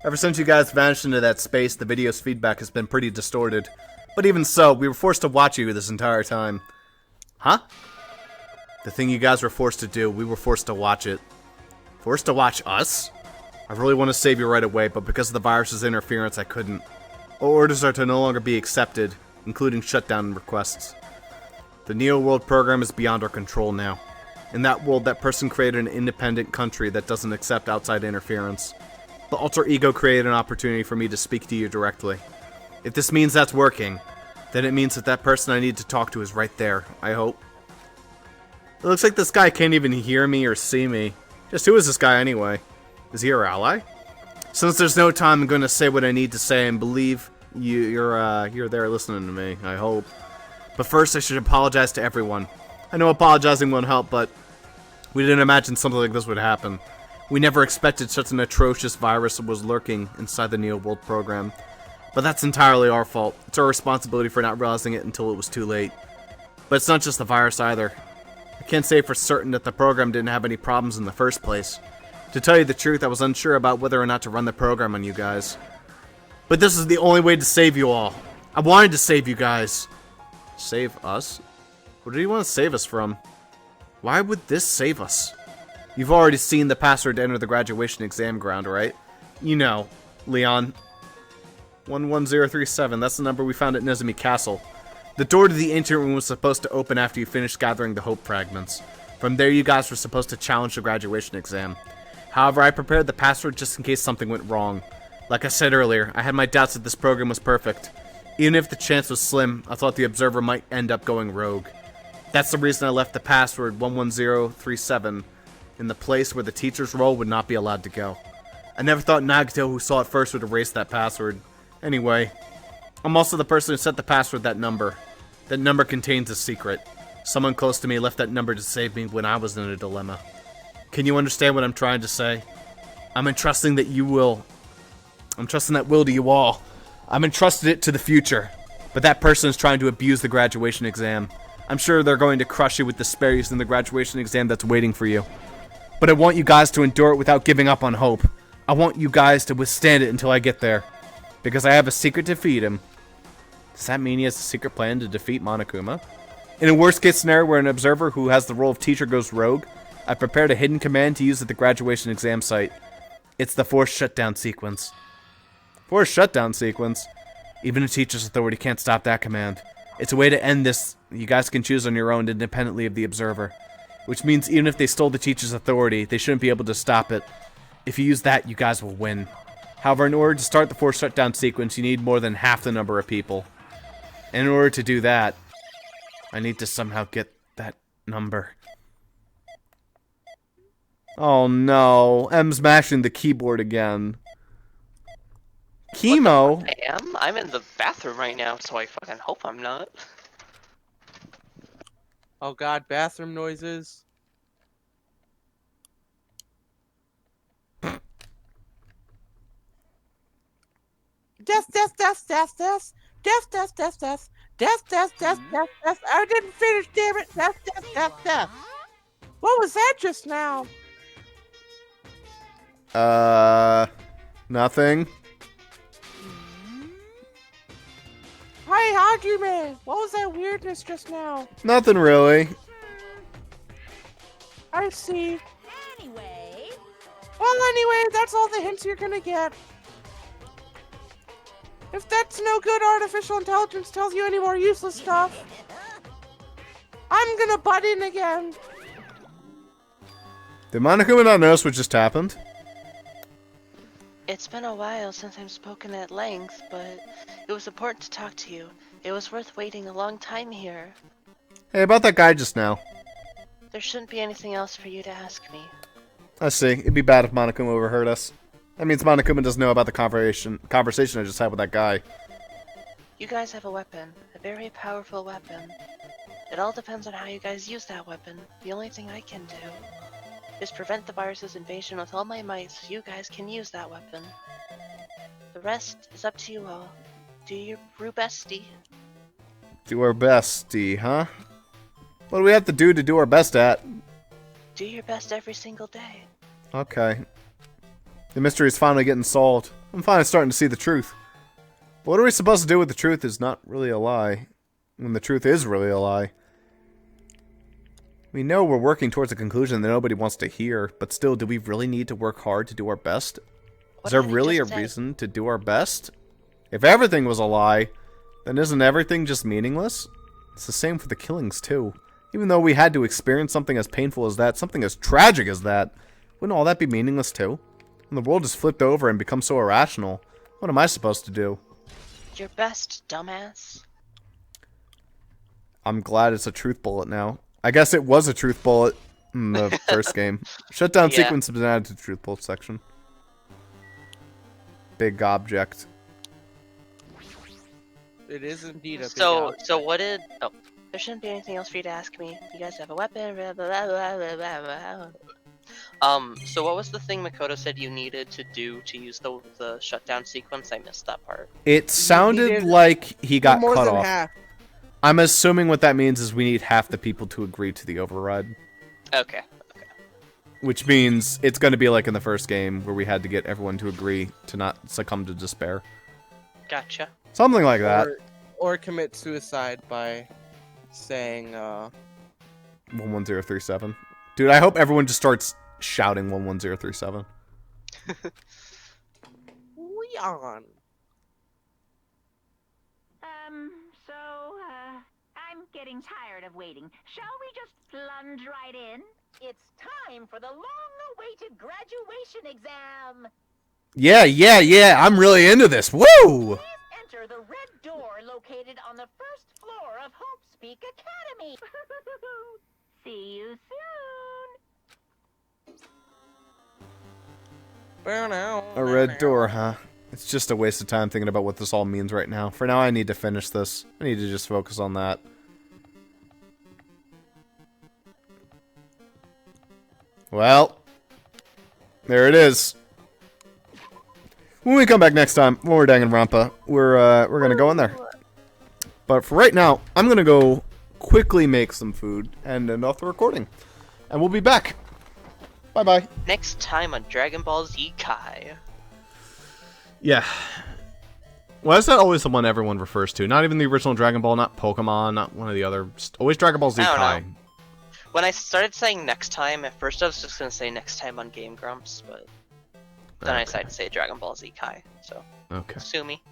Ever since you guys vanished into that space, the video's feedback has been pretty distorted. But even so, we were forced to watch you this entire time. Huh? The thing you guys were forced to do, we were forced to watch it. Forced to watch us? I really want to save you right away, but because of the virus's interference, I couldn't. Orders are to no longer be accepted, including shutdown requests. The Neo World program is beyond our control now. In that world, that person created an independent country that doesn't accept outside interference. The alter ego created an opportunity for me to speak to you directly. If this means that's working, then it means that that person I need to talk to is right there, I hope. It looks like this guy can't even hear me or see me. Just who is this guy anyway? Is he our ally? Since there's no time, I'm going to say what I need to say and believe you're there listening to me, I hope. But first, I should apologize to everyone. I know apologizing won't help, but we didn't imagine something like this would happen. We never expected such an atrocious virus was lurking inside the Neo World program. But that's entirely our fault. It's our responsibility for not realizing it until it was too late. But it's not just the virus either. I can't say for certain that the program didn't have any problems in the first place. To tell you the truth, I was unsure about whether or not to run the program on you guys. But this is the only way to save you all. I wanted to save you guys. Save us? What do you want to save us from? Why would this save us? You've already seen the password to enter the graduation exam ground, right? You know, Leon. 11037, that's the number we found at Nezumi Castle. The door to the ancient room was supposed to open after you finished gathering the hope fragments. From there, you guys were supposed to challenge the graduation exam. However, I prepared the password just in case something went wrong. Like I said earlier, I had my doubts that this program was perfect. Even if the chance was slim, I thought the observer might end up going rogue. That's the reason I left the password 11037 in the place where the teacher's role would not be allowed to go. I never thought Nagito, who saw it first, would erase that password. Anyway, I'm also the person who set the password that number. That number contains a secret. Someone close to me left that number to save me when I was in a dilemma. Can you understand what I'm trying to say? I'm entrusting that will to you all. I'm entrusted it to the future. But that person is trying to abuse the graduation exam. I'm sure they're going to crush you with disparities in the graduation exam that's waiting for you. But I want you guys to endure it without giving up on hope. I want you guys to withstand it until I get there. Because I have a secret to defeat him. Does that mean he has a secret plan to defeat Monokuma? In a worst case scenario where an observer who has the role of teacher goes rogue, I prepared a hidden command to use at the graduation exam site. It's the forced shutdown sequence. Forced shutdown sequence? Even a teacher's authority can't stop that command. It's a way to end this you guys can choose on your own independently of the observer. Which means even if they stole the teacher's authority, they shouldn't be able to stop it. If you use that, you guys will win. However, in order to start the forced shutdown sequence, you need more than half the number of people. And in order to do that, I need to somehow get that number. Oh no, M's mashing the keyboard again. Chemo? I'm in the bathroom right now, so I fucking hope I'm not. Oh god, bathroom noises. Death, death, death, death, death, death, death, death, death, death, death, death, death, death. I didn't finish, damn it. Death, death, death, death. What was that just now? Nothing. Hi, Hajime. What was that weirdness just now? Nothing really. I see. Anyway, Well, that's all the hints you're gonna get. If that's no good, artificial intelligence tells you any more useless stuff, I'm gonna butt in again. Did Monokuma not notice what just happened? It's been a while since I've spoken at length, but it was important to talk to you. It was worth waiting a long time here. Hey, about that guy just now. there shouldn't be anything else for you to ask me. I see. It'd be bad if Monokuma overheard us. That means Monokuma doesn't know about the conversation I just had with that guy. You guys have a weapon, a very powerful weapon. It all depends on how you guys use that weapon. The only thing I can do is prevent the virus's invasion with all my might so you guys can use that weapon. The rest is up to you all. Do your brew bestie. Do our bestie, huh? What do we have to do our best at? Do your best every single day. Okay. The mystery is finally getting solved. I'm finally starting to see the truth. But what are we supposed to do with the truth is not really a lie. When the truth is really a lie. We know we're working towards a conclusion that nobody wants to hear, but still, do we really need to work hard to do our best? Is there really a reason to do our best? If everything was a lie, then isn't everything just meaningless? It's the same for the killings, too. Even though we had to experience something as painful as that, something as tragic as that, wouldn't all that be meaningless, too? When the world has flipped over and become so irrational, what am I supposed to do? Your best, dumbass. I'm glad it's a truth bullet now. I guess it was a truth bullet in the first game. Shutdown sequence has been added to the truth bullet section. Big object. It is indeed a big So object. what did? Oh, There shouldn't be anything else for you to ask me. You guys have a weapon, blah, blah, blah, blah, blah, blah, blah. so what was the thing Makoto said you needed to do to use the shutdown sequence? I missed that part. It sounded needed like he got more cut than off. half. I'm assuming what that means is we need half the people to agree to the override. Okay. Which means it's going to be like in the first game where we had to get everyone to agree to not succumb to despair. Gotcha. Something like that. Or commit suicide by saying, 11037. Dude, I hope everyone just starts shouting 11037. Leon. I'm getting tired of waiting. Shall we just plunge right in? It's time for the long-awaited graduation exam. Yeah, I'm really into this. Woo! Please enter the red door located on the first floor of Hopespeak Academy. See you soon. A red door, huh? It's just a waste of time thinking about what this all means right now. For now, I need to finish this. I need to just focus on that. Well, there it is. When we come back next time, when we're Danganronpa, we're gonna go in there. But for right now, I'm gonna go quickly make some food and end off the recording, and we'll be back. Bye bye. Next time on Dragon Ball Z Kai. Yeah. Why is that always the one everyone refers to? Not even the original Dragon Ball, not Pokemon, not one of the other. Always Dragon Ball Z I don't Kai. know. When I started saying next time, at first I was just gonna say next time on Game Grumps, but then I decided to say Dragon Ball Z Kai, so Okay. sue me.